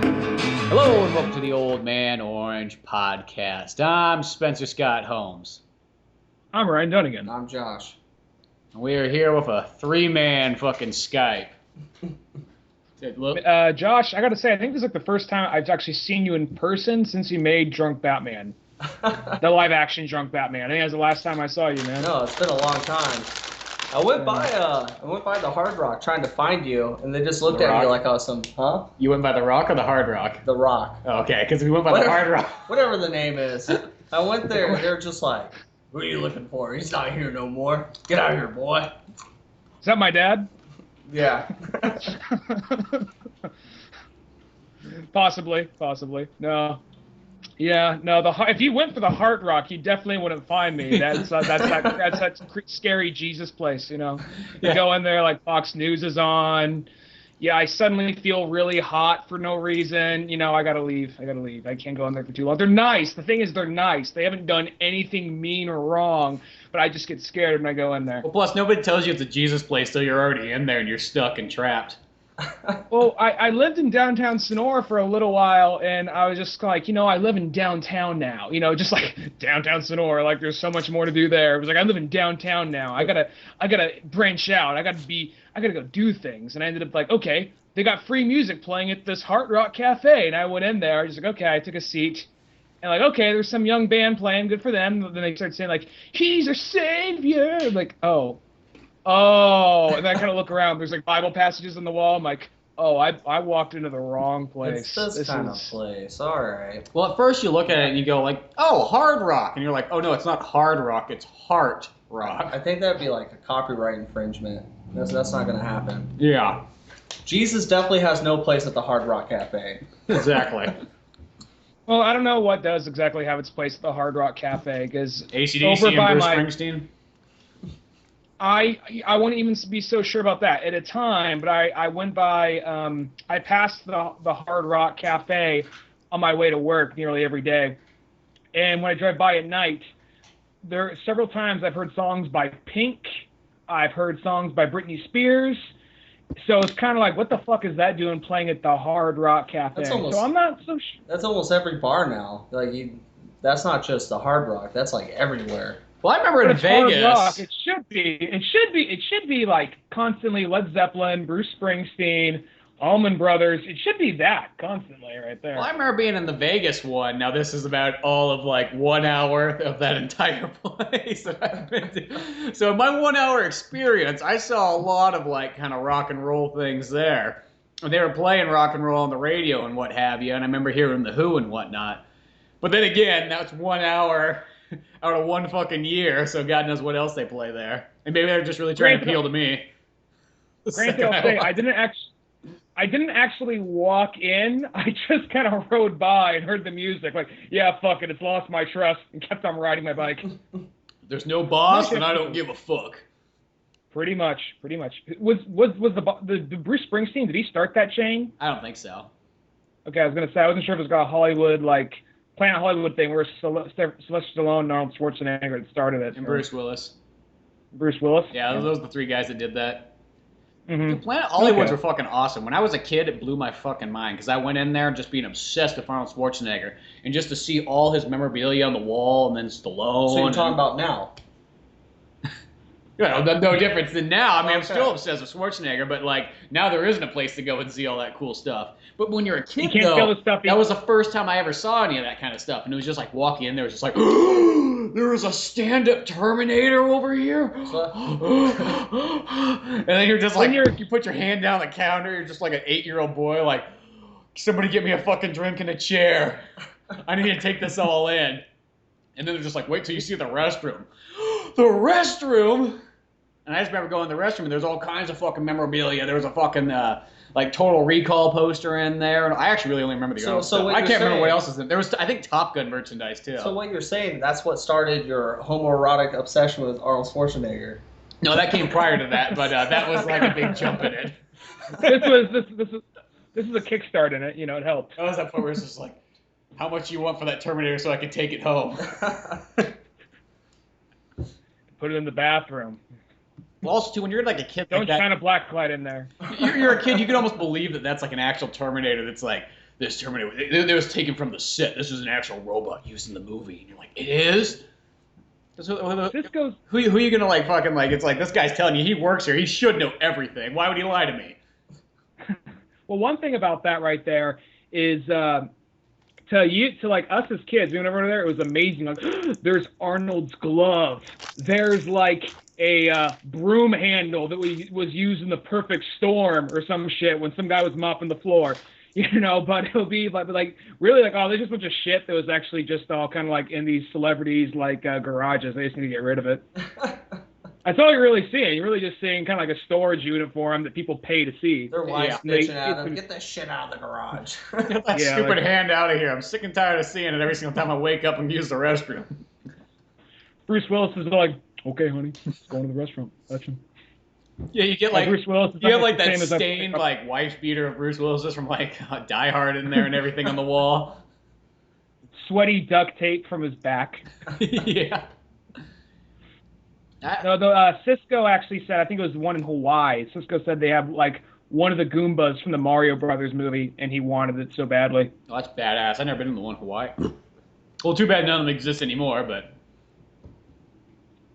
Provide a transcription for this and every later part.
Hello and welcome to the Old Man Orange podcast. I'm Spencer Scott Holmes. I'm Ryan Dunigan. I'm Josh. And we are here with a three-man fucking Skype. Look. Josh, I gotta say, I think this is like the first time I've actually seen you in person since you made Drunk Batman. The live-action Drunk Batman. I think that was the last time I saw you, man. No, it's been a long time. I went by the Hard Rock trying to find you, and they just looked The at me Rock? like I was some, huh? You went by the Rock or the Hard Rock? The Rock. Oh, okay, because we went by the Hard Rock. Whatever the name is. I went there, and they were just like, "What are you looking for? He's not here no more. Get out of here, boy." Is that my dad? Yeah. Possibly. No. Yeah, no. If you went for the Hard Rock, you definitely wouldn't find me. That's that scary Jesus place, you know. You go in there like Fox News is on. Yeah, I suddenly feel really hot for no reason. You know, I gotta leave. I can't go in there for too long. They're nice. The thing is, they're nice. They haven't done anything mean or wrong, but I just get scared when I go in there. Well, plus, nobody tells you it's a Jesus place, so you're already in there and you're stuck and trapped. Well, I lived in downtown Sonora for a little while, and I was just like, you know, I live in downtown now. You know, just like downtown Sonora, like there's so much more to do there. It was like I live in downtown now. I gotta branch out. I gotta go do things. And I ended up like, okay, they got free music playing at this Hard Rock Cafe, and I went in there. I was like, okay, I took a seat. And like, okay, there's some young band playing, good for them. Then they started saying like, he's our savior. I'm like, oh, and then I kind of look around. There's like Bible passages on the wall. I'm like, oh, I walked into the wrong place. It's this kind of place. All right. Well, at first you look at it and you go like, oh, Hard Rock. And you're like, oh, no, it's not Hard Rock, it's Heart Rock. I think that'd be like a copyright infringement. That's not going to happen. Yeah. Jesus definitely has no place at the Hard Rock Cafe. Exactly. Well, I don't know what does exactly have its place at the Hard Rock Cafe, because AC/DC and Bruce Springsteen? I wouldn't even be so sure about that at a time, but I went by, I passed the Hard Rock Cafe on my way to work nearly every day. And when I drive by at night, there several times I've heard songs by Pink, I've heard songs by Britney Spears. So it's kind of like, what the fuck is that doing playing at the Hard Rock Cafe? So I'm not so sure. That's almost every bar now. Like that's not just the Hard Rock. That's like everywhere. Well, I remember in Vegas. Hard Rock, it should be like constantly Led Zeppelin, Bruce Springsteen, Allman Brothers. It should be that constantly right there. Well, I remember being in the Vegas one. Now this is about all of like 1 hour of that entire place that I've been to. So in my 1 hour experience, I saw a lot of like kind of rock and roll things there. And they were playing rock and roll on the radio and what have you. And I remember hearing the Who and whatnot. But then again, that's 1 hour out of one fucking year, so God knows what else they play there. And maybe they're just really trying to appeal to me. Granted, I'll say, I didn't actually walk in. I just kind of rode by and heard the music. Like, yeah, fuck it, it's lost my trust, and kept on riding my bike. There's no boss, and I don't give a fuck. Pretty much. Was the Bruce Springsteen? Did he start that chain? I don't think so. Okay, I was gonna say I wasn't sure if it was got a Hollywood Planet Hollywood thing where Sylvester Stallone and Arnold Schwarzenegger had started it. And Bruce Willis. Bruce Willis? Yeah, those are the three guys that did that. Mm-hmm. The Planet Hollywoods were fucking awesome. When I was a kid, it blew my fucking mind because I went in there just being obsessed with Arnold Schwarzenegger. And just to see all his memorabilia on the wall and then Stallone. So you're talking about now? Yeah, no difference than now. I mean, I'm still obsessed with Schwarzenegger, but like now there isn't a place to go and see all that cool stuff. But when you're a kid, that was the first time I ever saw any of that kind of stuff, and it was just like walking in there, it was just like, there is a stand-up Terminator over here, and then you're just like, you put your hand down the counter, you're just like an 8-year-old boy, like, somebody get me a fucking drink and a chair. I need to take this all in. And then they're just like, wait till you see the restroom. The restroom? And I just remember going to the restroom, and there's all kinds of fucking memorabilia. There was a fucking, like, Total Recall poster in there. And I actually really only remember the other stuff. I can't remember what else is in there. Was, I think, Top Gun merchandise, too. So what you're saying, that's what started your homoerotic obsession with Arnold Schwarzenegger. No, that came prior to that, but that was like a big jump in it. This is a kickstart in it, you know, it helped. That was that part where it's just like, how much you want for that Terminator so I can take it home? Put it in the bathroom. Well, also, too, when you're like a kid Don't shine a black light in there. You're a kid, you can almost believe that that's like an actual Terminator that's like this Terminator, it was taken from the set. This was an actual robot used in the movie. And you're like, it is? Cisco's Who are you gonna like fucking like? It's like this guy's telling you he works here. He should know everything. Why would he lie to me? Well, one thing about that right there is to like us as kids, we went over there. It was amazing. Like, there's Arnold's glove. There's like a broom handle that was used in The Perfect Storm or some shit when some guy was mopping the floor. You know, but it'll be like really like, oh, there's just a bunch of shit that was actually just all kind of like in these celebrities like garages. They just need to get rid of it. That's all you're really seeing. You're really just seeing kind of like a storage unit for them that people pay to see. Their wives bitching at them, get that shit out of the garage. Get that stupid hand out of here. I'm sick and tired of seeing it every single time I wake up and use the restroom. Bruce Willis is like, okay, honey, let's go into the restaurant. Touch him. Yeah, you get like Bruce Willis. You have like that stained like wife beater of Bruce Willis just from like Die Hard in there and everything on the wall. Sweaty duct tape from his back. Yeah. No, Cisco actually said, I think it was the one in Hawaii. Cisco said they have like one of the Goombas from the Mario Brothers movie, and he wanted it so badly. Oh, that's badass. I've never been in the one in Hawaii. Well, too bad none of them exist anymore, but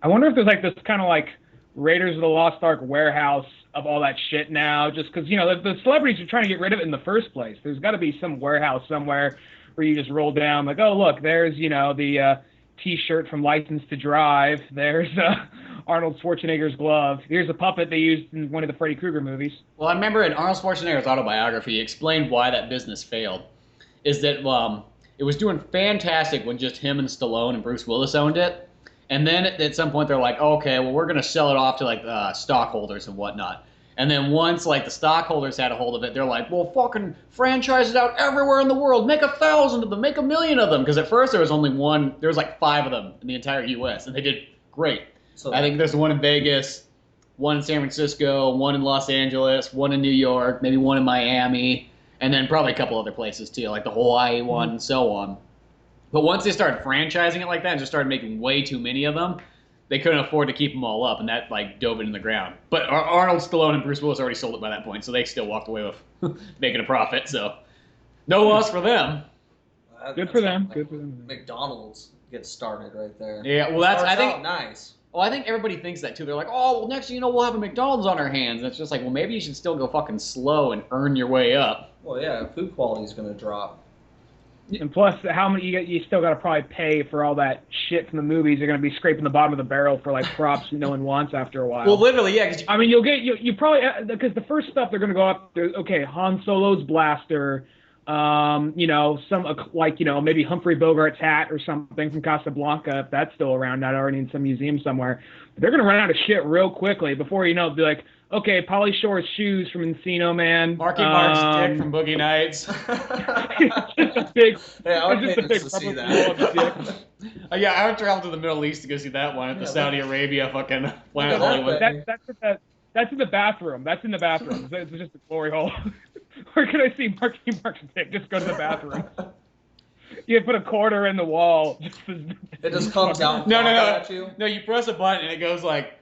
I wonder if there's like this kind of like Raiders of the Lost Ark warehouse of all that shit now, just because, you know, the celebrities are trying to get rid of it in the first place. There's got to be some warehouse somewhere where you just roll down like, oh, look, there's, you know, the T-shirt from License to Drive. There's Arnold Schwarzenegger's glove. Here's a puppet they used in one of the Freddy Krueger movies. Well, I remember in Arnold Schwarzenegger's autobiography, he explained why that business failed. Is that it was doing fantastic when just him and Stallone and Bruce Willis owned it. And then at some point they're like, oh, okay, well, we're going to sell it off to like stockholders and whatnot. And then once like the stockholders had a hold of it, they're like, well, fucking franchise it out everywhere in the world. Make 1,000 of them. Make 1,000,000 of them. Because at first there was only one. There was like 5 of them in the entire U.S. And they did great. So I think there's one in Vegas, one in San Francisco, one in Los Angeles, one in New York, maybe one in Miami, and then probably a couple other places too, like the Hawaii one and so on. But once they started franchising it like that and just started making way too many of them, they couldn't afford to keep them all up, and that like dove it in the ground. But Arnold, Stallone, and Bruce Willis already sold it by that point, so they still walked away with making a profit. So no loss for them. Good for them. Like Good for them. McDonald's gets started right there. Yeah, well, that's I think nice. Well, I think everybody thinks that too. They're like, oh, well, next thing you know, we'll have a McDonald's on our hands. And it's just like, well, maybe you should still go fucking slow and earn your way up. Well, yeah, food quality's gonna drop. And plus, how many you still got to probably pay for all that shit from the movies? You're going to be scraping the bottom of the barrel for like props no one wants after a while. Well, literally, yeah. I mean, you'll get you probably because the first stuff they're going to go up there. Okay, Han Solo's blaster. You know, some like, you know, maybe Humphrey Bogart's hat or something from Casablanca, if that's still around, not already in some museum somewhere. But they're going to run out of shit real quickly before, you know, be like, okay, Pauly Shore's shoes from Encino Man. Marky Mark's dick from Boogie Nights. Just a big, yeah, I would just a pay big to see that. Yeah, I would travel to the Middle East to go see that one at the Saudi Arabia fucking Planet that Hollywood. That's in the bathroom. That's in the bathroom. It's just a glory hole. Where can I see Marky Mark's dick? Just go to the bathroom. You put a quarter in the wall. It just comes out. No. At you. No, you press a button and it goes like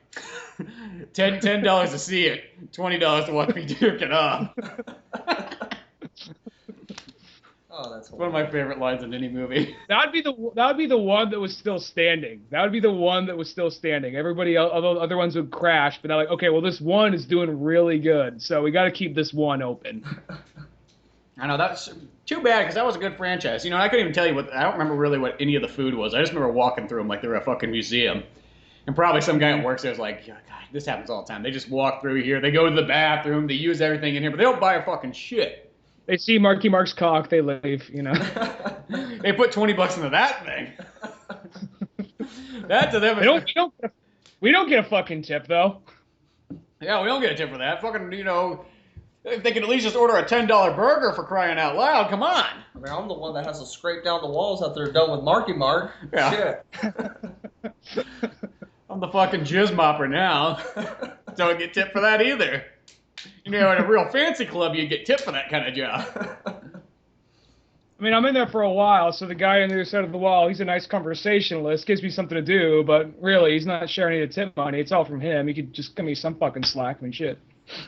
$10 to see it, $20 to watch me jerk it off. Oh, that's one of my favorite lines in any movie. That would be the one that was still standing. That would be the one that was still standing. Everybody, although other ones would crash, but they're like, okay, well, this one is doing really good, so we got to keep this one open. I know, that's too bad because that was a good franchise. You know, I couldn't even tell you I don't remember really what any of the food was. I just remember walking through them like they were a fucking museum. And probably some guy that works there is like, God, this happens all the time. They just walk through here, they go to the bathroom, they use everything in here, but they don't buy a fucking shit. They see Marky Mark's cock, they leave, you know. They put $20 into that thing. That to them is... We don't get a fucking tip, though. Yeah, we don't get a tip for that. Fucking, you know, if they can at least just order a $10 burger for crying out loud, come on. I mean, I'm the one that has to scrape down the walls after they're done with Marky Mark. Yeah. Shit. I'm the fucking jizz mopper now. Don't get tipped for that either. You know, at a real fancy club, you get tipped for that kind of job. I mean, I'm in there for a while, so the guy on the other side of the wall, he's a nice conversationalist, gives me something to do, but really, he's not sharing any of the tip money. It's all from him. He could just give me some fucking slack and shit.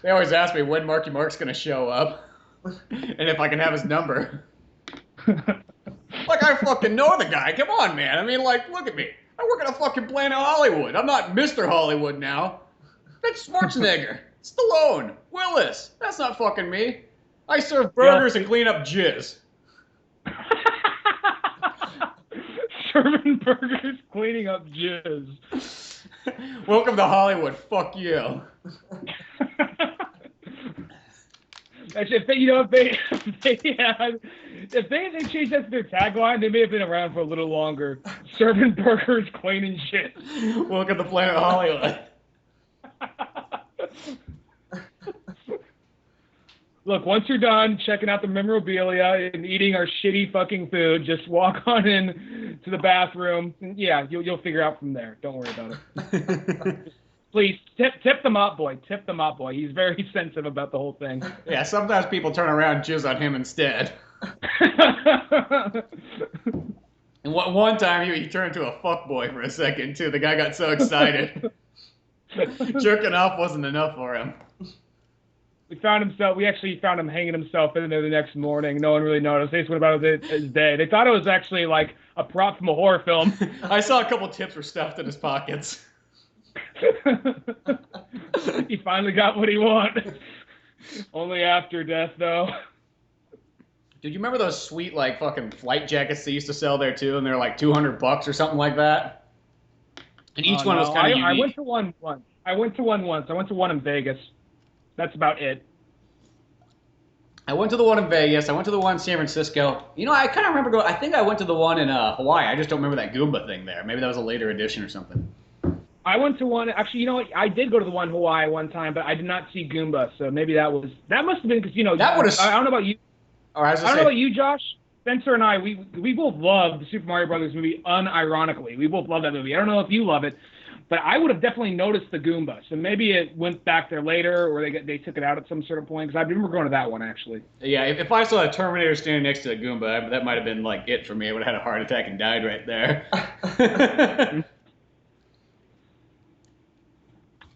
They always ask me when Marky Mark's going to show up and if I can have his number. Like, I fucking know the guy. Come on, man. I mean, like, look at me. I work at a fucking Planet Hollywood. I'm not Mr. Hollywood now. That's Schwarzenegger. Stallone. Willis. That's not fucking me. I serve burgers and clean up jizz. Serving burgers, cleaning up jizz. Welcome to Hollywood. Fuck you. Actually, if they changed that to their tagline, they may have been around for a little longer. Serving burgers, cleaning shit. Welcome to Planet Hollywood. Look, once you're done checking out the memorabilia and eating our shitty fucking food, just walk on in to the bathroom. And yeah, you'll figure out from there. Don't worry about it. Please tip them up, boy. Tip them up, boy. He's very sensitive about the whole thing. Yeah, sometimes people turn around and jizz on him instead. And one time he turned into a fuckboy for a second too. The guy got so excited. Jerking off wasn't enough for him. We actually found him hanging himself in there the next morning. No one really noticed. They just went about his day. They thought it was actually like a prop from a horror film. I saw a couple tips were stuffed in his pockets. He finally got what he wanted. Only after death, though. Dude, you remember those sweet, like, fucking flight jackets they used to sell there, too? And they're like $200 or something like that? And each one was kind of unique. I went to one once. I went to one in Vegas. That's about it. I went to the one in Vegas. I went to the one in San Francisco. You know, I kind of remember going... I think I went to the one in Hawaii. I just don't remember that Goomba thing there. Maybe that was a later edition or something. I went to one... Actually, you know what? I did go to the one in Hawaii one time, but I did not see Goomba, so maybe that was... That must have been because, you know... That would have... I don't know about you. I don't know about you, Josh. Spencer and I, we both love the Super Mario Brothers movie unironically. We both love that movie. I don't know if you love it, but I would have definitely noticed the Goomba. So maybe it went back there later, or they took it out at some certain point. Because I remember going to that one actually. Yeah, if I saw a Terminator standing next to a Goomba, that might have been like it for me. I would have had a heart attack and died right there.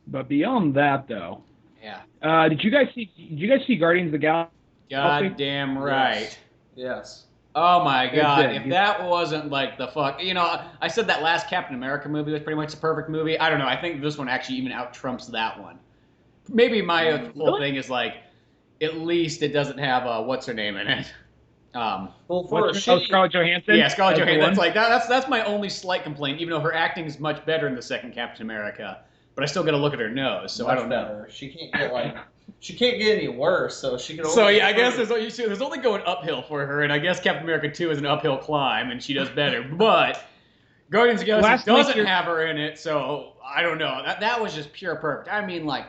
But beyond that, though, yeah. Did you guys see Guardians of the Galaxy? Goddamn right. Yes. Oh my god, if that wasn't like the fuck... You know, I said that last Captain America movie was pretty much the perfect movie. I don't know, I think this one actually even out-trumps that one. Maybe my whole thing is like, at least it doesn't have, what's-her-name in it. Well, for a shitty... Scarlett Johansson? Yeah, Scarlett Johansson. That's my only slight complaint, even though her acting is much better in the second Captain America. But I still gotta look at her nose, so I don't know. She can't get like... She can't get any worse, so she can only... So, yeah, I guess there's only going uphill for her, and I guess Captain America 2 is an uphill climb, and she does better. But Guardians of the Galaxy doesn't have her in it, so I don't know. That was just pure perfect. I mean, like,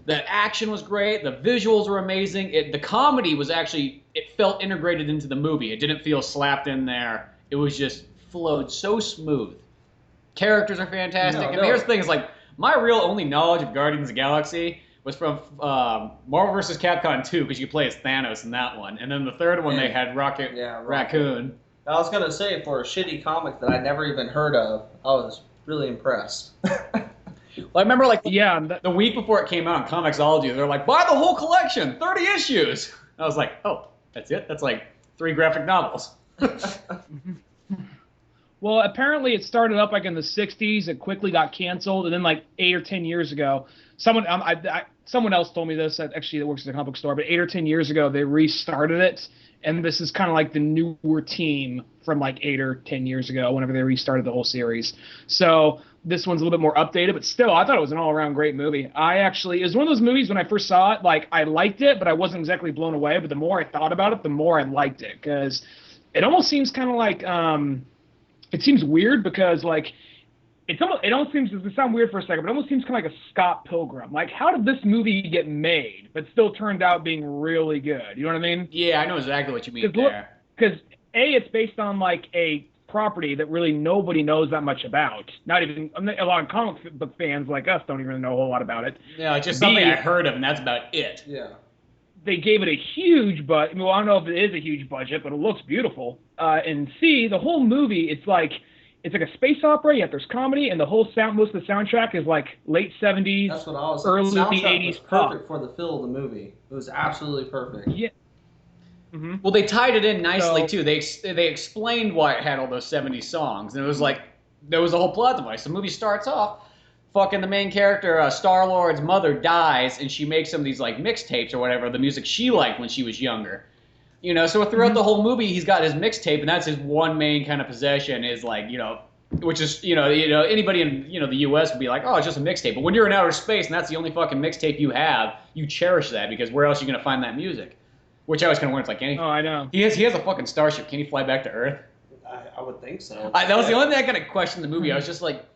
the action was great, the visuals were amazing, the comedy was actually... It felt integrated into the movie. It didn't feel slapped in there. It was just flowed so smooth. Characters are fantastic, and here's the thing, is like, my real only knowledge of Guardians of the Galaxy was from Marvel vs. Capcom 2, because you could play as Thanos in that one. And then the third one, they had Raccoon. I was going to say, for a shitty comic that I never even heard of, I was really impressed. Well, I remember, like, the week before it came out in Comixology, they're like, buy the whole collection, 30 issues! I was like, oh, that's it? That's like 3 graphic novels. Well, apparently it started up like in the 60s. It quickly got canceled, and then like 8 or 10 years ago, someone else told me this. That works at a comic book store. But 8 or 10 years ago, they restarted it, and this is kind of like the newer team from like 8 or 10 years ago, whenever they restarted the whole series. So this one's a little bit more updated, but still, I thought it was an all-around great movie. It was one of those movies when I first saw it, like I liked it, but I wasn't exactly blown away. But the more I thought about it, the more I liked it, because it almost seems kind of like it seems weird because, like, it almost seems, to sound weird for a second, but it almost seems kind of like a Scott Pilgrim. Like, how did this movie get made, but still turned out being really good? You know what I mean? Yeah, I know exactly what you mean there. Because, it's based on, like, a property that really nobody knows that much about. Not even, a lot of comic book fans like us don't even know a whole lot about it. Yeah, it's just something I heard of, and that's about it. Yeah. They gave it a huge budget. Well, I don't know if it is a huge budget, but it looks beautiful. And C, the whole movie, it's like a space opera, yet there's comedy, and most of the soundtrack is like late 70s, That's what I was early saying. 80s was perfect for the feel of the movie. It was absolutely perfect. Yeah. Hmm. Well, they tied it in nicely So, too. They explained why it had all those '70s songs, and it was like there was a whole plot device. The movie starts off, fucking the main character, Star-Lord's mother dies, and she makes some of these like mixtapes or whatever, the music she liked when she was younger. You know, so throughout the whole movie, he's got his mixtape, and that's his one main kind of possession. Is like, which is anybody in the U.S. would be like, oh, it's just a mixtape. But when you're in outer space and that's the only fucking mixtape you have, you cherish that because where else are you gonna find that music? Which I was kind of wondering, like, oh, I know. he has a fucking starship. Can he fly back to Earth? I would think so. That was the only thing I kind of questioned in the movie. I was just like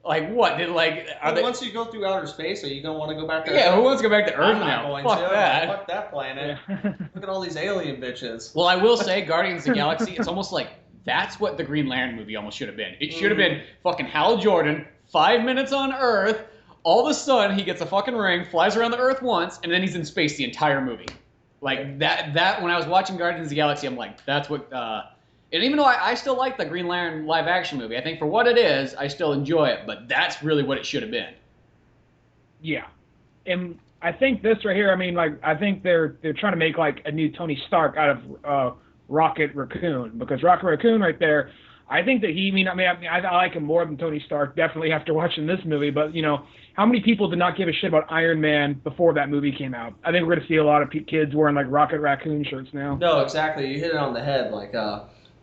what? Once you go through outer space, are you gonna want to go back to Earth? Yeah, who wants to go back to Earth I'm not now? going Fuck to. that. Fuck that planet. Yeah. Look at all these alien bitches. Well, I will say, Guardians of the Galaxy, it's almost like that's what the Green Lantern movie almost should have been. It should have been fucking Hal Jordan, 5 minutes on Earth, all of a sudden he gets a fucking ring, flies around the Earth once, and then he's in space the entire movie. Like, that when I was watching Guardians of the Galaxy, I'm like, that's what, and even though I still like the Green Lantern live action movie, I think for what it is, I still enjoy it, but that's really what it should have been. Yeah, and I think this right here. I mean, like, I think they're trying to make like a new Tony Stark out of Rocket Raccoon, because Rocket Raccoon right there, I think that I like him more than Tony Stark, definitely after watching this movie. But how many people did not give a shit about Iron Man before that movie came out? I think we're gonna see a lot of kids wearing like Rocket Raccoon shirts now. No, exactly. You hit it on the head. Like,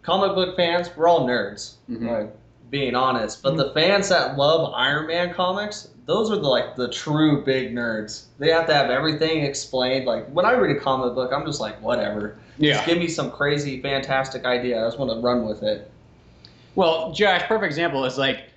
comic book fans, we're all nerds, like, being honest. But the fans that love Iron Man comics, those are the true big nerds. They have to have everything explained. Like, when I read a comic book, I'm just like, whatever. Yeah. Just give me some crazy, fantastic idea. I just want to run with it. Well, Josh, perfect example is like,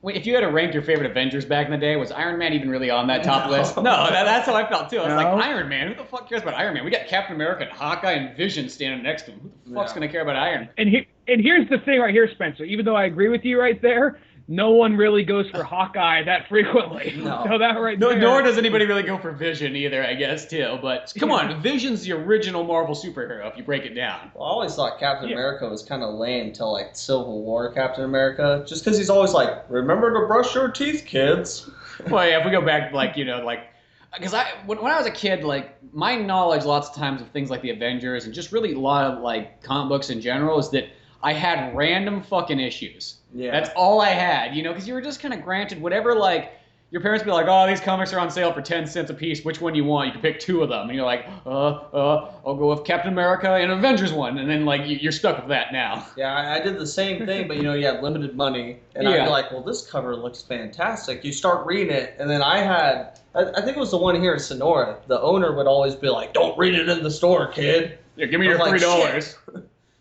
if you had to rank your favorite Avengers back in the day, was Iron Man even really on that top list? No, that's how I felt too. I was like, Iron Man? Who the fuck cares about Iron Man? We got Captain America and Hawkeye and Vision standing next to him. Who the fuck's going to care about Iron Man? And here's the thing right here, Spencer. Even though I agree with you right there, no one really goes for Hawkeye that frequently. No. So that right there. Nor does anybody really go for Vision either, I guess, too. But come on, Vision's the original Marvel superhero if you break it down. Well, I always thought Captain America was kind of lame till like Civil War Captain America, just because he's always like, remember to brush your teeth, kids. Well, yeah, if we go back, because when I was a kid, like, my knowledge lots of times of things like the Avengers and just really a lot of, like, comic books in general is that I had random fucking issues. Yeah. That's all I had, because you were just kind of granted whatever, like, your parents would be like, oh, these comics are on sale for 10 cents a piece. Which one you want? You can pick two of them. And you're like, I'll go with Captain America and Avengers one. And then, like, you're stuck with that now. Yeah, I did the same thing, but, you had limited money. And I'd be like, well, this cover looks fantastic. You start reading it, and then I think it was the one here in Sonora. The owner would always be like, don't read it in the store, kid. Yeah, give me your $3.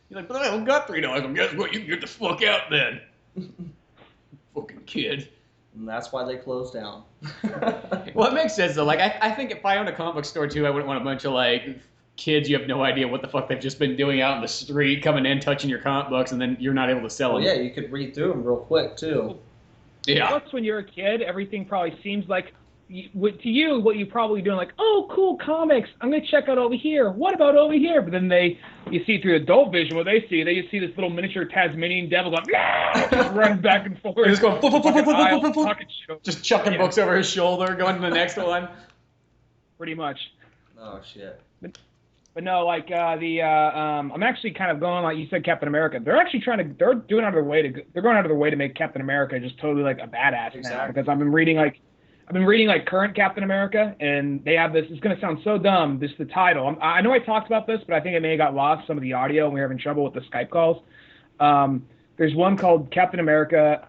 You're like, but I don't got $3. Well, guess what? You can get the fuck out then. Fucking kid. And that's why they closed down. Well, it makes sense, though. Like, I think if I owned a comic book store, too, I wouldn't want a bunch of, like, kids you have no idea what the fuck they've just been doing out in the street, coming in, touching your comic books, and then you're not able to sell them. Well, yeah, you could read through them real quick, too. Yeah. Plus, when you're a kid, everything probably seems like, to you, what you probably doing, like, oh, cool comics, I'm going to check out over here. What about over here? But then you see through adult vision what they see this little miniature Tasmanian devil going, just running back and forth. Just going, just chucking books over his shoulder, going to the next one. Pretty much. Oh, shit. But no, like, I'm actually kind of going, like you said, Captain America. They're actually they're going out of their way to make Captain America just totally, like, a badass now. Because I've been reading, like, current Captain America, and they have this. It's going to sound so dumb, the title. I know I talked about this, but I think it may have got lost, some of the audio, and we were having trouble with the Skype calls. There's one called Captain America,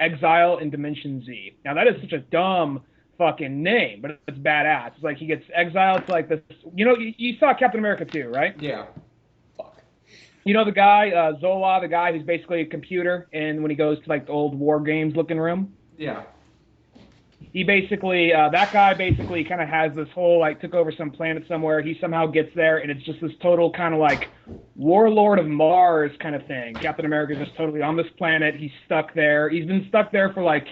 Exile in Dimension Z. Now, that is such a dumb fucking name, but it's badass. It's like he gets exiled to, like, this. You saw Captain America 2, right? Yeah. The guy, Zola, the guy who's basically a computer, and when he goes to, like, the old War Games looking room? Yeah. He basically, that guy basically kind of has this whole, like, took over some planet somewhere. He somehow gets there, and it's just this total kind of, like, Warlord of Mars kind of thing. Captain America's just totally on this planet. He's stuck there. He's been stuck there for, like,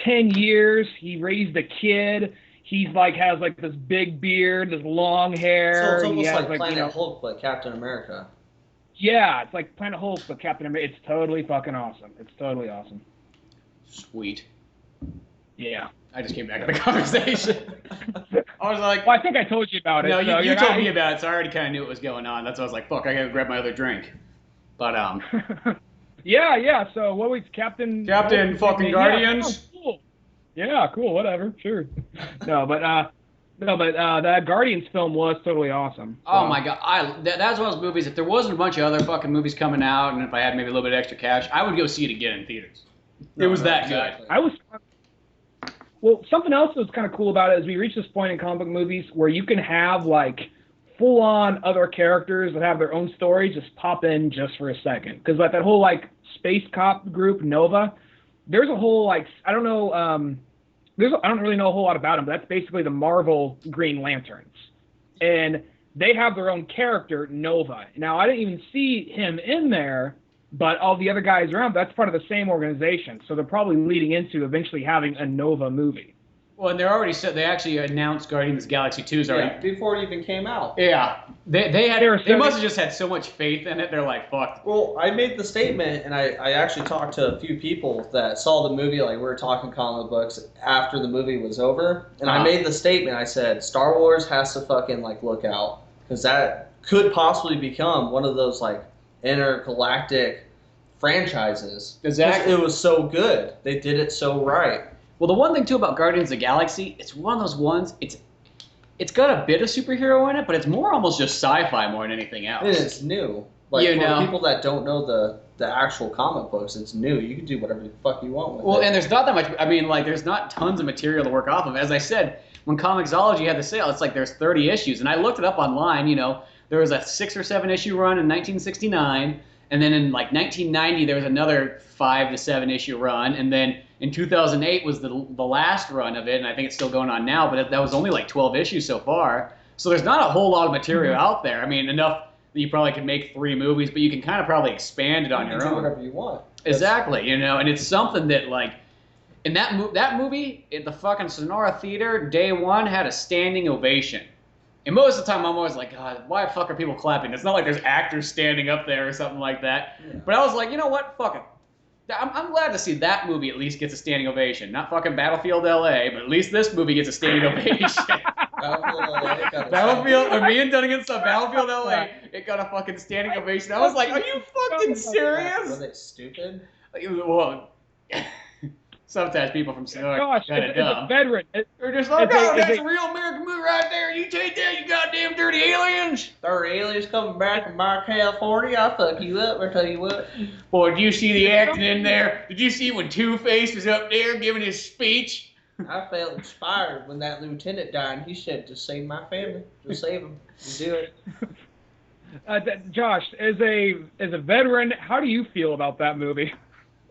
10 years. He raised a kid. He's, like, has, like, this big beard, this long hair. So it's almost like Planet Hulk, but Captain America. Yeah, it's like Planet Hulk, but Captain America. It's totally fucking awesome. It's totally awesome. Sweet. Yeah. I just came back to the conversation. I was like, Well, I think I told you about it. no, so you told me about it, so I already kind of knew what was going on. That's why I was like, fuck, I gotta grab my other drink. But yeah. So what was Captain fucking Guardians. Yeah, cool. Yeah, cool. Whatever. Sure. No, but that Guardians film was totally awesome. So. Oh my god, that's one of those movies. If there wasn't a bunch of other fucking movies coming out, and if I had maybe a little bit of extra cash, I would go see it again in theaters. It was that exactly. good. Well, something else that was kind of cool about it is we reached this point in comic book movies where you can have like full-on other characters that have their own stories just pop in just for a second. Because like that whole like space cop group Nova, there's a whole like I don't know, I don't really know a whole lot about them, but that's basically the Marvel Green Lanterns, and they have their own character Nova. Now I didn't even see him in there. But all the other guys around, that's part of the same organization. So they're probably leading into eventually having a Nova movie. Well, and they're already said they actually announced Guardians of the Galaxy 2's already. Yeah, before it even came out. Yeah. They must have just had so much faith in it. They're like, fuck. Well, I made the statement, and I actually talked to a few people that saw the movie, like we were talking comic books after the movie was over. And I made the statement, I said, Star Wars has to fucking like look out. Because that could possibly become one of those like intergalactic franchises. Exactly. It was so good. They did it so right. Well, the one thing too about Guardians of the Galaxy, it's one of those ones. It's got a bit of superhero in it, but it's more almost just sci-fi more than anything else. And it's new. Like for people that don't know the actual comic books, it's new. You can do whatever the fuck you want with it. Well, and there's not that much. I mean, like there's not tons of material to work off of. As I said, when Comixology had the sale, it's like there's 30 issues, and I looked it up online. You know, there was a 6 or 7 issue run in 1969. And then in like 1990, there was another 5 to 7 issue run, and then in 2008 was the last run of it, and I think it's still going on now. But that was only like 12 issues so far, so there's not a whole lot of material out there. I mean, enough that you probably could make 3 movies, but you can kind of probably expand it on your own. You can do whatever you want. Exactly, you know, and it's something that like in that movie at the fucking Sonora Theater, day one had a standing ovation. And most of the time, I'm always like, God, why the fuck are people clapping? It's not like there's actors standing up there or something like that. Yeah. But I was like, you know what? Fuck it. I'm glad to see that movie at least gets a standing ovation. Not fucking Battlefield LA, but at least this movie gets a standing ovation. Me and Dunigan saw Battlefield LA. It got a fucking standing ovation. I was like, are you fucking serious? Was it stupid? Well, sometimes people from Sonora kind of dumb. A veteran. They're just like, that's a real American movie right there. You take that, you goddamn dirty aliens. 30 aliens coming back from California. I'll fuck you up, I tell you what. Boy, did you see the acting in there? Did you see when Two-Face was up there giving his speech? I felt inspired when that lieutenant died. He said, just save my family. Just save them. You do it. Josh, as a veteran, how do you feel about that movie?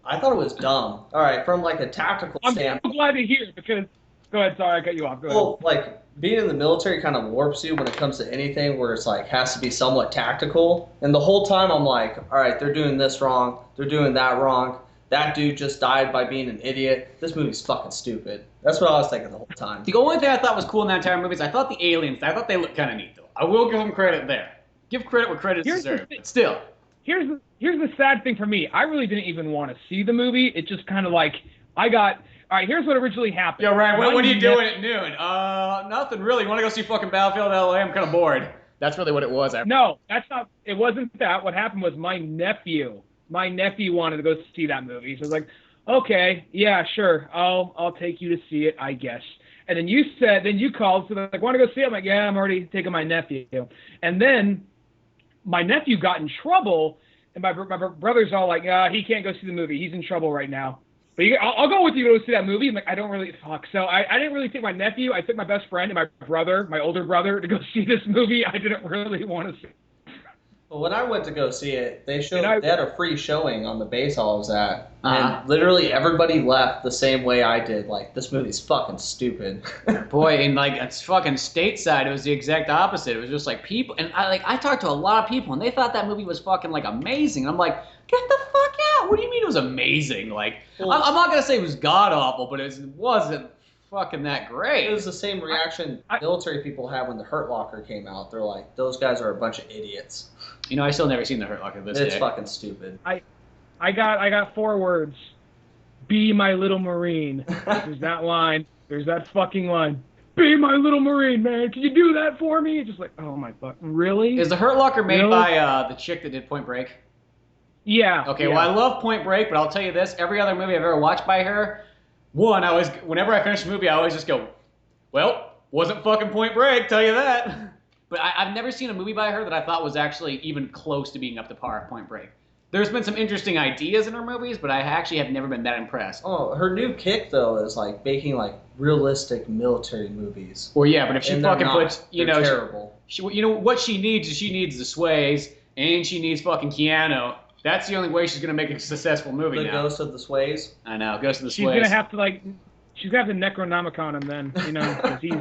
I thought it was dumb. All right, from like a tactical standpoint. I'm glad to hear because. Go ahead. Sorry, I cut you off. Go ahead. Well, like being in the military kind of warps you when it comes to anything where it's like has to be somewhat tactical. And the whole time I'm like, all right, they're doing this wrong. They're doing that wrong. That dude just died by being an idiot. This movie's fucking stupid. That's what I was thinking the whole time. The only thing I thought was cool in that entire movie is I thought the aliens. I thought they looked kind of neat though. I will give them credit there. Give credit where credit's deserved. But still. Here's the sad thing for me. I really didn't even want to see the movie. It just kind of like all right, here's what originally happened. Yo, Ryan, what are you doing at noon? Nothing really. You want to go see fucking Battlefield LA? I'm kind of bored. That's really what it was. No, that's not. It wasn't that. What happened was my nephew wanted to go see that movie. So I was like, okay, yeah, sure. I'll take you to see it, I guess. And then you called, so they're like, want to go see it? I'm like, yeah, I'm already taking my nephew. And then my nephew got in trouble, and my brother's all like, he can't go see the movie. He's in trouble right now. But I'll go with you to go see that movie. I'm like, I don't really, fuck. So I didn't really take my nephew. I took my best friend and my older brother, to go see this movie. I didn't really want to see it. Well, when I went to go see it, they had a free showing on the base I was at. And literally everybody left the same way I did. Like, this movie's fucking stupid. Boy, and like, it's fucking stateside, it was the exact opposite. It was just like people, and I talked to a lot of people, and they thought that movie was fucking like amazing. And I'm like, get the fuck out. What do you mean it was amazing? Like, well, I'm not going to say it was god-awful, but it wasn't fucking that great. It was the same reaction military people had when The Hurt Locker came out. They're like, those guys are a bunch of idiots. You know, I still never seen The Hurt Locker this day. It's fucking stupid. I got 4 words. Be my little Marine. There's that line. There's that fucking line. Be my little Marine, man. Can you do that for me? It's just like, oh my fuck, really? Is the Hurt Locker made Really? by the chick that did Point Break? Yeah. Okay, yeah. well, I love Point Break, but I'll tell you this: every other movie I've ever watched by her, whenever I finish a movie, I always just go, well, wasn't fucking Point Break, tell you that. But I've never seen a movie by her that I thought was actually even close to being up to par with Point Break. There's been some interesting ideas in her movies, but I actually have never been that impressed. Oh, her new kick though is like making like realistic military movies. Well, yeah, but if she And they're fucking not. puts, They're terrible. what she needs is she needs the Sways, and she needs fucking Keanu. That's the only way she's gonna make a successful movie The now. Ghost of the Sways. I know, Ghost of the She's Sways. gonna have to she's gonna have to Necronomicon him then, you know, because he's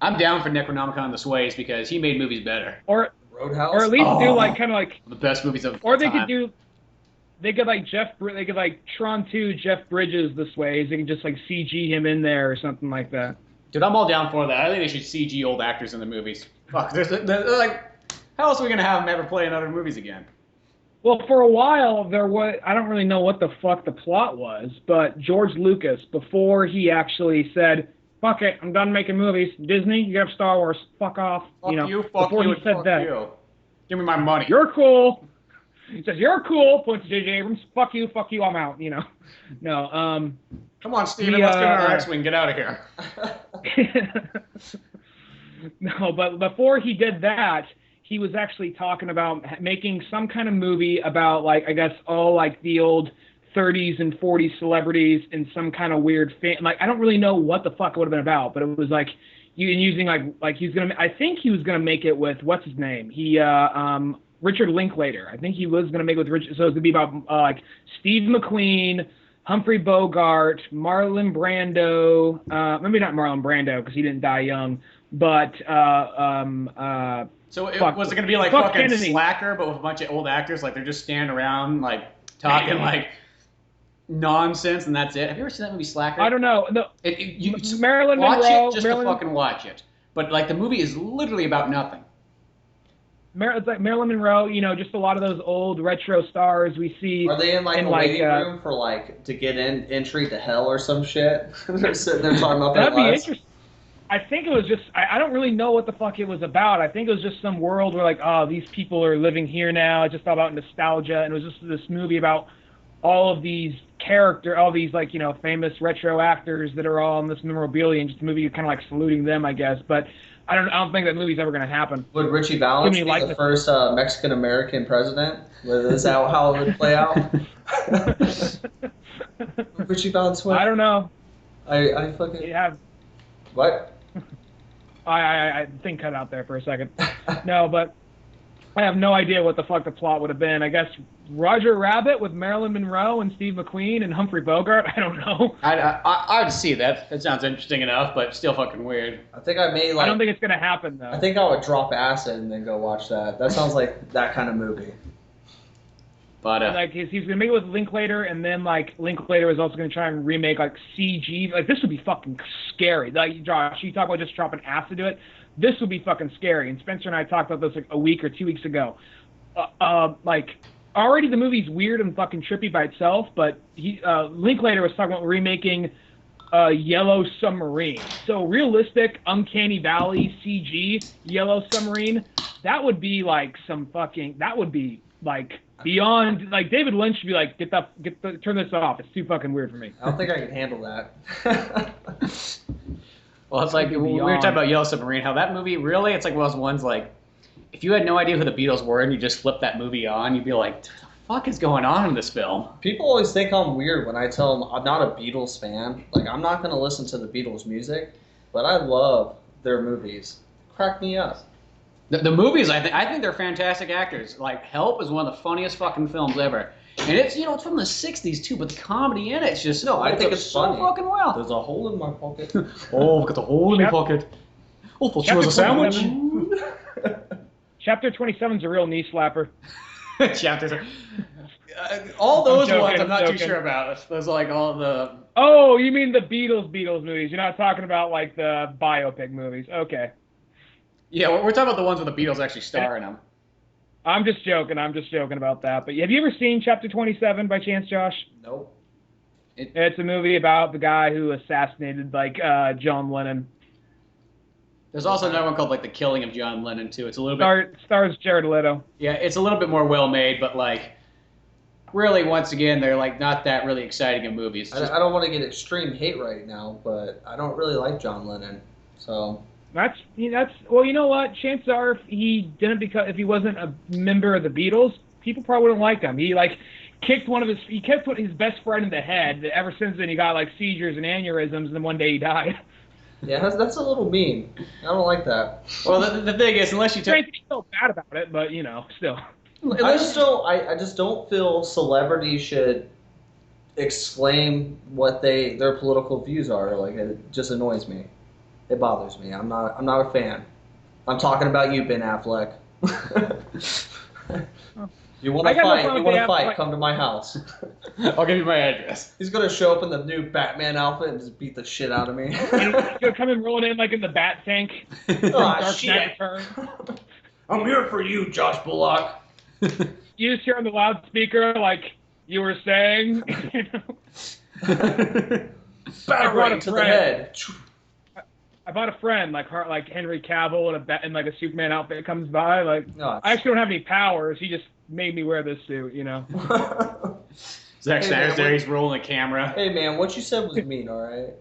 I'm down for Necronomicon and the Sways because he made movies better. or Roadhouse. at least do kind of like, The best movies of or they time. they could like Tron 2 Jeff Bridges the Sways. They can just like CG him in there or something like that. Dude, I'm all down for that. I think they should CG old actors in the movies. Fuck, they're like, how else are we gonna have them ever play in other movies again? Well, for a while there was, I don't really know what the fuck the plot was, but George Lucas, before he actually said, fuck it, I'm done making movies. Disney, you have Star Wars, fuck off. Fuck you know, you, fuck before you, he and said fuck that, you. Give me my money. you're cool. He says, you're cool, points to J.J. Abrams, fuck you, I'm out, you know. No, Come on, Steven, The, let's get on our X-Wing, get out of here. no, but before he did that, he was actually talking about making some kind of movie about, like, I guess, all, like, the old 30s and 40s celebrities in some kind of weird like, I don't really know what the fuck it would have been about, but it was, like, using, like he's gonna, I think he was gonna make it with, what's his name? Richard Linklater. I think he was gonna make it with Richard, so it was gonna be about, like, Steve McQueen, Humphrey Bogart, Marlon Brando, maybe not Marlon Brando because he didn't die young, but So was it going to be like fuck fucking Kennedy. Slacker, but with a bunch of old actors? Like, they're just standing around, like, talking, like, nonsense, and that's it? Have you ever seen that movie, Slacker? I don't know. No, You Marilyn watch Monroe. it just to fucking watch it. But, like, the movie is literally about nothing. It's like Marilyn Monroe, you know, just a lot of those old retro stars we see. Are they in like a waiting room for like to get entry to hell or some shit? They're sitting there talking about their That'd be lives. interesting. I think it was just, I don't really know what the fuck it was about. I think it was just some world where, like, oh, these people are living here now. It's just all about nostalgia. And it was just this movie about all of these like, you know, famous retro actors that are all in this memorabilia, and just a movie kind of like saluting them, I guess. But I don't think that movie's ever going to happen. Would Richie Valens be the first Mexican-American president? Is that how it would play out? Richie Valens went. I don't know. I fucking... Yeah. What? I think cut out there for a second. No, but I have no idea what the fuck the plot would have been. I guess Roger Rabbit with Marilyn Monroe and Steve McQueen and Humphrey Bogart. I don't know. I'd see that. That sounds interesting enough, but still fucking weird. I think I may like. I don't think it's gonna happen though. I think I would drop acid and then go watch that. That sounds like that kind of movie. But like he's gonna make it with Linklater, and then like Linklater is also gonna try and remake like CG. Like this would be fucking scary. Like Josh, you talk about just dropping acid to it. This would be fucking scary. And Spencer and I talked about this like a week or 2 weeks ago. Like already the movie's weird and fucking trippy by itself, but Linklater was talking about remaking Yellow Submarine. So realistic, uncanny valley CG Yellow Submarine. That would be like some fucking. That would be like. Beyond, like, David Lynch should be like, turn this off. It's too fucking weird for me. I don't think I can handle that. Well, it's like, we were talking about Yellow Submarine, how that movie, really, it's like one of those ones, like, if you had no idea who the Beatles were and you just flipped that movie on, you'd be like, what the fuck is going on in this film? People always think I'm weird when I tell them I'm not a Beatles fan. Like, I'm not going to listen to the Beatles music, but I love their movies. Crack me up. The movies, I think they're fantastic actors. Like, Help is one of the funniest fucking films ever. And it's, you know, it's from the 60s too, but the comedy in it's just, no, I think it's so funny. Fucking well. There's a hole in my pocket. Oh, look at the hole in your pocket. Oh, thought she was a sandwich. Chapter 27 is a real knee slapper. Chapters. All those ones I'm not joking. too sure about. Those are like all the... Oh, you mean the Beatles movies. You're not talking about like the biopic movies. Okay. Yeah, we're talking about the ones where the Beatles actually star in them. I'm just joking about that. But have you ever seen Chapter 27 by chance, Josh? Nope. It's a movie about the guy who assassinated like John Lennon. There's also another one called like The Killing of John Lennon too. It's a little bit Stars Jared Leto. yeah, it's a little bit more well made, but like really once again they're like not that really exciting of movies. I don't want to get extreme hate right now, but I don't really like John Lennon, so. That's well, you know what? Chances are, if he didn't if he wasn't a member of the Beatles, people probably wouldn't like him. He like kept his best friend in the head. Ever since then, he got like seizures and aneurysms, and then one day he died. Yeah, that's a little mean. I don't like that. Well, the thing is, unless you I feel bad about it, but you know, still. I just don't feel celebrities should exclaim what their political views are. Like, it just annoys me. It bothers me. I'm not a fan. I'm talking about you, Ben Affleck. You want to fight? You want to fight? Come to my house. I'll give you my address. He's gonna show up in the new Batman outfit and just beat the shit out of me. And he's gonna come and rolling in like in the Bat tank. Oh shit! I'm here for you, Josh Bullock. You just hear on the loudspeaker like you were saying. Battering to the head. I bought a friend like Henry Cavill in like a Superman outfit comes by. Like Oh, I actually don't have any powers. He just made me wear this suit, you know. Zack Snyder's there. He's rolling the camera. Hey man, what you said was mean. All right.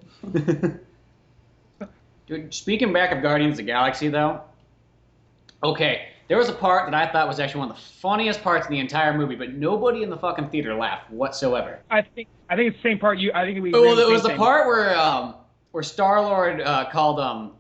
Dude, speaking back of Guardians of the Galaxy though. Okay, there was a part that I thought was actually one of the funniest parts in the entire movie, but nobody in the fucking theater laughed whatsoever. I think it's the same part. I think we. Well, it was the part where Star-Lord called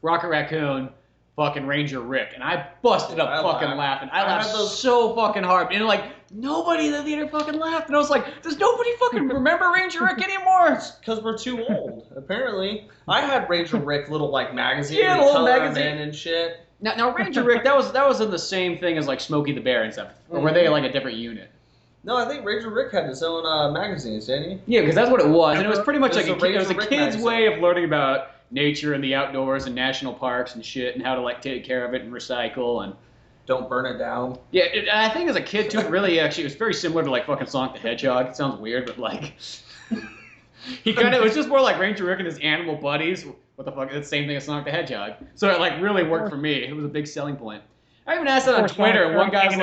Rocket Raccoon fucking Ranger Rick, and I busted up fucking laughing. I laughed so fucking hard, and like nobody in the theater fucking laughed, and I was like, does nobody fucking remember Ranger Rick anymore? Because we're too old, apparently. I had Ranger Rick little like magazine, yeah, with little color magazine and shit. Now Ranger Rick, that was in the same thing as like Smokey the Bear and stuff, or were they like a different unit? No, I think Ranger Rick had his own magazines, didn't he? Yeah, because that's what it was, and it was pretty much like It was a Rick kid's magazine. way of learning about nature and the outdoors and national parks and shit, and how to like take care of it and recycle and Don't burn it down. yeah. And I think as a kid too, really actually it was very similar to like fucking Sonic the Hedgehog. It sounds weird, but like he kind of it was just more like Ranger Rick and his animal buddies. What the fuck? It's the same thing as Sonic the Hedgehog. So it like really worked for me. It was a big selling point. I even asked that on Twitter, and one guy's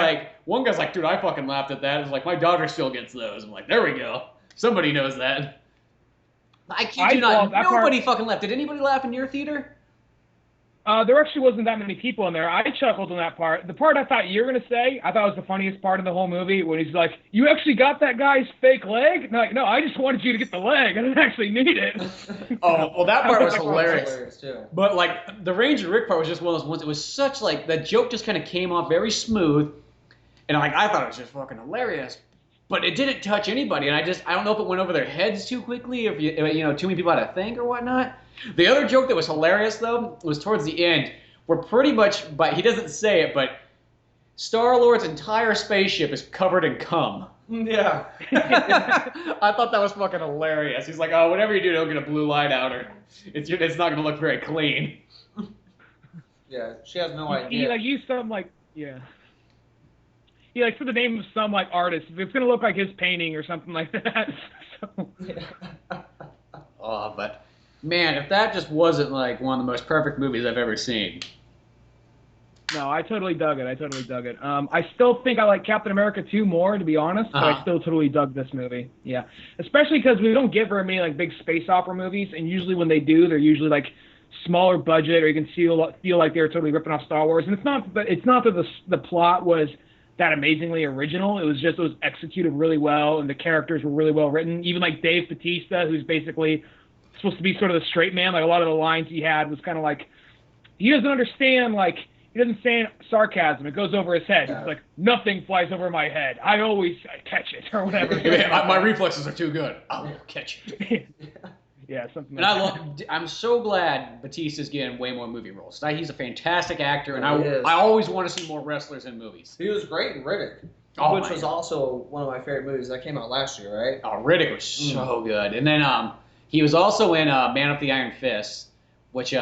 like, dude, I fucking laughed at that. It's like, my daughter still gets those. I'm like, there we go. Somebody knows that. I kid you not, nobody fucking laughed. Did anybody laugh in your theater? There actually wasn't that many people in there. I chuckled on that part. The part I thought you were going to say, I thought was the funniest part of the whole movie, when he's like, you actually got that guy's fake leg? And I'm like, no, I just wanted you to get the leg. I didn't actually need it. Oh, well, that part was hilarious. Hilarious too. But, like, the Ranger Rick part was just one of those ones. It was such, like, the joke just kind of came off very smooth. And, like, I thought it was just fucking hilarious. But it didn't touch anybody. And I don't know if it went over their heads too quickly, or if, you know, too many people had to think or whatnot. The other joke that was hilarious, though, was towards the end, where pretty much, but he doesn't say it, but Star-Lord's entire spaceship is covered in cum. Yeah. I thought that was fucking hilarious. He's like, oh, whatever you do, don't get a blue light out, or it's not going to look very clean. Yeah, she has no idea. He like used some like He like said the name of some like artist. It's gonna look like his painting or something like that. So. Yeah. Oh, but man, if that just wasn't like one of the most perfect movies I've ever seen. No, I totally dug it. I still think I like Captain America 2 more, to be honest, but I still totally dug this movie. Yeah, especially because we don't get very many like big space opera movies, and usually when they do, they're usually like smaller budget, or you can feel like they're totally ripping off Star Wars. And it's not that the plot was that amazingly original. It was executed really well, and the characters were really well written. Even like Dave Bautista, who's basically supposed to be sort of the straight man, like a lot of the lines he had was kind of like, he doesn't understand, like, he doesn't say sarcasm. It goes over his head. It's like, nothing flies over my head. I always catch it, or whatever. My reflexes are too good. I will catch it. Yeah, something and like I'm so glad Batista's getting way more movie roles. He's a fantastic actor, and He is. I always want to see more wrestlers in movies. He was great in Riddick, Oh, which was also one of my favorite movies that came out last year, right? Oh, Riddick was so good. And then he was also in Man with the Iron Fist, which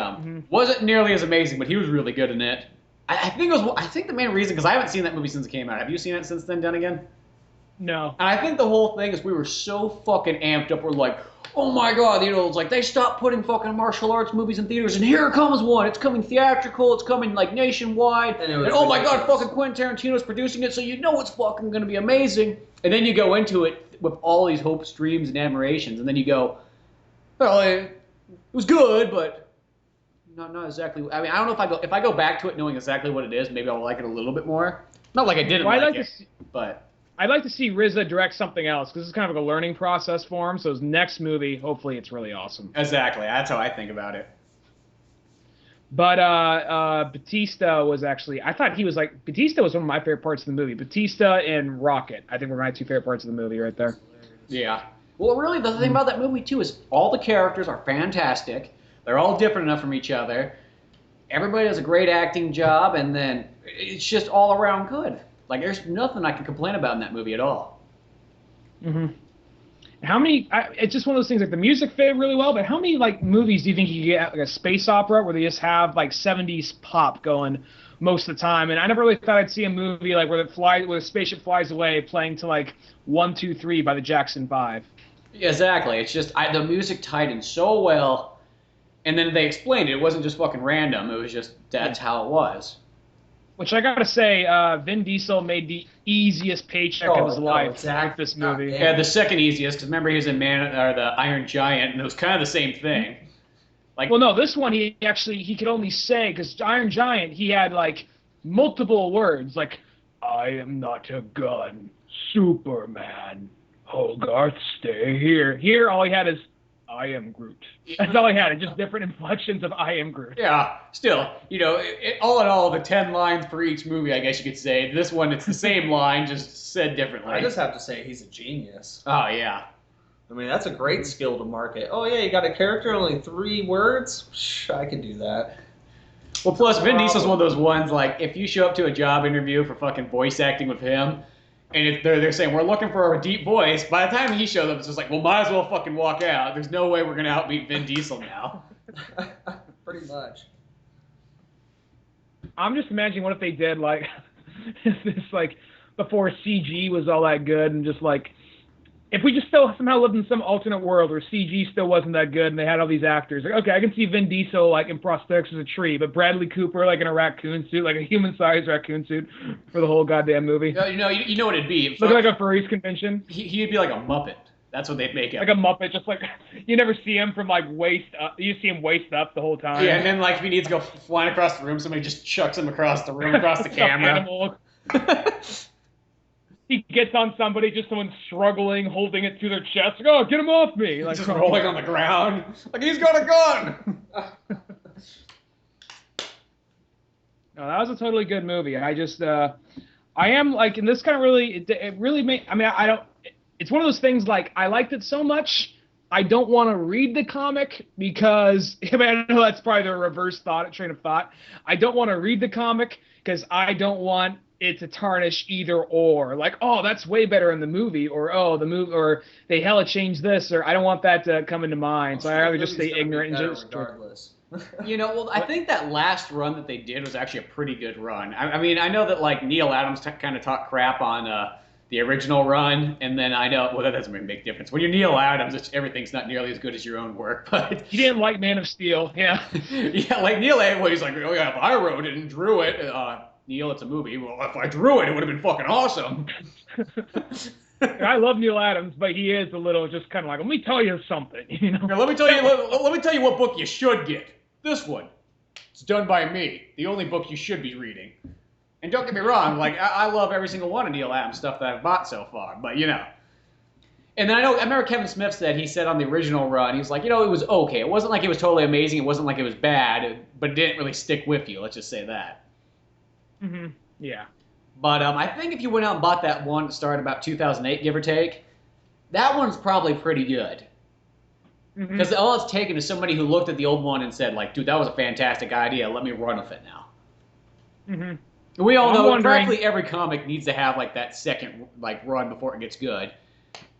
wasn't nearly as amazing, but he was really good in it. I think the main reason, because I haven't seen that movie since it came out. Have you seen it since then, Dunigan? No. And I think the whole thing is we were so fucking amped up. We're like, oh my god, you know, it's like they stopped putting fucking martial arts movies in theaters, and here comes one. It's coming theatrical. It's coming like nationwide. And oh my god, fucking Quentin Tarantino's producing it, so you know it's fucking gonna be amazing. And then you go into it with all these hopes, dreams, and admirations, and then you go, well, it was good, but not exactly. I mean, I don't know if I go back to it knowing exactly what it is, maybe I'll like it a little bit more. Not like I didn't like it, but. I'd like to see RZA direct something else, because it's kind of like a learning process for him. So his next movie, hopefully it's really awesome. Exactly. That's how I think about it. But Batista was actually, I thought he was like, Batista was one of my favorite parts of the movie. Batista and Rocket, I think were my two favorite parts of the movie right there. Yeah. Well, really, the thing about that movie, too, is all the characters are fantastic. They're all different enough from each other. Everybody does a great acting job, and then it's just all around good. Like, there's nothing I can complain about in that movie at all. Mm-hmm. How many, it's just one of those things, like, the music fit really well, but how many, like, movies do you think you get, like, a space opera where they just have, like, 70s pop going most of the time? And I never really thought I'd see a movie, like, where a spaceship flies away playing to, like, 1, 2, 3 by the Jackson 5. Yeah, exactly. It's just, the music tied in so well, and then they explained it. It wasn't just fucking random. It was just, that's how it was. Which I gotta say, Vin Diesel made the easiest paycheck of his life with this movie. Yeah, the second easiest, because remember he was in the Iron Giant, and it was kind of the same thing. Like, well, no, this one he could only say, because Iron Giant, he had like multiple words, like, I am not a gun, Superman, Hogarth, stay here. Here, all he had is, I am Groot. That's all I had. It's just different inflections of I am Groot. Yeah, still, you know, all in all, the 10 lines for each movie, I guess you could say. This one, it's the same line, just said differently. I just have to say, he's a genius. Oh, yeah. I mean, that's a great skill to market. Oh, yeah, you got a character, only 3 words? I could do that. Well, plus, Vin Diesel's one of those ones, like, if you show up to a job interview for fucking voice acting with him, and they're saying, we're looking for a deep voice. By the time he shows up, it's just like, well, might as well fucking walk out. There's no way we're going to outbeat Vin Diesel now. Pretty much. I'm just imagining what if they did, like, this, like, before CG was all that good, and just, like, if we just still somehow lived in some alternate world where CG still wasn't that good and they had all these actors, like, okay, I can see Vin Diesel, like, in prosthetics as a tree, but Bradley Cooper, like, in a raccoon suit, like a human-sized raccoon suit for the whole goddamn movie. You know what it'd be? Looking like a furries convention. He'd be like a Muppet. That's what they'd make him. Like a Muppet, just like, you never see him from, like, waist up. You see him waist up the whole time. Yeah, and then, like, if he needs to go flying across the room, somebody just chucks him across the room, across the camera. He gets on somebody, just someone struggling, holding it to their chest. Like, oh, get him off me! Like, just rolling on the ground. Like, he's got a gun! No, that was a totally good movie. I just, I am, like, and this kind of really, it really made, I mean, I don't, it's one of those things, like, I liked it so much, I don't want to read the comic because, I mean, I know that's probably the reverse train of thought. I don't want to read the comic because I don't want it to tarnish either or. Like, oh, that's way better in the movie, or oh, the movie, or they hella changed this, or I don't want that to come into mind. So I rather just stay ignorant and just. Regardless. You know, well, I think that last run that they did was actually a pretty good run. I mean, I know that like Neil Adams kind of talked crap on the original run, and then I know, well, that doesn't make a big difference. When you're Neil Adams, everything's not nearly as good as your own work. But he didn't like Man of Steel, yeah. Yeah, like Neil Adams, he's like, oh yeah, if I wrote it and drew it. Neil, it's a movie. Well, if I drew it, it would have been fucking awesome. I love Neil Adams, but he is a little just kind of like, let me tell you something. You know? Here, let me tell you what book you should get. This one. It's done by me. The only book you should be reading. And don't get me wrong, like I love every single one of Neil Adams' stuff that I've bought so far, but you know. And then I remember Kevin Smith said on the original run, he was like, you know, it was okay. It wasn't like it was totally amazing. It wasn't like it was bad, but it didn't really stick with you. Let's just say that. Mm-hmm. Yeah. But I think if you went out and bought that one that started about 2008, give or take, that one's probably pretty good. Because all it's taken is somebody who looked at the old one and said, like, dude, that was a fantastic idea. Let me run with it now. Mm-hmm. We all know practically every comic needs to have, like, that second, like, run before it gets good.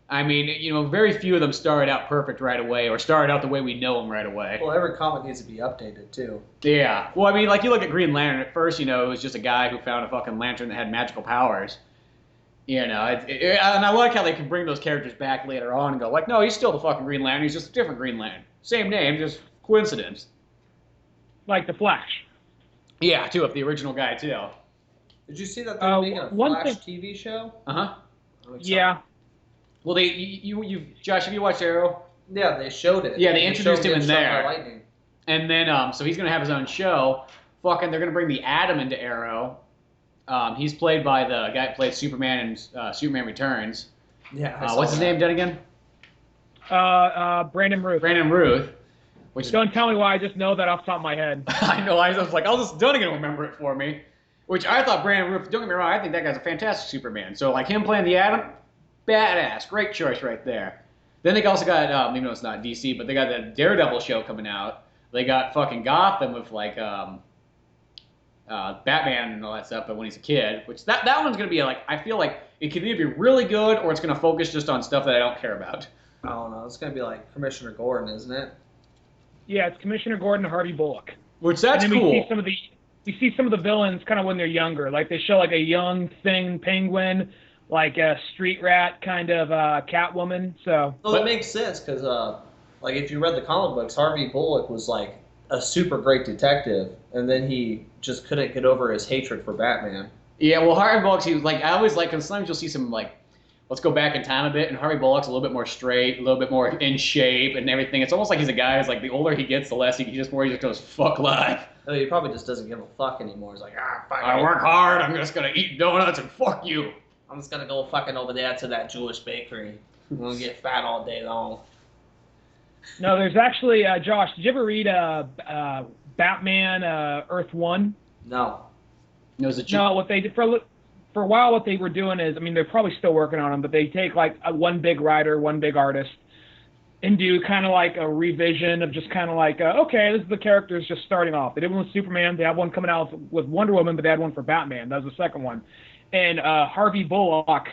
I mean, you know, very few of them started out perfect right away or started out the way we know them right away. Well, every comic needs to be updated, too. Yeah. Well, I mean, like, you look at Green Lantern. At first, you know, it was just a guy who found a fucking lantern that had magical powers. You know, and I like how they can bring those characters back later on and go like, no, he's still the fucking Green Lantern. He's just a different Green Lantern. Same name, just coincidence. Like the Flash. Yeah, too, of the original guy too. Did you see that they're making a Flash TV show? Uh-huh. Yeah. Well, Josh, have you watched Arrow? Yeah, they showed it. Yeah, they introduced him in Shot by there. Lightning. And then, so he's gonna have his own show. Fucking, they're gonna bring the Atom into Arrow. He's played by the guy who played Superman in Superman Returns. Yeah. What's his name, Dunigan? Brandon Ruth. Brandon Ruth. Which Don't tell me why. I just know that off the top of my head. I know. I was like, I'll just Dunigan remember it for me. Which I thought Brandon Ruth. Don't get me wrong. I think that guy's a fantastic Superman. So like him playing the Atom, badass. Great choice right there. Then they also got, even though it's not DC, but they got the Daredevil show coming out. They got fucking Gotham with like Batman and all that stuff, but when he's a kid, which that one's gonna be like, I feel like it can either be really good or it's gonna focus just on stuff that I don't care about. I don't know. It's gonna be like Commissioner Gordon, isn't it? Yeah, it's Commissioner Gordon and Harvey Bullock. Which that's and then cool. We see some of the villains kind of when they're younger. Like they show like a young thing penguin, like a street rat kind of Catwoman. So. Well, it makes sense because like if you read the comic books, Harvey Bullock was like a super great detective, and then he just couldn't get over his hatred for Batman. Yeah, well, Harvey Bullock's, he was like, I always like, because sometimes you'll see some like, let's go back in time a bit, and Harvey Bullock's a little bit more straight, a little bit more in shape and everything. It's almost like he's a guy who's like, the older he gets, the less he just goes, fuck life. Oh, he probably just doesn't give a fuck anymore. He's like, fuck I it. work hard, I'm just gonna eat donuts and fuck you. I'm just gonna go fucking over there to that Jewish bakery. I'm gonna get fat all day long. No, there's actually, Josh, did you ever read Batman Earth 1? No. No, what they did for a while, what they were doing is, I mean, they're probably still working on them, but they take like one big writer, one big artist, and do kind of like a revision of just kind of like, okay, this is the characters just starting off. They did one with Superman, they had one coming out with Wonder Woman, but they had one for Batman. That was the second one. And Harvey Bullock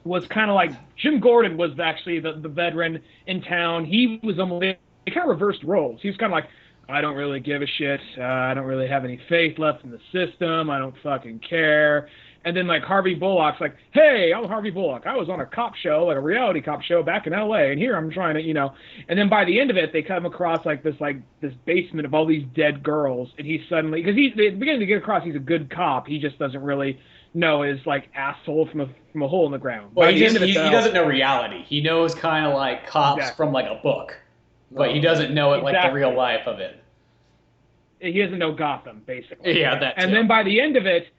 was kind of like, Jim Gordon was actually the veteran in town. He was almost, they kind of reversed roles. He was kind of like, I don't really give a shit. I don't really have any faith left in the system. I don't fucking care. And then like Harvey Bullock's like, hey, I'm Harvey Bullock. I was on a cop show, like a reality cop show back in LA, and here I'm trying to, you know. And then by the end of it, they come across like this basement of all these dead girls, and he's suddenly, because he's beginning to get across he's a good cop. He just doesn't really know his like asshole from a hole in the ground. Well, he doesn't know reality. He knows kind of like cops Exactly. from like a book, but he doesn't know it like the real life of it. He doesn't know Gotham, basically. Yeah, that too. And then by the end of it,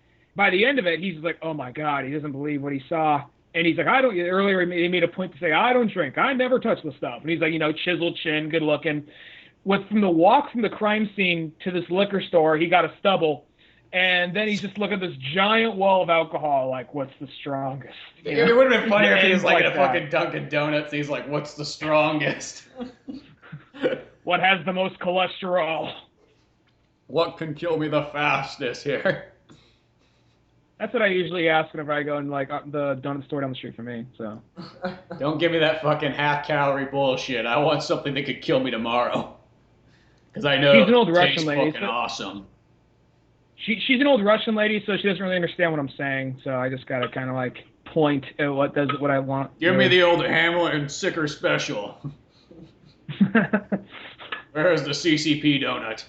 he's like, oh my God, he doesn't believe what he saw. And he's like, earlier he made a point to say, I don't drink. I never touch the stuff. And he's like, you know, chiseled chin, good looking. From the walk from the crime scene to this liquor store, he got a stubble. And then he's just looking at this giant wall of alcohol, like, what's the strongest? You know? It would have been funnier if he was like in a that. fucking Dunkin' Donuts. He's like, what's the strongest? What has the most cholesterol? What can kill me the fastest here? That's what I usually ask whenever I go in like the donut store down the street from me. So don't give me that fucking half-calorie bullshit. I want something that could kill me tomorrow. Because I know she's an old it Russian tastes lady. fucking awesome. She's an old Russian lady, so she doesn't really understand what I'm saying. So I just gotta kind of like point at what I want. Give me the old Hamlet and Sicker special. Where's the CCP donut?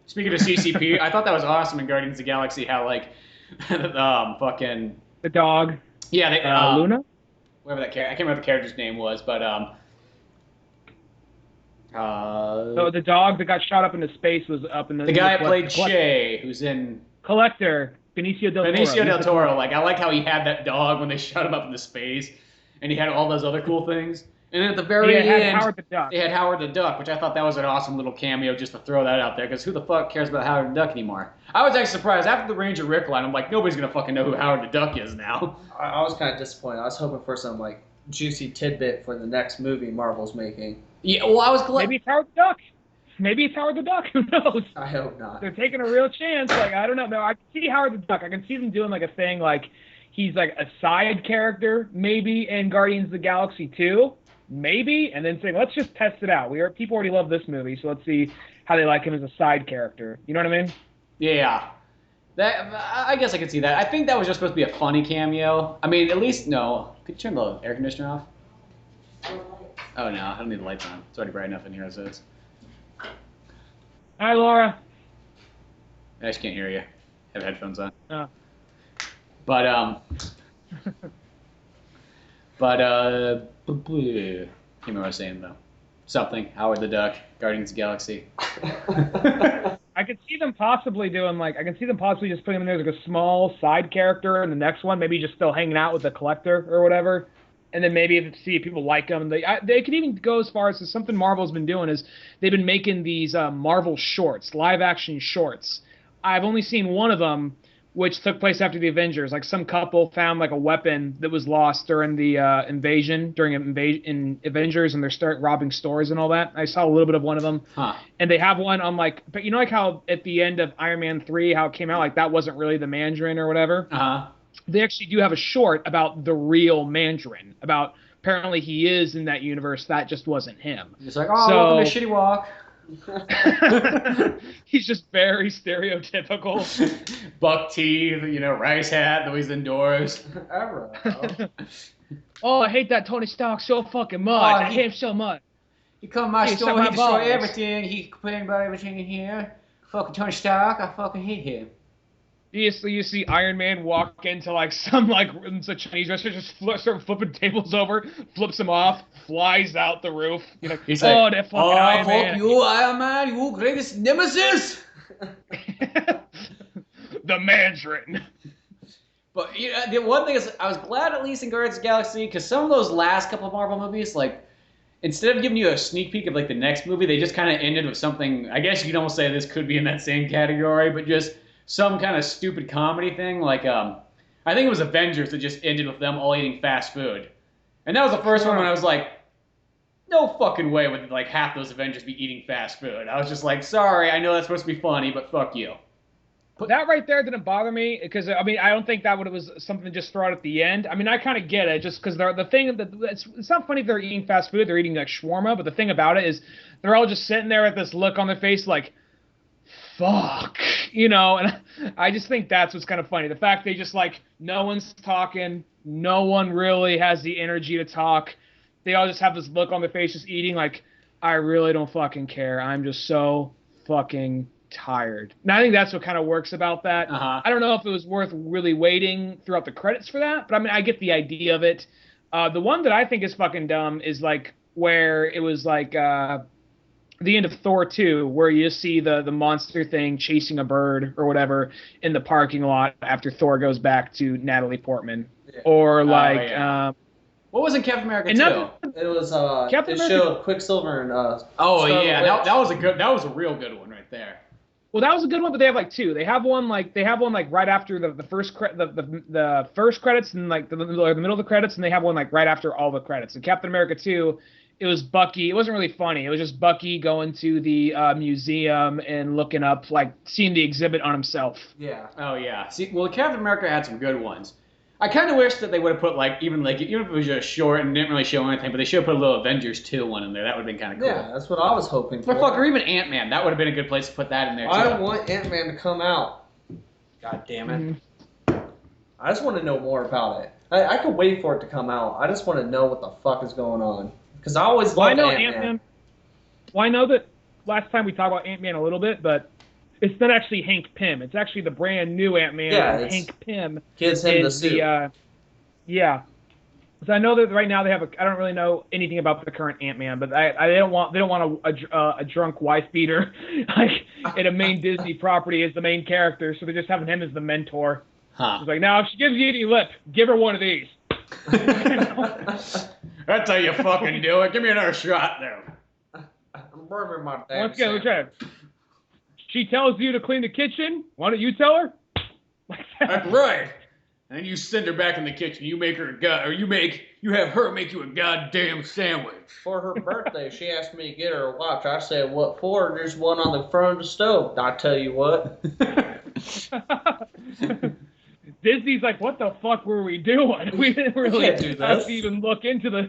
Speaking of CCP, I thought that was awesome in Guardians of the Galaxy how like fucking the dog. Yeah, they, Luna. Whatever that character, I can't remember what the character's name was, but so the dog that got shot up into space was up in the guy who played Shay, who's in Collector, Benicio del Toro. Benicio del Toro. Like I like how he had that dog when they shot him up into space, and he had all those other cool things. And then at the very end, they had Howard the Duck, which I thought that was an awesome little cameo just to throw that out there, because who the fuck cares about Howard the Duck anymore? I was actually surprised. After the Ranger Rick line, I'm like, nobody's going to fucking know who Howard the Duck is now. I was kind of disappointed. I was hoping for some, like, juicy tidbit for the next movie Marvel's making. Yeah, well, I was glad. Maybe it's Howard the Duck. Maybe it's Howard the Duck. Who knows? I hope not. They're taking a real chance. Like, I don't know. No, I can see Howard the Duck. I can see them doing, like, a thing, like, he's, like, a side character, maybe, in Guardians of the Galaxy 2. Maybe, and then saying, let's just test it out. People already love this movie, so let's see how they like him as a side character. You know what I mean? Yeah. That I guess I could see that. I think that was just supposed to be a funny cameo. I mean, at least no. Could you turn the air conditioner off? Oh no, I don't need the lights on. It's already bright enough in here as it is. Hi, Laura. I just can't hear you. I have headphones on. Oh. But can't remember what I was saying though. Something. Howard the Duck. Guardians of the Galaxy. I could see them possibly doing I can see them possibly just putting him in there like a small side character in the next one, maybe just still hanging out with the collector or whatever, and then maybe if people like him, they could even go as far as something Marvel's been doing is they've been making these Marvel shorts, live action shorts. I've only seen one of them, which took place after the Avengers. Like some couple found like a weapon that was lost during the invasion, in Avengers, and they're start robbing stores and all that. I saw a little bit of one of them, and they have one on but you know like how at the end of Iron Man 3, how it came out like that wasn't really the Mandarin or whatever. They actually do have a short about the real Mandarin. About apparently he is in that universe. That just wasn't him. Just like welcome to Shitty Walk. He's just very stereotypical. Buck teeth, rice hat, though he's indoors. Oh, I hate that Tony Stark so fucking much. I hate him so much. He come to my store, he destroy everything. He complain about everything in here. Fucking Tony Stark, I fucking hate him. You see Iron Man walk into some Chinese restaurant, just start flipping tables over, flips him off, flies out the roof. He's like, that fucking Iron Man. Fuck you, Iron Man, you greatest nemesis. The Mandarin. But the one thing is, I was glad at least in Guardians of the Galaxy, because some of those last couple of Marvel movies, instead of giving you a sneak peek of the next movie, they just kind of ended with something. I guess you could almost say this could be in that same category, but just some kind of stupid comedy thing. I think it was Avengers that just ended with them all eating fast food, and that was the first one when I was like, no fucking way would half those Avengers be eating fast food. I was just like, sorry, I know that's supposed to be funny, but fuck you. That right there didn't bother me because I don't think that was something just throw out at the end. I kind of get it just because the thing that it's not funny if they're eating fast food, they're eating shawarma, but the thing about it is they're all just sitting there with this look on their face fuck, and I just think that's what's kind of funny. The fact they just no one's talking, no one really has the energy to talk. They all just have this look on their face, just eating I really don't fucking care. I'm just so fucking tired. And I think that's what kind of works about that. I don't know if it was worth really waiting throughout the credits for that, but I get the idea of it. The one that I think is fucking dumb is where it was the end of Thor 2, where you see the monster thing chasing a bird or whatever in the parking lot after Thor goes back to Natalie Portman. Yeah. Or what was in Captain America 2? It was it showed Quicksilver and that was a real good one right there. Well, that was a good one, but they have two. They have one right after the first the first credits and the middle of the credits, and they have one right after all the credits. In Captain America 2, it was Bucky. It wasn't really funny. It was just Bucky going to the museum and looking up, seeing the exhibit on himself. Yeah. Oh yeah. See, well, Captain America had some good ones. I kind of wish that they would have put even if it was just short and didn't really show anything, but they should have put a little Avengers 2 one in there. That would have been kind of cool. Yeah, that's what I was hoping for. Or even Ant-Man. That would have been a good place to put that in there too. I want Ant-Man to come out. God damn it. Mm-hmm. I just want to know more about it. I could wait for it to come out. I just want to know what the fuck is going on. Because I always loved Ant-Man. Well, I know that last time we talked about Ant-Man a little bit, but it's not actually Hank Pym. It's actually the brand new Ant-Man. Yeah, Hank Pym gives him the suit. Yeah. So I know that right now they have I don't really know anything about the current Ant-Man, but they don't want a drunk wife beater in a main Disney property as the main character, so they're just having him as the mentor. Huh. It's now if she gives you any lip, give her one of these. That's how you fucking do it. Give me another shot there. I'm burning my damn Once again, Lieutenant. She tells you to clean the kitchen. Why don't you tell her? That's right. And you send her back in the kitchen. You make her you have her make you a goddamn sandwich. For her birthday, she asked me to get her a watch. I said, "What for?" There's one on the front of the stove. I tell you what. Disney's what the fuck were we doing? We didn't really actually even look into the.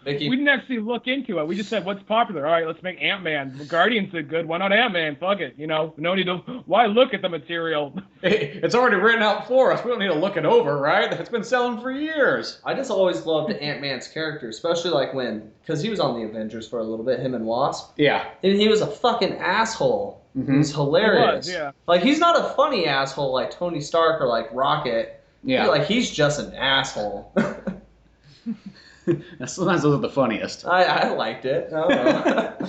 We didn't actually look into it. We just said, what's popular? All right, let's make Ant-Man. Guardians did good. Why not Ant-Man? Fuck it. No need to. Why look at the material? It's already written out for us. We don't need to look it over, right? It's been selling for years. I just always loved Ant-Man's character, especially like because he was on the Avengers for a little bit, him and Wasp. Yeah. And he was a fucking asshole. Mm-hmm. He was hilarious. He was, yeah. Like, he's not a funny asshole like Tony Stark or like Rocket. Yeah. He's just an asshole. Sometimes those are the funniest. I liked it. I don't know.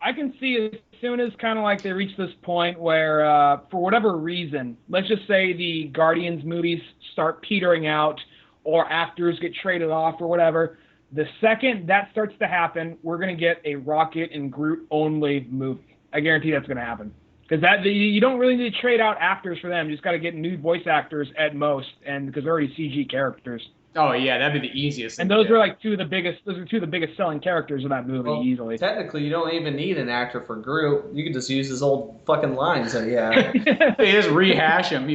I can see as soon as kind of like they reach this point where, for whatever reason, let's just say the Guardians movies start petering out or actors get traded off or whatever, the second that starts to happen, we're going to get a Rocket and Groot only movie. I guarantee that's going to happen. Because you don't really need to trade out actors for them. You just got to get new voice actors at most, and because they're already CG characters. Oh yeah, that'd be the easiest. And those are like two of the biggest selling characters of that movie easily. Technically, you don't even need an actor for Groot. You can just use his old fucking lines that he had. They just rehash them.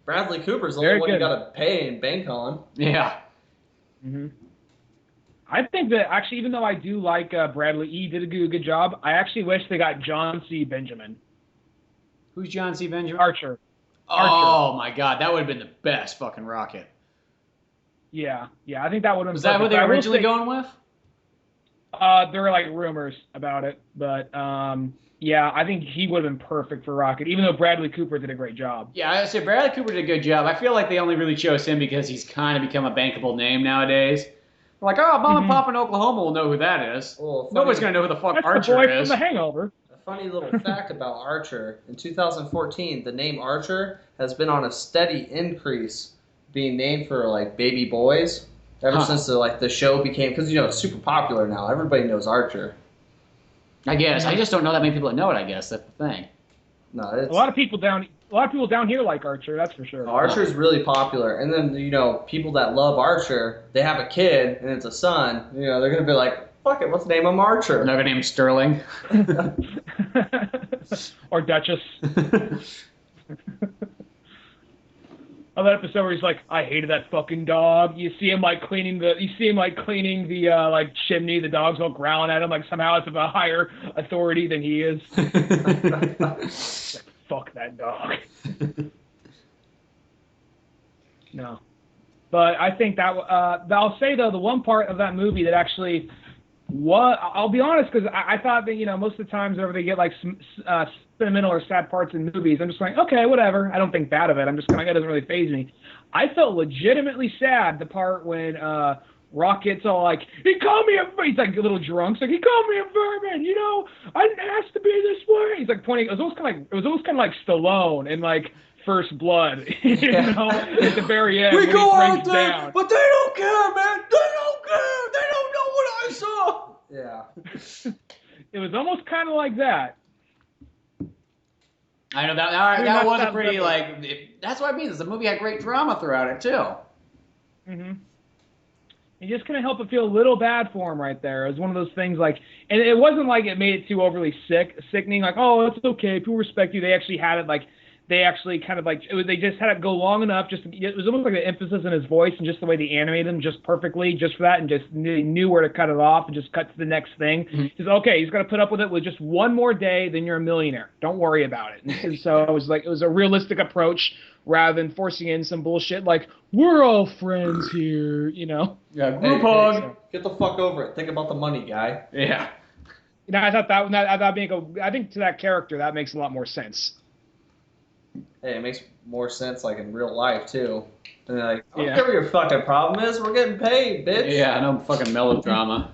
Bradley Cooper's the only one you got to pay and bank on. Yeah. Mm-hmm. I think that actually, even though I do like Bradley E. did a good job, I actually wish they got John C. Benjamin. Who's John C. Benjamin? Archer. Oh my God, that would have been the best fucking Rocket. Yeah, I think that would have been. Was that what they were originally going with? There were like rumors about it, but yeah, I think he would have been perfect for Rocket, even though Bradley Cooper did a great job. Yeah, I say Bradley Cooper did a good job. I feel like they only really chose him because he's kind of become a bankable name nowadays. Like, oh, Mom and Pop in Oklahoma will know who that is. Well, Nobody's going to know who the fuck That's Archer the boy is. From The Hangover. A funny little fact about Archer. In 2014, the name Archer has been on a steady increase, being named for, like, baby boys. Ever since the show became, because it's super popular now. Everybody knows Archer. I guess I just don't know that many people that know it. I guess that's the thing. No, a lot of people down here like Archer. That's for sure. Archer's really popular, and then people that love Archer, they have a kid and it's a son. They're gonna be like, fuck it, let's name him Archer. I'm not gonna name him Sterling. Or Duchess. Oh, that episode where he's like, I hated that fucking dog. You see him cleaning the chimney. The dog's all growling at him like somehow it's of a higher authority than he is. Like, fuck that dog. No, but I think that I'll say though the one part of that movie that actually I'll be honest, because I thought that most of the times whenever they get like sentimental or sad parts in movies, I'm just like, okay, whatever. I don't think bad of it. I'm just kind of, it doesn't really faze me. I felt legitimately sad the part when Rocket's all like, he called me he's like a little drunk. He's like, he called me a vermin. I didn't ask to be this way. He's like pointing. It was almost kind of like Stallone in like First Blood. At the very end. We go out there, down. but they don't care, man. They don't care. They don't know what I saw. Yeah. It was almost kind of like that. I know that was a pretty that's what I mean. The movie had great drama throughout it too. Mhm. You just couldn't help but feel a little bad for him right there. It was one of those things and it wasn't like it made it too overly sickening. Like, oh, it's okay. People respect you. They actually had it they actually kind of they just had it go long enough. It was almost like the emphasis in his voice and just the way they animated him just perfectly, just for that, and just knew where to cut it off and just cut to the next thing. Mm-hmm. He's okay. He's got to put up with it with just one more day, then you're a millionaire. Don't worry about it. And so it was a realistic approach rather than forcing in some bullshit like we're all friends here, Yeah, group hug. So get the fuck over it. Think about the money, guy. Yeah. I thought I think to that character that makes a lot more sense. Hey, it makes more sense in real life too. And they're like, I don't care what your fucking problem is. We're getting paid, bitch. Yeah, no fucking melodrama.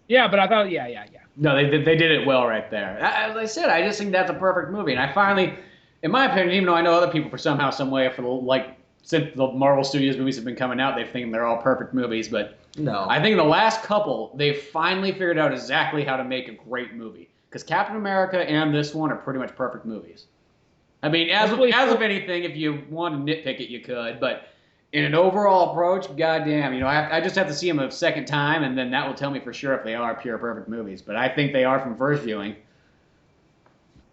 Yeah, but I thought, yeah. No, they did it well right there. As I said, I just think that's a perfect movie, and I finally, in my opinion, even though I know other people for somehow, some way, since the Marvel Studios movies have been coming out, they think they're all perfect movies, but no, I think the last couple, they finally figured out exactly how to make a great movie. Because Captain America and this one are pretty much perfect movies. I mean, as of anything, if you want to nitpick it, you could. But in an overall approach, goddamn, I just have to see them a second time, and then that will tell me for sure if they are pure perfect movies. But I think they are from first viewing.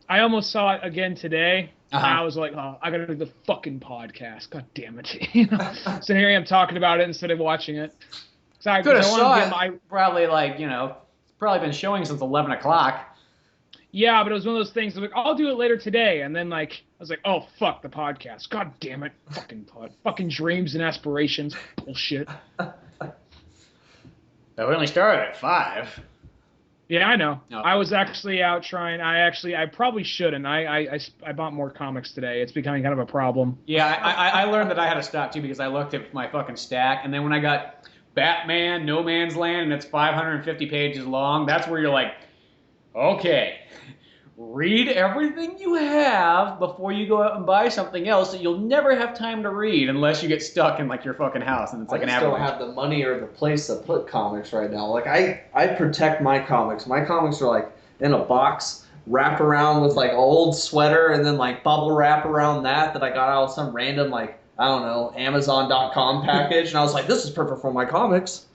I almost saw it again today. Uh-huh. And I was like, oh, I gotta do the fucking podcast. God damn it. So here I am talking about it instead of watching it. Could have saw it probably it's probably been showing since 11 o'clock. Yeah, but it was one of those things. I was like, I'll do it later today, and then like I was like, oh fuck the podcast. God damn it, fucking dreams and aspirations, bullshit. We only started at 5. Yeah, I know. Oh. I was actually out trying. I probably shouldn't. I bought more comics today. It's becoming kind of a problem. Yeah, I learned that I had to stop too because I looked at my fucking stack, and then when I got Batman, No Man's Land, and it's 550 pages long, that's where you're like, okay, read everything you have before you go out and buy something else that you'll never have time to read unless you get stuck in like your fucking house and it's like an avalanche. I just don't have the money or the place to put comics right now. Like I protect my comics. My comics are like in a box wrapped around with like an old sweater and then like bubble wrap around that I got out of some random like, I don't know, Amazon.com package, and I was like, this is perfect for my comics.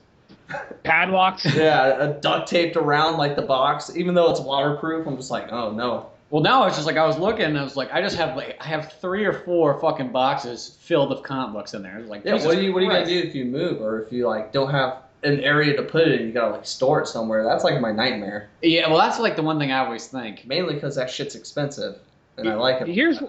Padlocks. Yeah, duct taped around like the box, even though it's waterproof. I'm just like, oh no. Well, now it's just like I was looking, and I was like, I have 3 or 4 fucking boxes filled with comic books in there. It was like, yeah, what are you gonna do if you move or if you like don't have an area to put it in? You gotta like store it somewhere. That's like my nightmare. Yeah, well, that's like the one thing I always think. Mainly because that shit's expensive, and I like it. Here's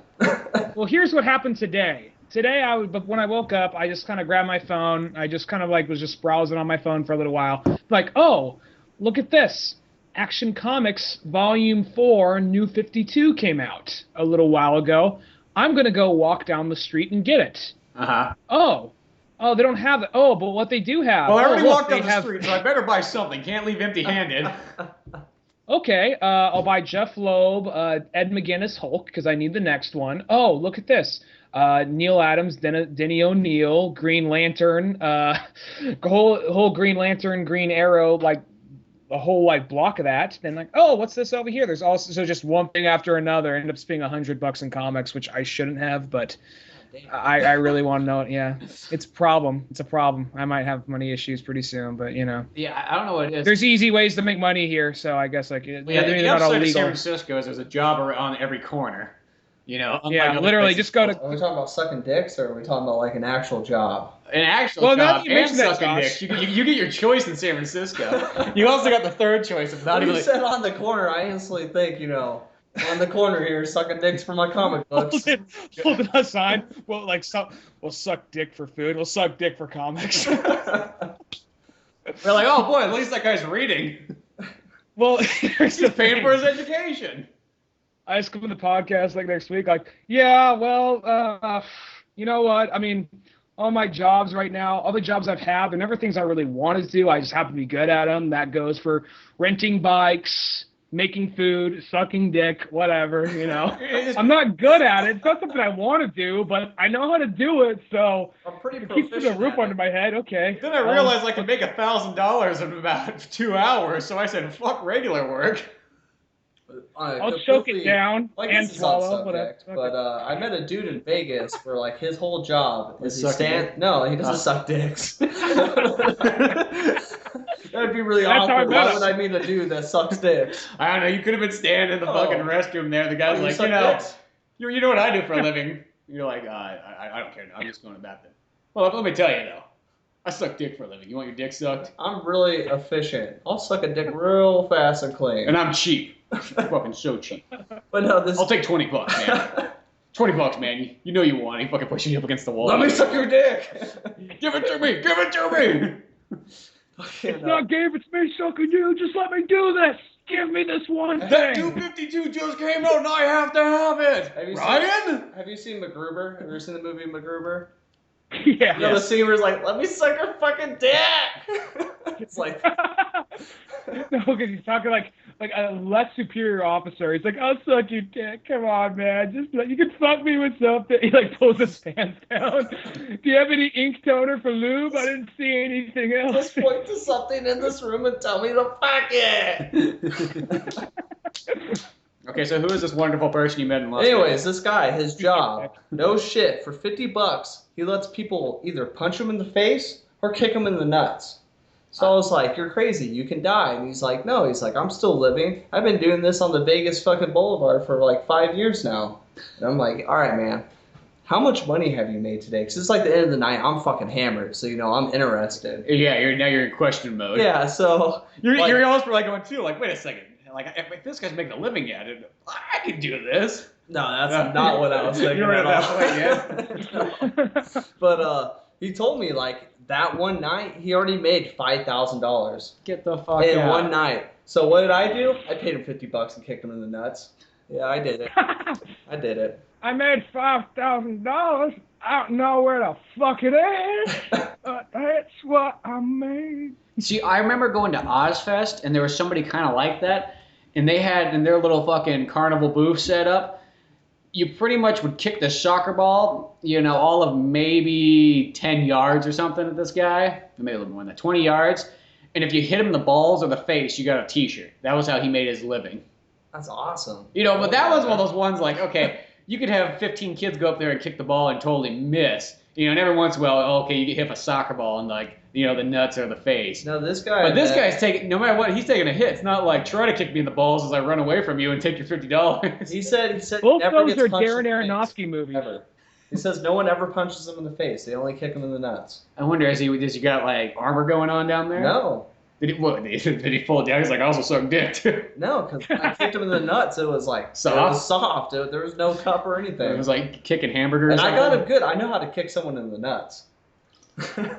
what happened today. Today, when I woke up, I just kind of grabbed my phone. I just kind of like was just browsing on my phone for a little while. Like, oh, look at this. Action Comics Volume 4, New 52 came out a little while ago. I'm going to go walk down the street and get it. Uh-huh. Oh, they don't have it. Oh, but what they do have. Well, I already look, walked down the street, so I better buy something. Can't leave empty-handed. Okay, I'll buy Jeff Loeb, Ed McGuinness Hulk, because I need the next one. Oh, look at this. Neil Adams, Denny O'Neil, Green Lantern, whole Green Lantern, Green Arrow, like a whole like block of that. Then like, oh, what's this over here? There's also so just one thing after another. Ended up spending $100 in comics, which I shouldn't have, but I really want to know it. Yeah, it's a problem. It's a problem. I might have money issues pretty soon, but you know. Yeah, I don't know what it is. There's easy ways to make money here, so I guess like the upside of San Francisco is there's a job on every corner. You know, yeah, literally, just go to. Are we talking about sucking dicks, or are we talking about like an actual job? An actual job and sucking dicks. You get your choice in San Francisco. You also got the third choice of not when even. You said on the corner, I instantly think, you know, on the corner here, sucking dicks for my comic books. Hold it aside. Well, like we'll suck dick for food. We'll suck dick for comics. We're like, oh boy, at least that guy's reading. Well, he's paying for his education. I just come to the podcast like next week, like, yeah, well, you know what? I mean, all my jobs right now, all the jobs I've had, they're never things I really wanted to do. I just happen to be good at them. That goes for renting bikes, making food, sucking dick, whatever, you know. I'm not good at it. It's not something I want to do, but I know how to do it, so I'm pretty it keeps the roof under my head. Okay. Then I realized I could make $1,000 in about 2 hours, so I said, fuck regular work. I'll choke it down and swallow. Subject, but I met a dude in Vegas where like his whole job is he doesn't suck dicks. That'd be really awkward. Why would I meet a dude that sucks dicks? I don't know. You could have been standing in the fucking restroom there. The guy's like, you know what I do for a living? You're like, I don't care. I'm just going to the bathroom. Well, let me tell you though. I suck dick for a living. You want your dick sucked? I'm really efficient. I'll suck a dick real fast and clean. And I'm cheap. I'm fucking so cheap. But no, I'll take $20, man. $20, man. You know you want it. He fucking pushes you up against the wall. Let me suck your dick. Give it to me. Give it to me. It's not Gabe. It's me sucking you. Just let me do this. Give me this one thing. That 252 just came out and I have to have it. Have you seen MacGruber? Have you ever seen the movie MacGruber? Yeah. You know, the scene where it's like, let me suck your fucking dick. It's like. No, because he's talking like a less superior officer. He's like, I'll suck your dick. Come on, man. Just you can fuck me with something. He like pulls his pants down. Do you have any ink toner for lube? I didn't see anything else. Just point to something in this room and tell me to fuck it. Okay, so who is this wonderful person you met in Las Vegas? This guy, his job, no shit, for $50, he lets people either punch him in the face or kick him in the nuts. So I was like, you're crazy, you can die. And he's like, no, he's like, I'm still living. I've been doing this on the Vegas fucking Boulevard for like 5 years now. And I'm like, all right, man, how much money have you made today? Because it's like the end of the night, I'm fucking hammered, so, you know, I'm interested. Yeah, you're in question mode. Yeah, so. You're almost like going, too, like, wait a second. like, if this guy's making a living at it, I can do this. No, that's not what I was thinking You were at that all. No. But he told me like that one night he already made $5,000 Get the fuck in out. one night. So what did I do? I paid him $50 and kicked him in the nuts. Yeah, I did it. I did it. I made $5,000. I don't know where the fuck it is, but that's what I made. See, I remember going to Ozfest, and there was somebody kind of like that, and they had in their little fucking carnival booth set up, you pretty much would kick the soccer ball, all of maybe 10 yards or something at this guy, maybe a little more than that, 20 yards, and if you hit him in the balls or the face, you got a t-shirt. That was how he made his living. That's awesome. But that was one of those ones like, okay, you could have 15 kids go up there and kick the ball and totally miss. And every once in a while, okay, you get hit a soccer ball and like, the nuts or the face. No, this guy. But this guy's taking, no matter what, he's taking a hit. It's not like, try to kick me in the balls as I run away from you and take your $50. He said both never those gets are punched Darren in the Aronofsky face, movies. ever. He says no one ever punches him in the face. They only kick him in the nuts. I wonder, has he got like armor going on down there? No. Did he pull it down? He's like, I also suck dick too. No, because when I kicked him in the nuts, it was like Soft? It was soft. There was no cup or anything. It was like kicking hamburgers. And I got him good. I know how to kick someone in the nuts.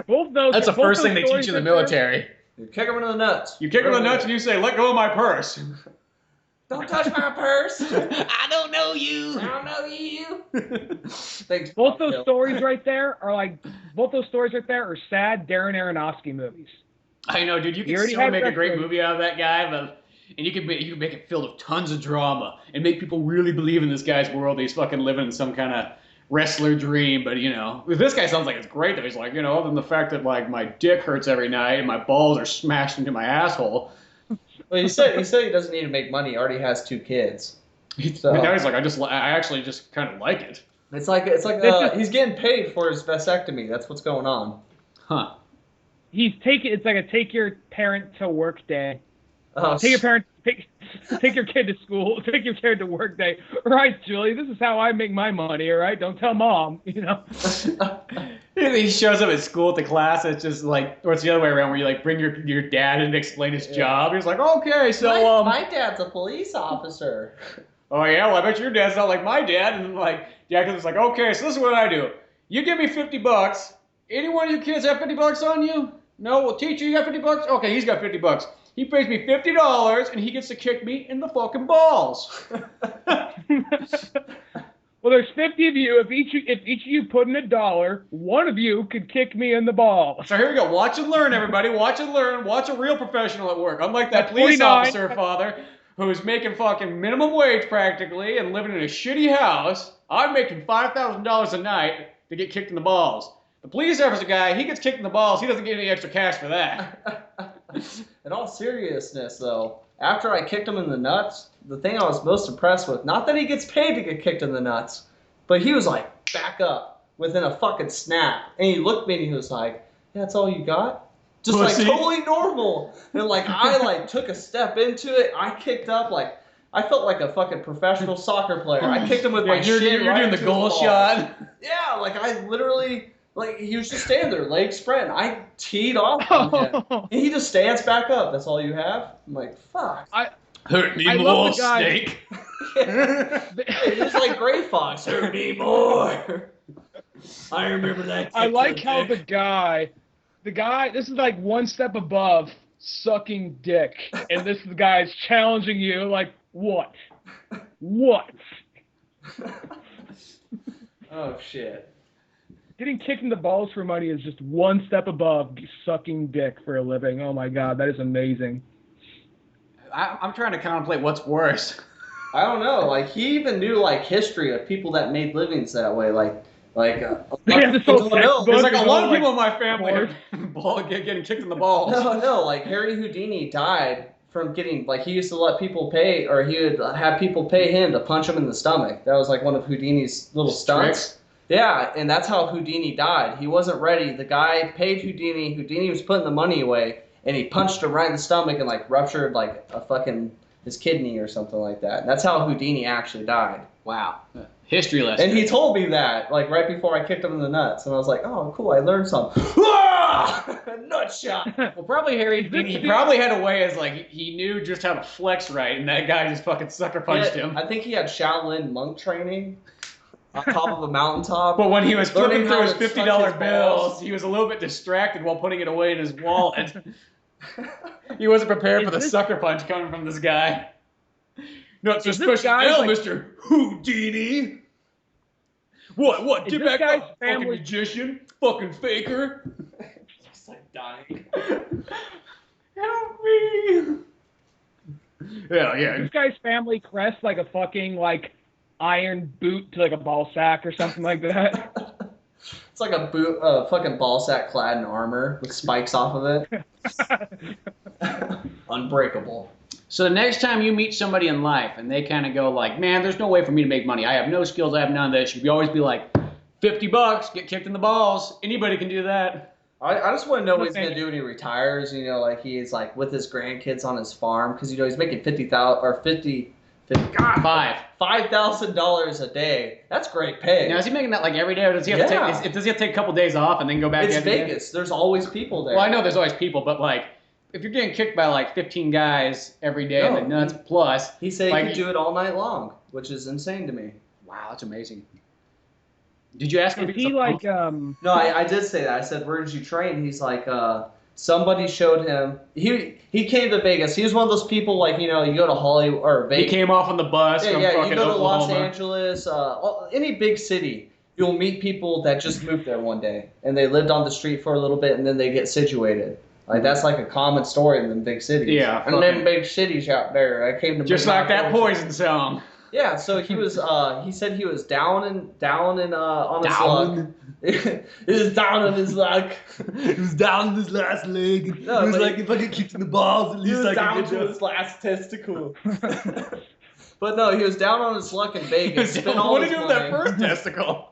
Both those. That's the both first those thing they teach stories you in the right military. You kick him in the nuts. You kick him in the nuts and you say, let go of my purse. Don't touch my purse. I don't know you. I don't know you. Thanks. Both those stories right there are sad Darren Aronofsky movies. I know, dude. You You can already so had make a that great thing. movie out of that guy, and you can make it filled with tons of drama and make people really believe in this guy's world. He's fucking living in some kind of wrestler dream. But this guy sounds like it's great though. He's like, other than the fact that like my dick hurts every night and my balls are smashed into my asshole. Well, he said he doesn't need to make money. He already has 2 kids. So Now he's like, I actually just kind of like it. it's like he's getting paid for his vasectomy. That's what's going on. Huh. It's like a take your parent to work day. Oh, Take your kid to school. Take your kid to work day. All right, Julie, this is how I make my money. All right, don't tell mom. He shows up at school at the class. It's just like, or it's the other way around, where you like bring your dad in to explain his job. He's like, okay, so my dad's a police officer. Oh yeah, well I bet your dad's not like my dad. And like the actor's like, okay, so this is what I do. You give me $50. Any one of you kids have $50 on you? No, well teacher, you got $50? Okay, he's got $50. He pays me $50 and he gets to kick me in the fucking balls. Well, there's 50 of you. If each of you put in $1, one of you could kick me in the balls. So here we go. Watch and learn, everybody. Watch and learn. Watch a real professional at work. Unlike that That's police 49. officer father who's making fucking minimum wage practically and living in a shitty house. I'm making $5,000 a night to get kicked in the balls. The police officer guy, he gets kicked in the balls. He doesn't get any extra cash for that. In all seriousness, though, after I kicked him in the nuts, the thing I was most impressed with, not that he gets paid to get kicked in the nuts, but he was like, back up within a fucking snap. And he looked at me and he was like, that's all you got? Just Pussy. like totally normal. And like I like took a step into it. I kicked up like I felt like a fucking professional soccer player. I kicked him with my you're shin doing right the into goal his balls. shot. Yeah, like I literally like he was just standing there, legs spread. I teed off on him. And he just stands back up. That's all you have? I'm like, fuck. Hurt me I more, love the guy. Snake. It's like Gray Fox. Hurt me more. I remember that. I like how the guy, this is like one step above sucking dick, and this guy's challenging you like, what? Oh shit. Getting kicked in the balls for money is just one step above sucking dick for a living. Oh my god, that is amazing. I'm trying to contemplate what's worse. I don't know. Like he even knew like history of people that made livings that way. This whole no, There's like a It's lot of like people in my family are getting kicked in the balls. no. Like Harry Houdini died from getting like he used to let people pay, or he would have people pay him to punch him in the stomach. That was like one of Houdini's little stunts. Tricks? Yeah, and that's how Houdini died. He wasn't ready. The guy paid Houdini. Houdini was putting the money away, and he punched him right in the stomach and like ruptured like a fucking his kidney or something like that. And that's how Houdini actually died. Wow. History lesson. And he told me that, like, right before I kicked him in the nuts. And I was like, oh, cool, I learned something. Nut shot! Well, probably Harry, he probably had a way as, like, he knew just how to flex right, and that guy just fucking sucker punched him. I think he had Shaolin monk training on top of a mountaintop. But when he was flipping through his touch $50 his bills, balls. he was a little bit distracted while putting it away in his wallet. He wasn't prepared for the sucker punch coming from this guy. No, it's a special now, like, Mr. Houdini. What? Get back up, fucking magician, fucking faker. Just like dying. Help me. Yeah. Is this guy's family crest like a fucking, like, iron boot to, like, a ball sack or something like that? It's like a fucking ball sack clad in armor with spikes off of it. Unbreakable. So the next time you meet somebody in life and they kind of go like, man, there's no way for me to make money. I have no skills. I have none of this. You always be like, $50, get kicked in the balls. Anybody can do that. I just want to know what he's gonna do when he retires. You know, like he's like with his grandkids on his farm because you know he's making $5,000 a day. That's great pay. Now is he making that like every day, or does he have to take? Does he have to take a couple days off and then go back? It's Vegas. There's always people there. Well, I know there's always people, but like, if you're getting kicked by like 15 guys every day in the nuts plus, he said like, he could do it all night long, which is insane to me. Wow, that's amazing. Did you ask him? Is he like No, I did say that. I said, where did you train? He's like, somebody showed him. He came to Vegas. He was one of those people like, you know, you go to Hollywood or Vegas. He came off on the bus from fucking you go to Oklahoma. Los Angeles, any big city. You'll meet people that just moved there one day and they lived on the street for a little bit and then they get situated. Like that's like a common story in them big cities. Yeah, and them big cities out there. I came to just like that Poison song. Yeah, so he was. He said he was down on his luck. He was down on his luck. He was down on his last leg. No, he was like, if I get kicked in the balls, at least I can down get to down. his last testicle. But no, he was down on his luck in Vegas. What did he do with that first testicle?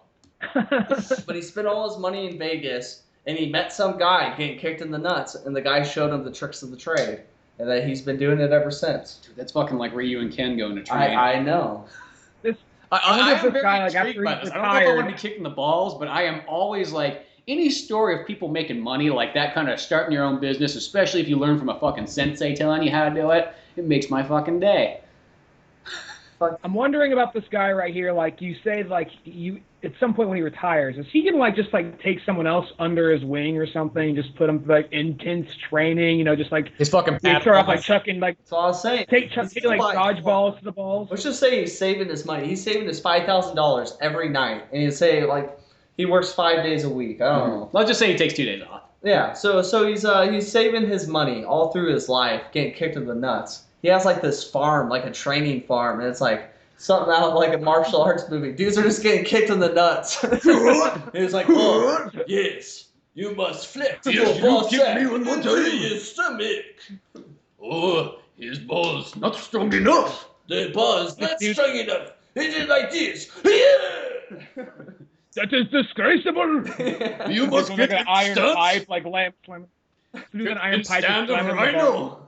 But he spent all his money in Vegas, and he met some guy getting kicked in the nuts, and the guy showed him the tricks of the trade, and that he's been doing it ever since. Dude, that's fucking like Ryu and Ken going to train. I know. I am very guy, like, intrigued by this. I don't know if I want to be kicked in the balls, but I am always like, any story of people making money like that, kind of starting your own business, especially if you learn from a fucking sensei telling you how to do it, it makes my fucking day. I'm wondering about this guy right here. Like you say, like you at some point when he retires, is he gonna like just like take someone else under his wing or something, just put him through like intense training, you know, just like His fucking start off like chucking like That's all I was saying. taking like dodgeballs to the balls. Let's just say he's saving his money. He's saving his $5,000 every night, and he'd say like he works 5 days a week. I don't know. Let's just say he takes 2 days off. Yeah, so he's saving his money all through his life, getting kicked in the nuts. He has like this farm, like a training farm, and it's like something out of like a martial arts movie. Dudes are just getting kicked in the nuts. He's like, oh, yes, you must flex your ball sack into your stomach. Oh, his balls not strong enough. The ball's not strong enough. It is like this. Yeah. That is disgraceful. You must Like get an iron studs. pipe, like lamp slamming. Do an iron pipe. Stand and up, slam I in the ball. know.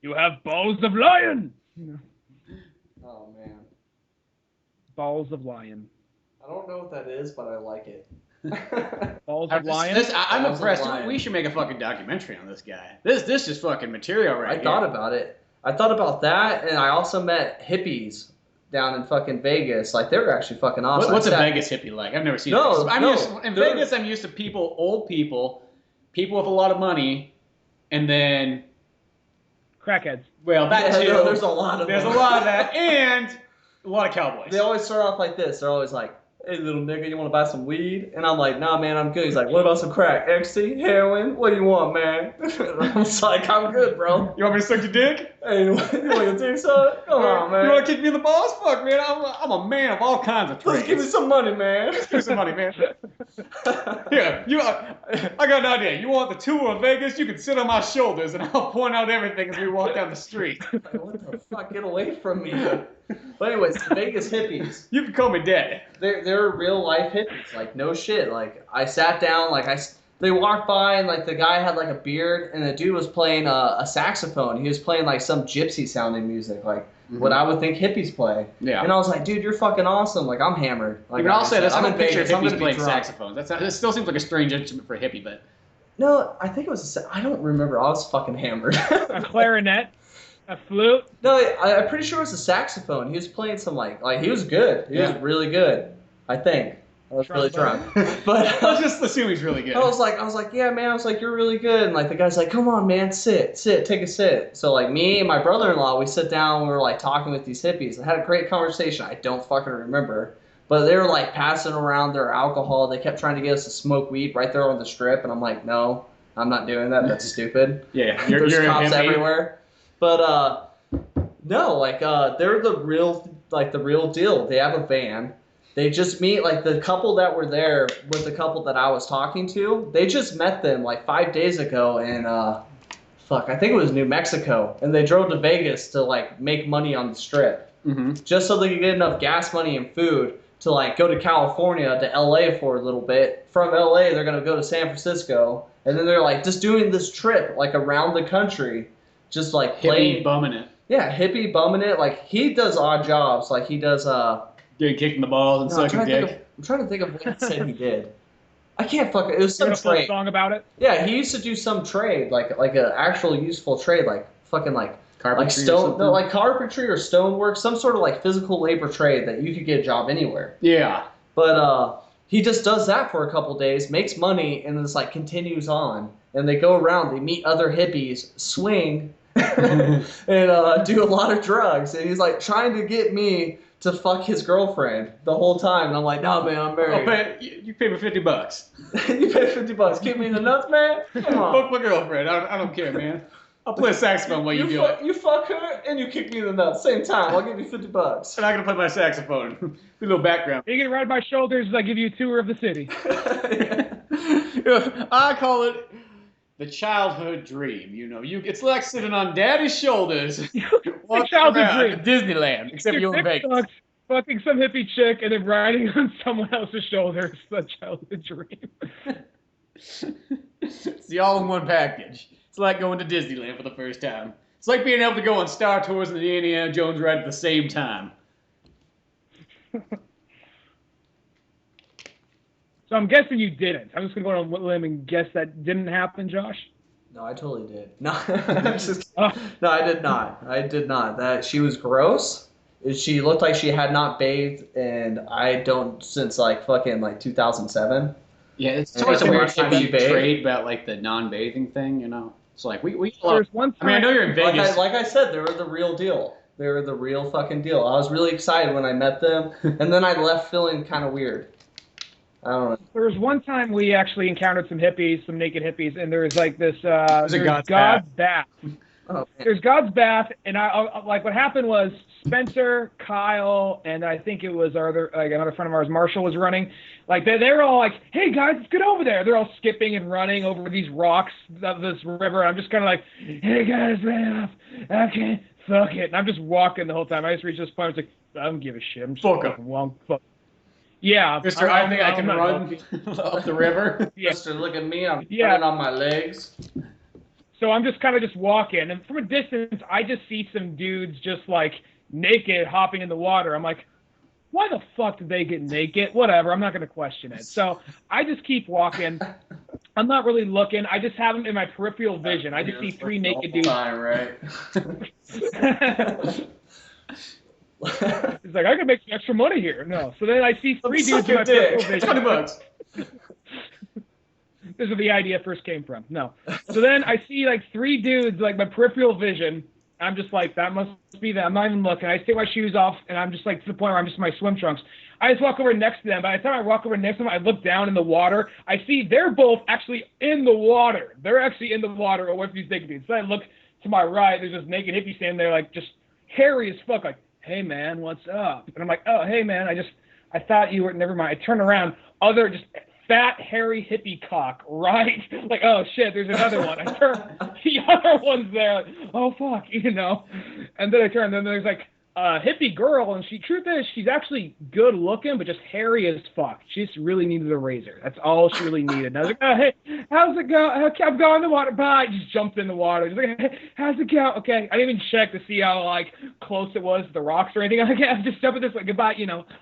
You have balls of lion. Oh man, Balls of lion. I don't know what that is, but I like it. Balls of lion. I'm Balls of impressed. lion. We should make a fucking documentary on this guy. This is fucking material right I here. thought about it. I thought about that, and I also met hippies down in fucking Vegas. Like, they were actually fucking awesome. What's a Vegas hippie like? I've never seen No, this. no, In they're- Vegas, I'm used to people, old people with a lot of money, and then, Crackheads. well, that Yeah, too. no, there's a lot of There's them. a lot of that, and a lot of cowboys. They always start off like this. They're always like, hey, little nigga, you want to buy some weed? And I'm like, nah, man, I'm good. He's like, what about some crack? Ecstasy? Heroin? What do you want, man? I'm just like, I'm good, bro. You want me to suck your dick? Hey, you want to do something? Come on, man. You want to kick me in the balls? Fuck, man. I'm a man of all kinds of trades. Let's give me some money, man. Give me some money, man. Here, I got an idea. You want the tour of Vegas? You can sit on my shoulders, and I'll point out everything as we walk down the street. Like, what the fuck? Get away from me. But anyways, Vegas hippies. You can call me daddy. They're real life hippies. Like, no shit. Like, I sat down, like, they walked by and like the guy had like a beard and the dude was playing a saxophone. He was playing like some gypsy sounding music, like what I would think hippies play. Yeah. And I was like, dude, you're fucking awesome. Like I'm hammered. Like I'll say this. I'm I don't in picture Vegas. I'm hippies gonna be playing drunk. saxophones. That still seems like a strange instrument for a hippie, but. No, I think it was. I don't remember. I was fucking hammered. A clarinet, a flute. No, I'm pretty sure it was a saxophone. He was playing some like he was good. He was really good. I think. I was really drunk. But let's just assume he's really good. I was like, yeah, man. I was like, you're really good. And like the guy's like, come on, man, sit, take a sit. So like me and my brother-in-law, we sit down. We were like talking with these hippies. I had a great conversation. I don't fucking remember. But they were like passing around their alcohol. They kept trying to get us to smoke weed right there on the strip, and I'm like, no, I'm not doing that. That's stupid. Yeah, There's you're cops a hippie. everywhere. But no, like they're the real deal. They have a van. They just meet like the couple that were there with the couple that I was talking to. They just met them like 5 days ago in I think it was New Mexico, and they drove to Vegas to like make money on the strip, just so they could get enough gas money and food to like go to California to LA for a little bit. From LA, they're gonna go to San Francisco, and then they're like just doing this trip like around the country, just like playing, Hippie bumming it. Yeah, hippie bumming it. Like he does odd jobs. Like he does getting kicked in the balls and sucking dick. I'm trying to think of what he said he did. I can't fucking. It was some trade. Song about it. Yeah, he used to do some trade, like an actual useful trade, like fucking like Carpentry like stone, or no, like carpentry or stonework, some sort of like physical labor trade that you could get a job anywhere. Yeah. But he just does that for a couple days, makes money, and just like continues on. And they go around, they meet other hippies, swing, and do a lot of drugs. And he's like trying to get me to fuck his girlfriend the whole time, and I'm like, no, man, I'm married. You pay me $50. You pay $50. Keep me in the nuts, man. Come on. Fuck my girlfriend. I don't care, man. I'll play a saxophone while you do it. You fuck her and you kick me in the nuts same time. I'll give you $50. I'm not gonna play my saxophone. A little background. You can ride my shoulders as I give you a tour of the city. I call it the childhood dream. You know, it's like sitting on Daddy's shoulders, walking childhood around dream. at Disneyland, except you're in Vegas. Sucks, fucking some hippie chick and then riding on someone else's shoulders. The childhood dream. It's the all-in-one package. It's like going to Disneyland for the first time. It's like being able to go on Star Tours and the Indiana Jones ride at the same time. So I'm guessing you didn't. I'm just going to go on a limb and guess that didn't happen, Josh. No, I totally did. No, no, I did not. I did not. That she was gross. She looked like she had not bathed, and I don't since like fucking like 2007. Yeah, it's And always a every weird time time you you bathe. trade about like the non-bathing thing, you know. It's like we There's one I mean, I know you're in Vegas. Like I said, they were the real deal. They were the real fucking deal. I was really excited when I met them, and then I left feeling kind of weird. I don't know. There was one time we actually encountered some hippies, some naked hippies, and there was like this There's a there's God's bath. Oh, man. There's God's bath, and I like what happened was Spencer, Kyle, and I think it was another friend of ours, Marshall, was running. Like they were all like, "Hey guys, let's get over there." They're all skipping and running over these rocks of this river. And I'm just kind of like, "Hey guys, man, okay, fuck it." And I'm just walking the whole time. I just reached this point. I was like, "I don't give a shit. I'm just Fuck 'em. fucking long fuck." Yeah, Mister, I think I can not run healthy. up the river. Yeah. Mister, look at me. I'm Yeah. running on my legs. So I'm just kind of just walking, and from a distance, I just see some dudes just like naked hopping in the water. I'm like, why the fuck did they get naked? Whatever, I'm not going to question it. So I just keep walking. I'm not really looking. I just have them in my peripheral vision. I just see three naked dudes. Time, right? It's like, I could make some extra money here. No. So then I see three dudes in my dick. peripheral vision. $20. This is where the idea first came from. No. So then I see like three dudes, like my peripheral vision. I'm just like, that must be them. I'm not even looking. I take my shoes off, and I'm just like to the point where I'm just in my swim trunks. I just walk over next to them. By the time I walk over next to them, I look down in the water. I see they're both actually in the water. They're actually in the water away from these naked dudes. So I look to my right. There's this naked hippie standing there, like just hairy as fuck, like, "Hey man, what's up?" And I'm like, "Oh, hey man, I thought you were." Never mind. I turn around. Other just fat, hairy hippie cock, right? Like, oh shit, there's another one. I turn, the other one's there, like, oh fuck, you know. And then I turn, and then there's like hippie girl, and truth is, she's actually good looking, but just hairy as fuck. She just really needed a razor. That's all she really needed. And I was like, oh, hey, how's it go? I'm going in the water. Bye. Just jumped in the water. Just like, hey, how's it go? Okay. I didn't even check to see how like close it was to the rocks or anything. I'm like, yeah, just jump in this like goodbye.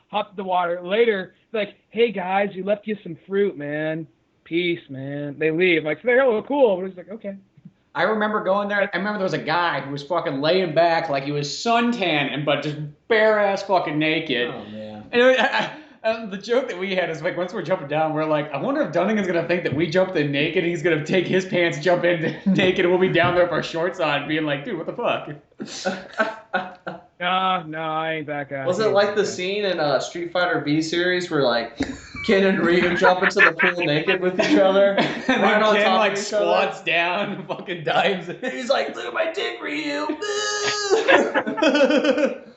Hopped in the water. Later, like, hey guys, we left you some fruit, man. Peace, man. They leave. I'm like, oh, cool. But it's like, okay. I remember going there. I remember there was a guy who was fucking laying back like he was suntan but just bare ass fucking naked. Oh man. And the joke that we had is like once we're jumping down, we're like, I wonder if Dunigan's gonna think that we jumped in naked. And he's gonna take his pants, jump in naked, and we'll be down there with our shorts on, being like, dude, what the fuck? No, I ain't that guy. Was it like the scene in Street Fighter V series where like Ken and Ryu jump into the pool naked with each other? And then Ken like squats down and fucking dives in. He's like, look at my dick, Ryu.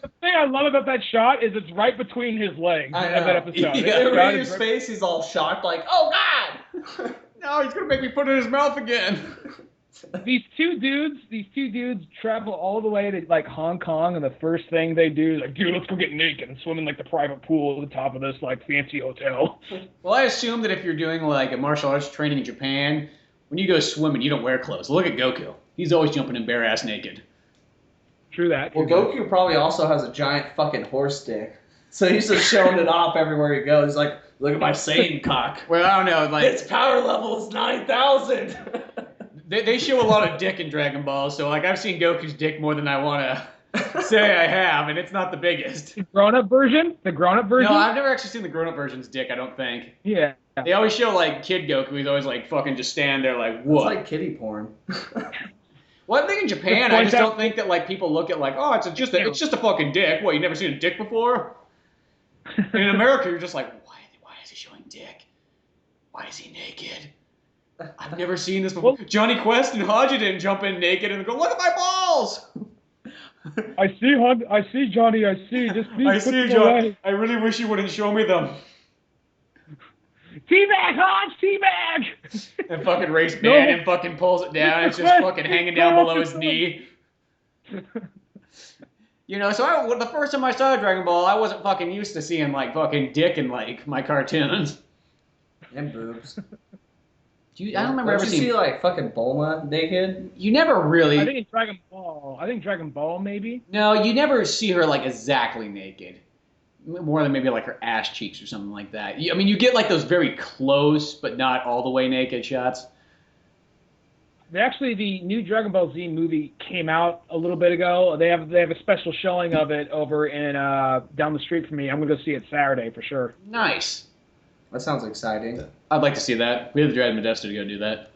The thing I love about that shot is it's right between his legs in that episode. Yeah, Ryu's face, he's all shocked, like, oh god! No, he's gonna make me put it in his mouth again. These two dudes travel all the way to like Hong Kong, and the first thing they do is like, dude, let's go get naked and swim in like the private pool at the top of this like fancy hotel. Well, I assume that if you're doing like a martial arts training in Japan, when you go swimming, you don't wear clothes. Look at Goku. He's always jumping in bare ass naked. True that. Well, Goku probably also has a giant fucking horse dick. So he's just showing it off everywhere he goes. He's like, look at my Satan cock. Well, I don't know. Like its power level is 9,000. They show a lot of dick in Dragon Ball, so like I've seen Goku's dick more than I want to say I have, and it's not the biggest. The grown-up version? No, I've never actually seen the grown-up version's dick, I don't think. Yeah. They always show like kid Goku. He's always like fucking just stand there like, what? It's like kiddie porn. Well, I think in Japan, I just don't think that like people look at like, oh, it's just a fucking dick. What, you never seen a dick before? And in America, you're just like, why is he showing dick? Why is he naked? I've never seen this before. Well, Johnny Quest and Haji didn't jump in naked and go, look at my balls! I see, Johnny, I see. Just please I see, Johnny. I really wish you wouldn't show me them. Teabag, Hodge, teabag! And fucking race band and fucking pulls it down. It's just fucking hanging down below his knee. So the first time I saw Dragon Ball, I wasn't fucking used to seeing like fucking dick in like my cartoons. And boobs. I don't remember ever seeing. Did you see like fucking Bulma naked? You never really. I think in Dragon Ball maybe. No, you never see her like exactly naked. More than maybe like her ass cheeks or something like that. I mean, you get like those very close, but not all the way naked shots. Actually, the new Dragon Ball Z movie came out a little bit ago. They have a special showing of it over in down the street from me. I'm gonna go see it Saturday for sure. Nice. That sounds exciting. I'd like to see that. We have to drive to Modesto to go do that.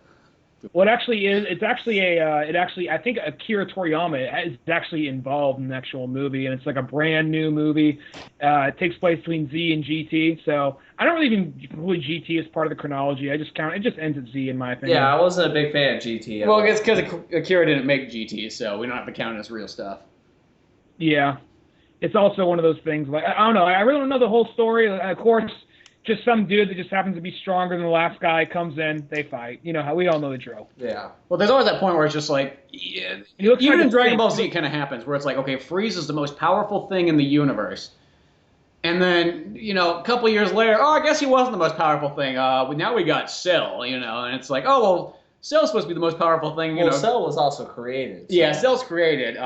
Well, it actually is. It's actually I think Akira Toriyama is actually involved in the actual movie, and it's like a brand new movie. It takes place between Z and GT, so I don't really even include GT as part of the chronology. It just ends at Z in my opinion. Yeah, I wasn't a big fan of GT. Well, it's because Akira didn't make GT, so we don't have to count it as real stuff. Yeah, it's also one of those things. Like I don't know. I really don't know the whole story. Of course. Just some dude that just happens to be stronger than the last guy comes in, they fight. You know how we all know the drill. Yeah. Well, there's always that point where it's just like, even in Dragon Ball Z, it kind of happens where it's like, okay, Frieza's the most powerful thing in the universe, and then a couple years later, I guess he wasn't the most powerful thing. Now we got Cell, and it's like, oh well, Cell's supposed to be the most powerful thing. Well, Cell was also created. So. Yeah, Cell's created.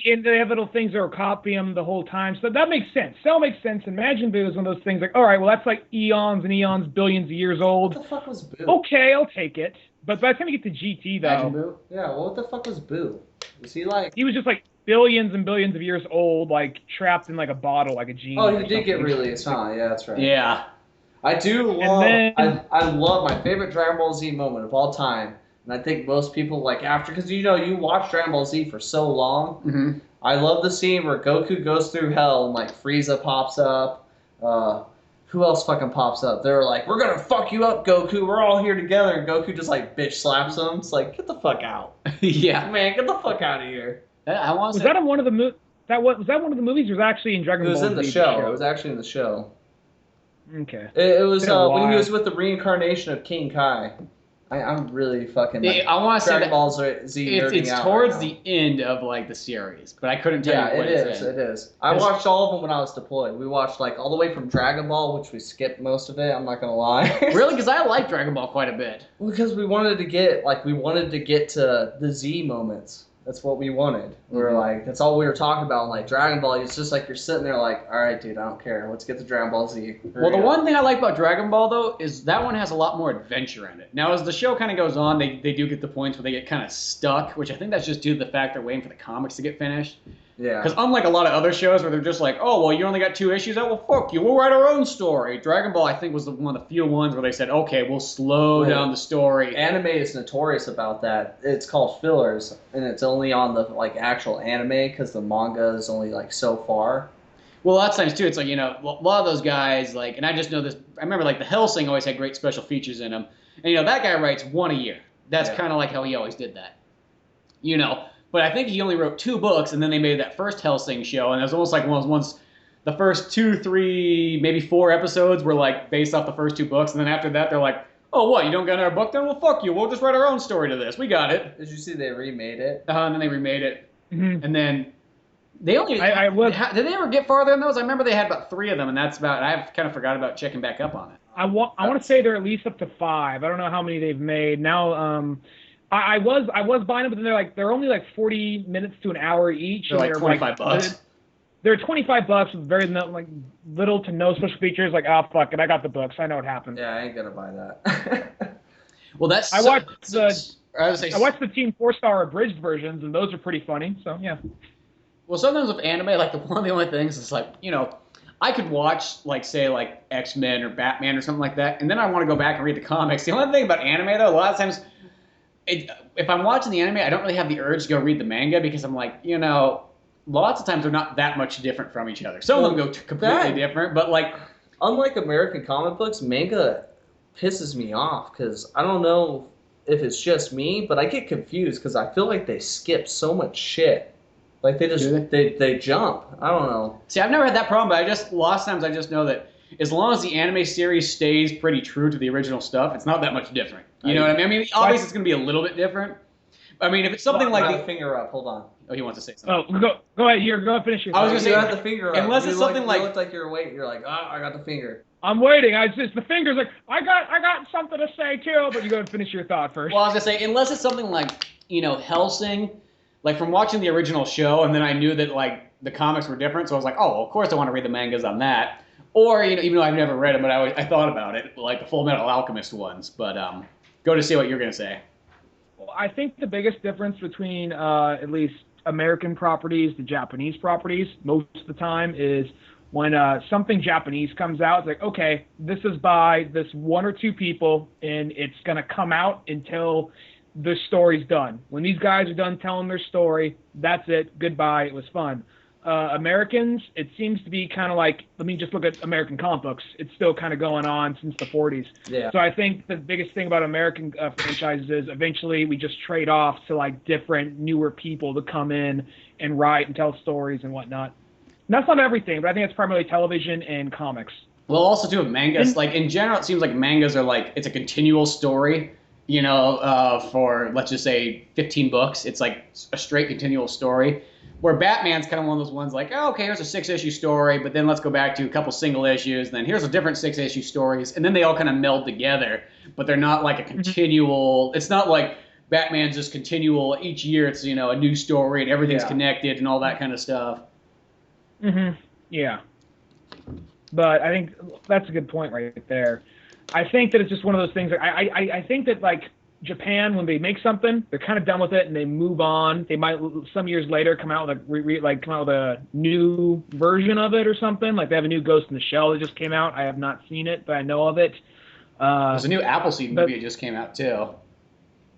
And they have little things that are copying him the whole time. So that makes sense. Cell makes sense. And Majin Buu is one of those things like, all right, well, that's like eons and eons, billions of years old. What the fuck was Buu? Okay, I'll take it. But by the time you get to GT, though. Majin Buu? Yeah, well, what the fuck was Buu? Was he like. He was just like billions and billions of years old, like trapped in like a bottle, like a genie. Oh, he did get released, huh? Yeah, that's right. Yeah. I do love. I love my favorite Dragon Ball Z moment of all time. And I think most people like after, because you watch Dragon Ball Z for so long. Mm-hmm. I love the scene where Goku goes through hell and like Frieza pops up. Who else fucking pops up? They're like, we're gonna fuck you up, Goku. We're all here together. And Goku just like bitch slaps him. It's like, get the fuck out. Yeah, man, get the fuck out of here. Was that in one of the was that one of the movies? Or was that actually in Dragon Ball Z? It was in the show. It was actually in the show. Okay. It was when he was with the reincarnation of King Kai. I'm really fucking like, I want to say Dragon that Ball Z it's out towards right now. the end of like the series, but I couldn't tell Yeah, you what it it's is. in. It is. I watched all of them when I was deployed. We watched like all the way from Dragon Ball, which we skipped most of it. I'm not gonna lie. Really? Because I like Dragon Ball quite a bit. Because we wanted to get to the Z moments. That's what we wanted. We were like, that's all we were talking about. Like Dragon Ball, it's just like you're sitting there like, all right, dude, I don't care. Let's get to Dragon Ball Z. Well, the one thing I like about Dragon Ball though is that one has a lot more adventure in it. Now, as the show kind of goes on, they do get the points where they get kind of stuck, which I think that's just due to the fact they're waiting for the comics to get finished. Yeah. Because unlike a lot of other shows where they're just like, oh, well, you only got 2 issues, well, fuck you, we'll write our own story. Dragon Ball, I think, was one of the few ones where they said, okay, we'll slow down the story. Anime is notorious about that. It's called fillers, and it's only on the like actual anime because the manga is only like so far. Well, lots of times too, it's like, you know, a lot of those guys, like, and I just know this, I remember like the Hellsing always had great special features in them. And, you know, that guy writes 1 a year. That's kind of like how he always did that. You know, but I think he only wrote 2 books, and then they made that first Hellsing show, and it was almost like one of those ones, the first 2, 3, maybe 4 episodes were like based off the first 2 books, and then after that they're like, oh, what, you don't got our book then? Well, fuck you, we'll just write our own story to this. We got it. Did you see they remade it? And then they remade it. Mhm. And then they only, did they ever get farther in those? I remember they had about 3 of them, and that's about, I've kind of forgot about checking back up on it. I want to say they're at least up to 5. I don't know how many they've made now. I was buying them, but then they're only like 40 minutes to an hour each. They're like $25. They're $25 with very little to no special features. Like, oh fuck it, I got the books. I know what happened. Yeah, I ain't gonna buy that. Well, that's I watched the Team 4-star abridged versions, and those are pretty funny. So yeah. Well, sometimes with anime, like one of the only things is like, you know, I could watch like say like X-Men or Batman or something like that, and then I want to go back and read the comics. The only thing about anime though, a lot of times, if I'm watching the anime, I don't really have the urge to go read the manga because I'm like, you know, lots of times they're not that much different from each other. Some of them go completely different, but like, unlike American comic books, manga pisses me off because I don't know if it's just me, but I get confused because I feel like they skip so much shit. Like they just they jump. I don't know. See, I've never had that problem, but lots of times I just know that as long as the anime series stays pretty true to the original stuff, it's not that much different. You know what I mean? I mean, obviously it's going to be a little bit different. I mean, if it's something like the finger up. Hold on. Oh, he wants to say something. Oh, go ahead. Go ahead. Finish your. I was going to say, you got the finger up. Unless it's something like you look like you're waiting. You're like, I got the finger. I'm waiting. The finger's like, I got something to say too, but you go and finish your thought first. Well, I was going to say, unless it's something like, you know, Hellsing, like from watching the original show, and then I knew that like the comics were different, so I was like, oh, well, of course I want to read the mangas on that. Or, you know, even though I've never read them, but I thought about it, like the Full Metal Alchemist ones. But go to see what you're going to say. Well, I think the biggest difference between at least American properties to Japanese properties most of the time is when something Japanese comes out, it's like, okay, this is by this 1 or 2 people, and it's going to come out until the story's done. When these guys are done telling their story, that's it. Goodbye. It was fun. Americans, it seems to be kind of like, let me just look at American comic books. It's still kind of going on since the 40s. Yeah. So I think the biggest thing about American franchises is eventually we just trade off to like different, newer people to come in and write and tell stories and whatnot. And that's not everything, but I think it's primarily television and comics. Well, also too with mangas, like in general, it seems like mangas are like, it's a continual story. You know, for let's just say 15 books, it's like a straight continual story. Where Batman's kind of one of those ones like, oh, okay, here's a 6-issue story, but then let's go back to a couple single issues, and then here's a different 6-issue stories, and then they all kind of meld together, but they're not like a continual, it's not like Batman's just continual, each year it's, you know, a new story and everything's connected and all that kind of stuff. Yeah. But I think that's a good point right there. I think that it's just one of those things, I think that like, Japan, when they make something, they're kind of done with it and they move on. They might some years later come out with a new version of it or something. Like they have a new Ghost in the Shell that just came out. I have not seen it, but I know of it. There's a new Appleseed movie that just came out too.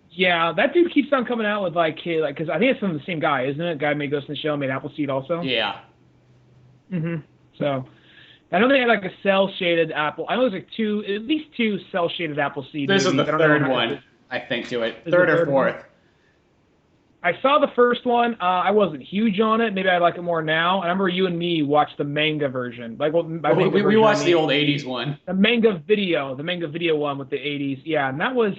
Yeah, that dude keeps on coming out with because I think it's from the same guy, isn't it? Guy made Ghost in the Shell, made Appleseed also. Yeah. So. I know they had like a cell shaded apple. I know there's like at least two cell shaded Appleseed. This movies. is the third one. I think to it. Third or fourth. One? I saw the first one. I wasn't huge on it. Maybe I like it more now. I remember you and me watched the manga version. We watched the old 80s one. The manga video one with the 80s. Yeah, and that was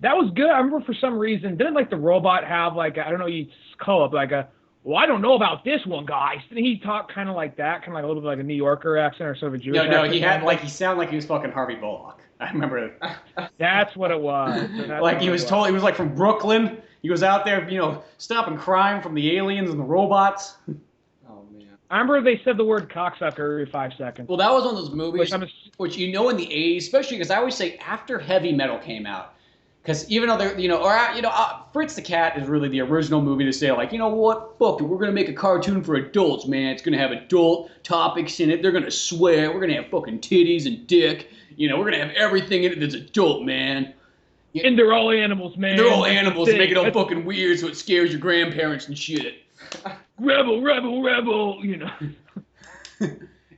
That was good. I remember for some reason, didn't like the robot have like I don't know, you call up like a well, I don't know about this one, guys. Didn't he talk kind of like that, kind of like a little bit like a New Yorker accent or sort of a Jewish accent? No, he had like he sounded like he was fucking Harvey Bullock. I remember. That's what it was. Like he was totally, he was like from Brooklyn. He was out there, stopping crime from the aliens and the robots. Oh man. I remember they said the word cocksucker every 5 seconds. Well, that was one of those movies, which in the 80s, especially because I always say after heavy metal came out. Because even though they're, Fritz the Cat is really the original movie to say, like, you know what, fuck it, we're going to make a cartoon for adults, man. It's going to have adult topics in it. They're going to swear. We're going to have fucking titties and dick. We're going to have everything in it that's adult, man. And they're all animals, man. They're all animals and make it all fucking weird so it scares your grandparents and shit. Rebel, rebel, rebel,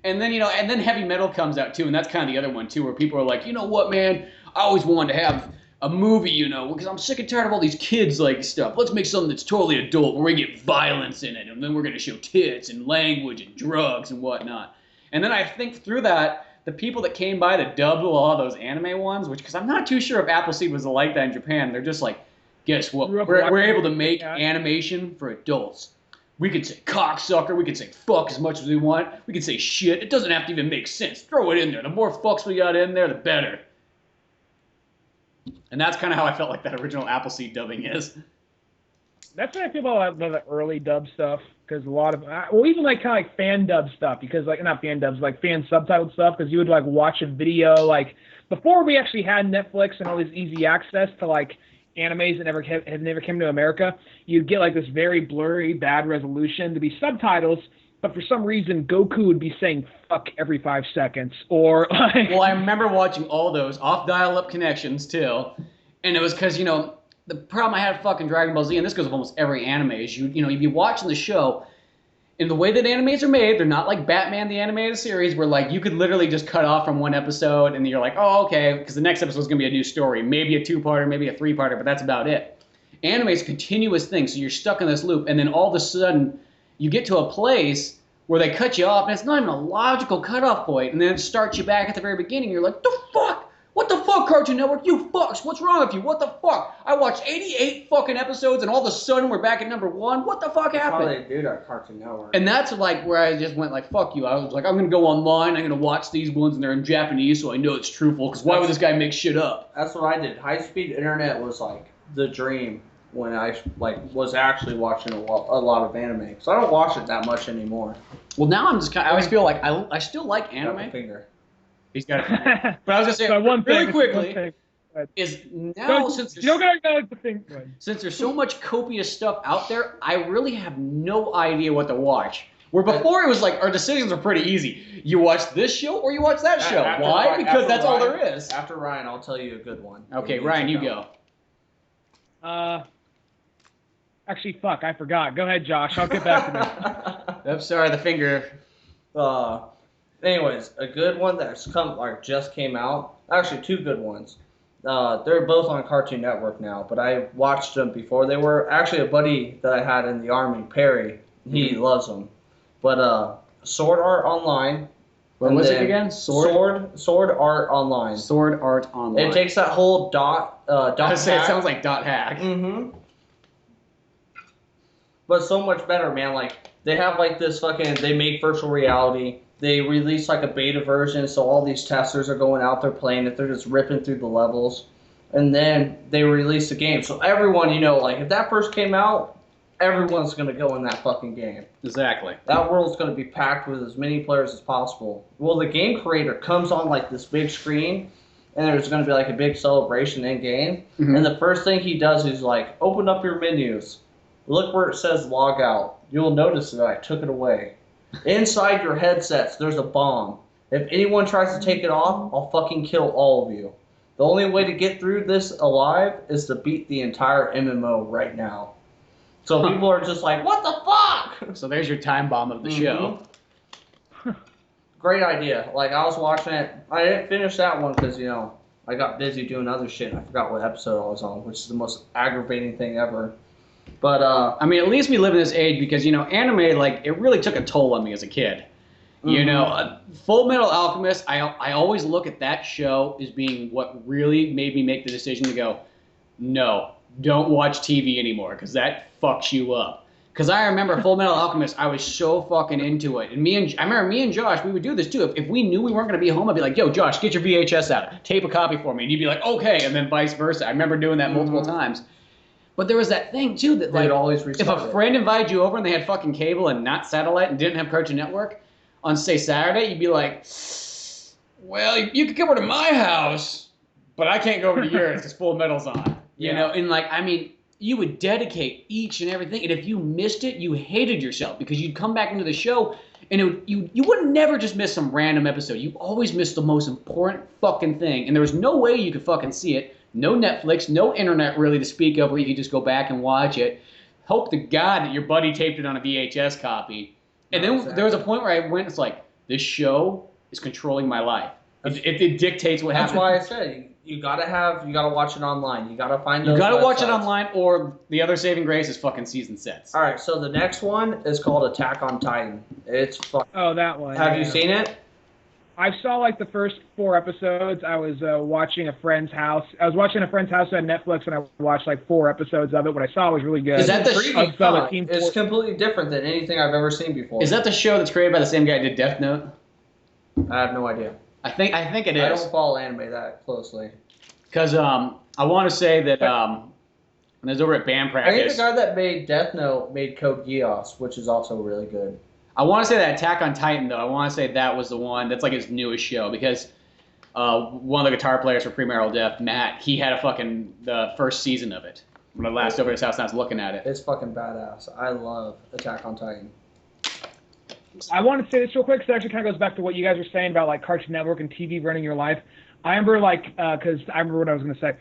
And then heavy metal comes out, too, and that's kind of the other one, too, where people are like, you know what, man, I always wanted to have a movie, because I'm sick and tired of all these kids like stuff. Let's make something that's totally adult where we get violence in it, and then we're going to show tits and language and drugs and whatnot. And then I think through that, the people that came by to dub a lot of those anime ones, because I'm not too sure if Appleseed was like that in Japan. They're just like, guess what? We're able to make animation for adults. We could say cocksucker. We could say fuck as much as we want. We could say shit. It doesn't have to even make sense. Throw it in there. The more fucks we got in there, the better. And that's kind of how I felt like that original Appleseed dubbing is. That's what I feel about the early dub stuff, because a lot of, even like kind of like fan dub stuff, because like, not fan dubs, like fan subtitled stuff, because you would like watch a video, like, before we actually had Netflix and all this easy access to like animes that had never came to America, you'd get like this very blurry, bad resolution to be subtitles, but for some reason Goku would be saying fuck every 5 seconds, or like... Well, I remember watching all those off dial-up connections too, and it was because, the problem I had with fucking Dragon Ball Z, and this goes with almost every anime, is you'd be watching the show, and the way that animes are made, they're not like Batman the Animated Series, where like you could literally just cut off from one episode, and you're like, oh, okay, because the next episode is going to be a new story, maybe a 2-parter, maybe a 3-parter, but that's about it. Anime is a continuous thing, so you're stuck in this loop, and then all of a sudden, you get to a place where they cut you off, and it's not even a logical cutoff point, and then it starts you back at the very beginning, you're like, the fuck? What the fuck, Cartoon Network? You fucks! What's wrong with you? What the fuck? I watched 88 fucking episodes, and all of a sudden we're back at number 1. What the fuck happened? That's how they do that Cartoon Network. And that's like where I just went like, fuck you. I was like, I'm gonna go online. I'm gonna watch these ones, and they're in Japanese, so I know it's truthful. Because why would this guy make shit up? That's what I did. High-speed internet was like the dream when I was actually watching a lot of anime. So I don't watch it that much anymore. Well, now I'm just I always feel like I still like anime. Finger. He's got it. But I was gonna say, so really quickly, is now since there's so much copious stuff out there, I really have no idea what to watch. Where before it was like our decisions are pretty easy. You watch this show or you watch that show. Why? Because that's all there is. After Ryan, I'll tell you a good one. Okay, Ryan, you go. Actually, fuck, I forgot. Go ahead, Josh. I'll get back to I'm sorry, the finger. Anyways, a good one that's just came out. Actually, 2 good ones. They're both on Cartoon Network now, but I watched them before they were. Actually, a buddy that I had in the Army, Perry, he loves them. But Sword Art Online. What was it again? Sword Art Online. Sword Art Online. It takes that whole dot it sounds like dot hack. Mm-hmm. But so much better, man. Like, they have like this they make virtual reality. They release like a beta version, so all these testers are going out there playing it. They're just ripping through the levels. And then they release the game. So everyone, if that first came out, everyone's going to go in that fucking game. Exactly. That world's going to be packed with as many players as possible. Well, the game creator comes on like this big screen, and there's going to be like a big celebration in game. Mm-hmm. And the first thing he does is like, open up your menus. Look where it says log out. You'll notice that I took it away. Inside your headsets, there's a bomb. If anyone tries to take it off, I'll fucking kill all of you. The only way to get through this alive is to beat the entire MMO right now. So people are just like, what the fuck? So there's your time bomb of the show. Great idea. Like, I was watching it. I didn't finish that one because, I got busy doing other shit. And I forgot what episode I was on, which is the most aggravating thing ever. But, I mean, at least we live in this age because, anime, like, it really took a toll on me as a kid. Full Metal Alchemist, I always look at that show as being what really made me make the decision to go, no, don't watch TV anymore because that fucks you up. Because I remember Full Metal Alchemist, I was so fucking into it. And I remember me and Josh, we would do this too. If we knew we weren't going to be home, I'd be like, yo, Josh, get your VHS out. Tape a copy for me. And you'd be like, okay. And then vice versa. I remember doing that multiple times. But there was that thing too that like, always if a friend invited you over and they had fucking cable and not satellite and didn't have Cartoon Network, on say Saturday, you'd be like, well, you could come over to my house, but I can't go over to yours because Full Metal's on. You know, and like, I mean, you would dedicate each and everything, and if you missed it, you hated yourself because you'd come back into the show, and you would never just miss some random episode. You always missed the most important fucking thing, and there was no way you could fucking see it. No Netflix, no internet really to speak of where you could just go back and watch it. Hope to God that your buddy taped it on a VHS copy. And then there was a point where I went, it's like, this show is controlling my life. It dictates what happens. That's why I said you gotta watch it online. You gotta find those You gotta websites. watch it online, or the other saving grace is fucking season sets. All right, so the next one is called Attack on Titan. It's fucking. Oh, that one. Have you seen it? I saw like the first 4 episodes. I was watching a friend's house. I was watching a friend's house on Netflix, and I watched like 4 episodes of it. What I saw was really good. Is that It's completely different than anything I've ever seen before. Is that the show that's created by the same guy who did Death Note? I have no idea. I think it is. I don't follow anime that closely. Because I want to say that when I was over at band I think practice, the guy that made Death Note made Code Geass, which is also really good. I want to say that Attack on Titan, though, I want to say that was the one that's like his newest show because one of the guitar players for Premarital Death, Matt, he had the first season of it. When I last over at his house and I was looking at it. It's fucking badass. I love Attack on Titan. I want to say this real quick because it actually kind of goes back to what you guys were saying about like Cartoon Network and TV running your life. I remember because I remember what I was going to say.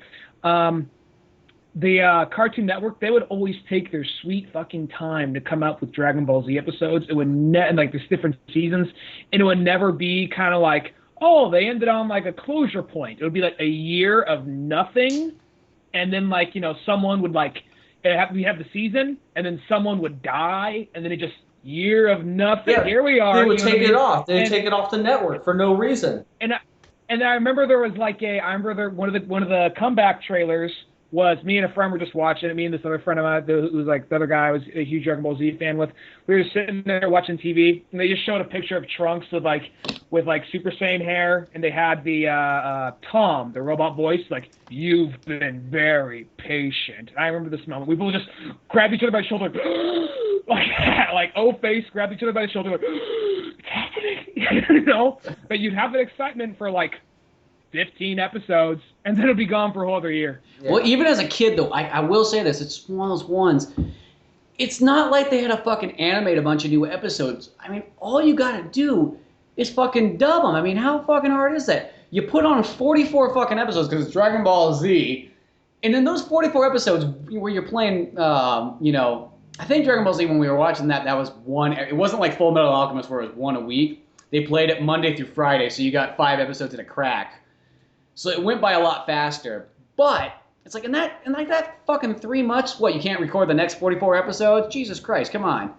The Cartoon Network, they would always take their sweet fucking time to come out with Dragon Ball Z episodes. It would like there's different seasons, and it would never be kind of like, oh, they ended on like a closure point. It would be like a year of nothing, and then like someone would like we have the season, and then someone would die, and then it just year of nothing. Yeah, here we are. They would take it off. They would take it off the network for no reason. And I remember there was like one of the comeback trailers was me and a friend were just watching it. Me and this other friend of mine who was like the other guy I was a huge Dragon Ball Z fan with. We were sitting there watching TV, and they just showed a picture of Trunks with Super Saiyan hair, and they had the Tom, the robot voice, like, you've been very patient. And I remember this moment. We both just grabbed each other by the shoulder, like face, grabbed each other by the shoulder, like, it's happening, But you'd have that excitement for like 15 episodes, and then it'll be gone for a whole other year. Yeah. Well, even as a kid, though, I will say this. It's one of those ones. It's not like they had to fucking animate a bunch of new episodes. I mean, all you got to do is fucking dub them. I mean, how fucking hard is that? You put on 44 fucking episodes because it's Dragon Ball Z, and in those 44 episodes where you're playing, I think Dragon Ball Z, when we were watching that was one. It wasn't like Full Metal Alchemist where it was one a week. They played it Monday through Friday, so you got 5 episodes in a crack. So it went by a lot faster. But it's like in that fucking 3 months, what, you can't record the next 44 episodes? Jesus Christ, come on.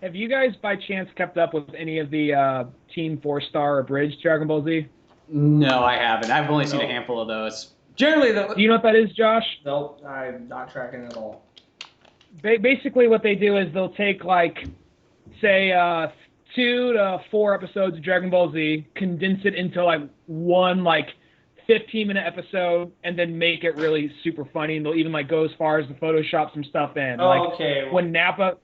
Have you guys by chance kept up with any of the Team 4-Star Abridged Dragon Ball Z? No, I haven't. I've only seen a handful of those. Generally, do you know what that is, Josh? Nope, I'm not tracking at all. Basically, what they do is they'll take like, say, 2 to 4 episodes of Dragon Ball Z, condense it into like one 15-minute episode, and then make it really super funny. And they'll even go as far as to Photoshop some stuff in. Okay. When Nappa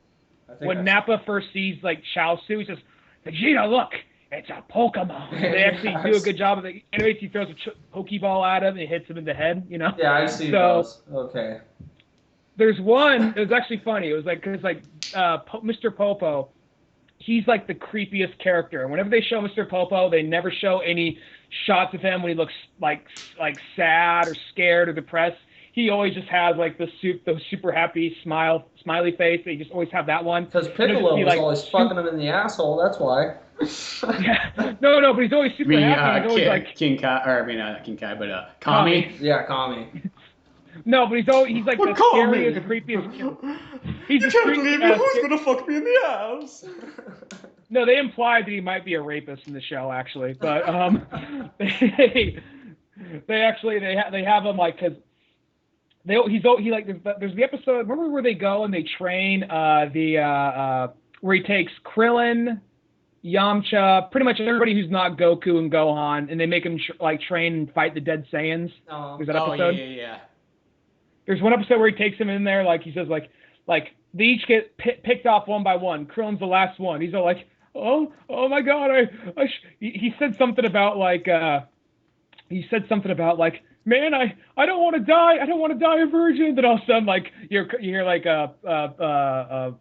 first sees Chaozu, he says, "Vegeta, look, it's a Pokemon." They actually do a good job of it. Anyways, he throws a Pokeball at him and it hits him in the head. Yeah, I see those. Okay. There's one. It was actually funny. It was Mr. Popo. He's the creepiest character. And whenever they show Mr. Popo, they never show any shots of him when he looks like sad or scared or depressed. He always just has the super happy smiley face. They just always have that one. Because Piccolo was always fucking him in the asshole. That's why. Yeah. No, but he's always super happy. He's always King Kai, not King Kai, but Kami. Yeah, Kami. No, but he's the scariest, creepiest. He's you can't believe me. Who's gonna fuck me in the ass? No, they implied that he might be a rapist in the show, actually. But they have him because there's the episode. Remember where they go and they train where he takes Krillin, Yamcha, pretty much everybody who's not Goku and Gohan, and they make him train and fight the dead Saiyans. There's that episode. Yeah. There's one episode where he takes him in there, like he says, like they each get picked off one by one. Krillin's the last one. He's all like, oh my God, he said something about man, I don't want to die. I don't want to die a virgin. Then all of a sudden, like you hear like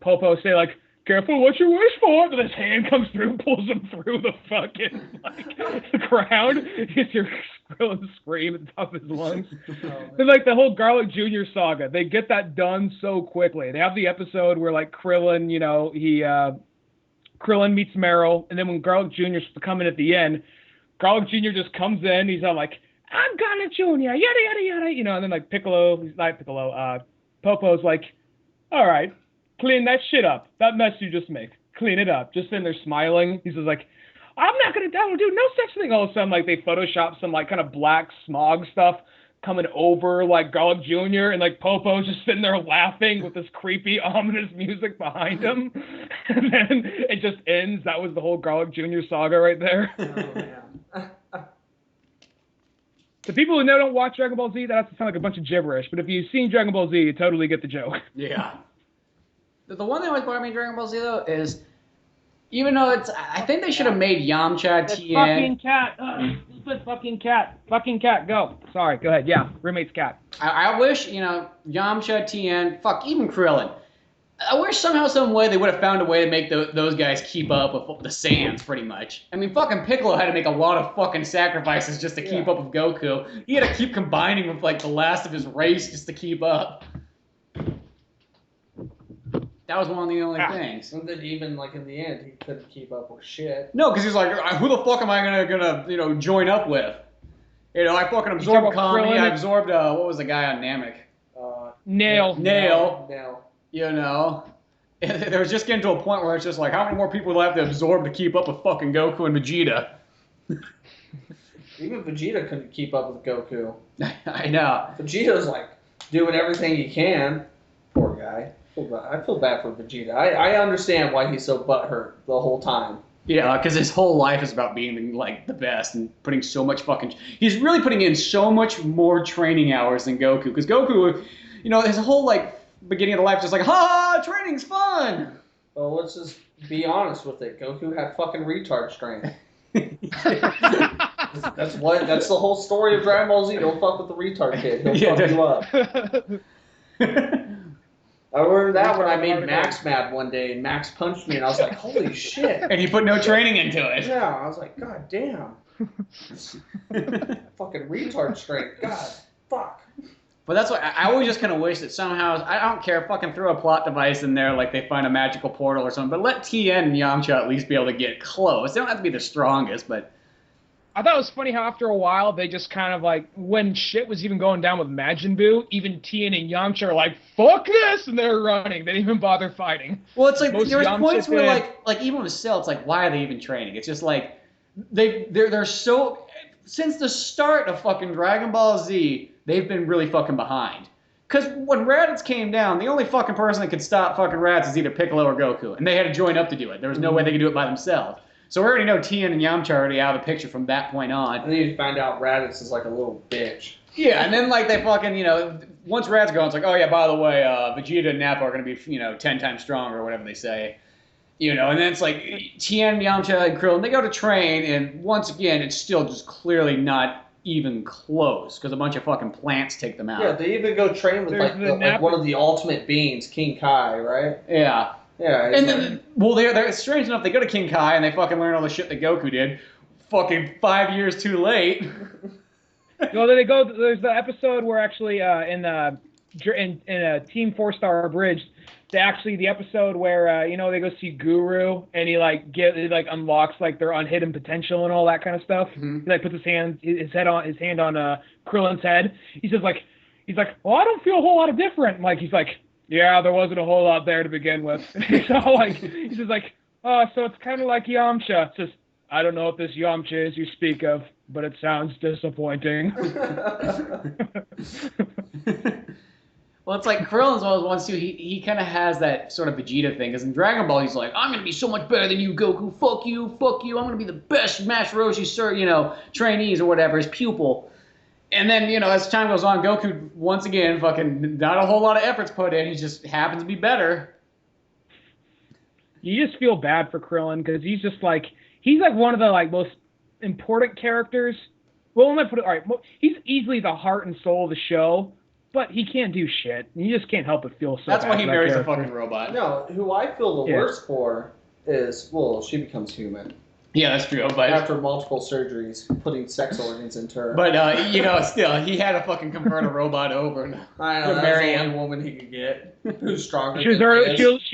Popo say like, careful what you wish for. And his hand comes through and pulls him through the fucking the crowd. You hear Krillin scream at the top of his lungs. Then like the whole Garlic Jr. saga, they get that done so quickly. They have the episode where like Krillin, Krillin meets Meryl, and then when Garlic Jr. is coming at the end, Garlic Jr. just comes in. He's all like, I'm Garlic Jr. Yada yada yada, and then like Popo's like, all right, clean that shit up. That mess you just make, clean it up. Just sitting there smiling. He's just like, I'm not gonna do no such thing. All of a sudden, like they Photoshop some like kind of black smog stuff coming over like Garlic Jr. and like Popo's just sitting there laughing with this creepy, ominous music behind him. And then it just ends. That was the whole Garlic Jr. saga right there. Oh, man. The people who don't watch Dragon Ball Z, that has to sound like a bunch of gibberish. But if you've seen Dragon Ball Z, you totally get the joke. Yeah. The one that always bothered me in Dragon Ball Z, though, is even though I think they should have made Yamcha, Tien. Fucking cat. Fucking cat. Fucking cat. Go. Sorry. Go ahead. Yeah. Roommate's cat. I wish, Yamcha, Tien, even Krillin. I wish somehow, some way they would have found a way to make those guys keep up with the Saiyans, pretty much. I mean, fucking Piccolo had to make a lot of fucking sacrifices just to keep up with Goku. He had to keep combining with, like, the last of his race just to keep up. That was one of the only things. And then even, like, in the end, he couldn't keep up with shit. No, because he's like, who the fuck am I gonna join up with? I fucking absorbed Kami, I absorbed, what was the guy on Namek? Nail. There was just getting to a point where it's just like, how many more people do I have to absorb to keep up with fucking Goku and Vegeta? Even Vegeta couldn't keep up with Goku. I know. Vegeta's like doing everything he can. Poor guy. I feel bad for Vegeta. I understand why he's so butthurt the whole time. Yeah, because his whole life is about being like the best and putting so much he's really putting in so much more training hours than Goku. Because Goku, his whole like beginning of the life just like, ha, training's fun. Well, let's just be honest with it. Goku had fucking retard strength. That's the whole story of Dragon Ball Z. Don't fuck with the retard kid. He'll fuck you up. I learned that when I made Max mad one day, and Max punched me, and I was like, holy shit. And you put no training into it. Yeah, I was like, god damn. Fucking retard strength. God, fuck. But that's why I always just kind of wish that somehow, I don't care, fucking throw a plot device in there like they find a magical portal or something, but let Tien and Yamcha at least be able to get close. They don't have to be the strongest, but... I thought it was funny how after a while they just kind of like, when shit was even going down with Majin Buu, even Tien and Yamcha are like, fuck this, and they're running. They didn't even bother fighting. Well, it's like, there's points where like even with Cell, it's like, why are they even training? It's just like, they're so... Since the start of fucking Dragon Ball Z, they've been really fucking behind. Because when Raditz came down, the only fucking person that could stop fucking Raditz is either Piccolo or Goku. And they had to join up to do it. There was no way they could do it by themselves. So we already know Tien and Yamcha are already out of the picture from that point on. And then you find out Raditz is like a little bitch. Yeah, and then like they fucking, once Raditz goes, it's like, oh yeah, by the way, Vegeta and Nappa are going to be, 10 times stronger or whatever they say. And then it's like Tien, Yamcha, and Krillin, they go to train, and once again, it's still just clearly not even close, because a bunch of fucking plants take them out. Yeah, they even go train with like one of the ultimate beings, King Kai, right? Yeah. Yeah. And then, they're strange enough, they go to King Kai, and they fucking learn all the shit that Goku did. Fucking 5 years too late. Well, they go, there's the episode where actually in a Team 4-Star Bridge, the episode where they go see Guru and he unlocks like their unhidden potential and all that kind of stuff. Mm-hmm. He like puts his hand on Krillin's head. He's like, well, I don't feel a whole lot of different. Like he's like, yeah, there wasn't a whole lot there to begin with. He's just like, oh, so it's kind of like Yamcha. It's just, I don't know what this Yamcha is you speak of, but it sounds disappointing. Well, it's like Krillin's one of those ones too. He kind of has that sort of Vegeta thing. Because in Dragon Ball, he's like, I'm gonna be so much better than you, Goku. Fuck you, fuck you. I'm gonna be the best Master Roshi, trainees or whatever, his pupil. And then, as time goes on, Goku once again, fucking not a whole lot of efforts put in. He just happens to be better. You just feel bad for Krillin because he's one of the most important characters. Well, let me put it all right. He's easily the heart and soul of the show. But he can't do shit. You just can't help but feel so That's bad why he for marries that a character. fucking robot. No, who I feel the worst for is, she becomes human. Yeah, that's true. But after multiple surgeries, putting sex organs into her. But, still, he had to fucking convert a robot over. I know, that's the only woman he could get who's stronger She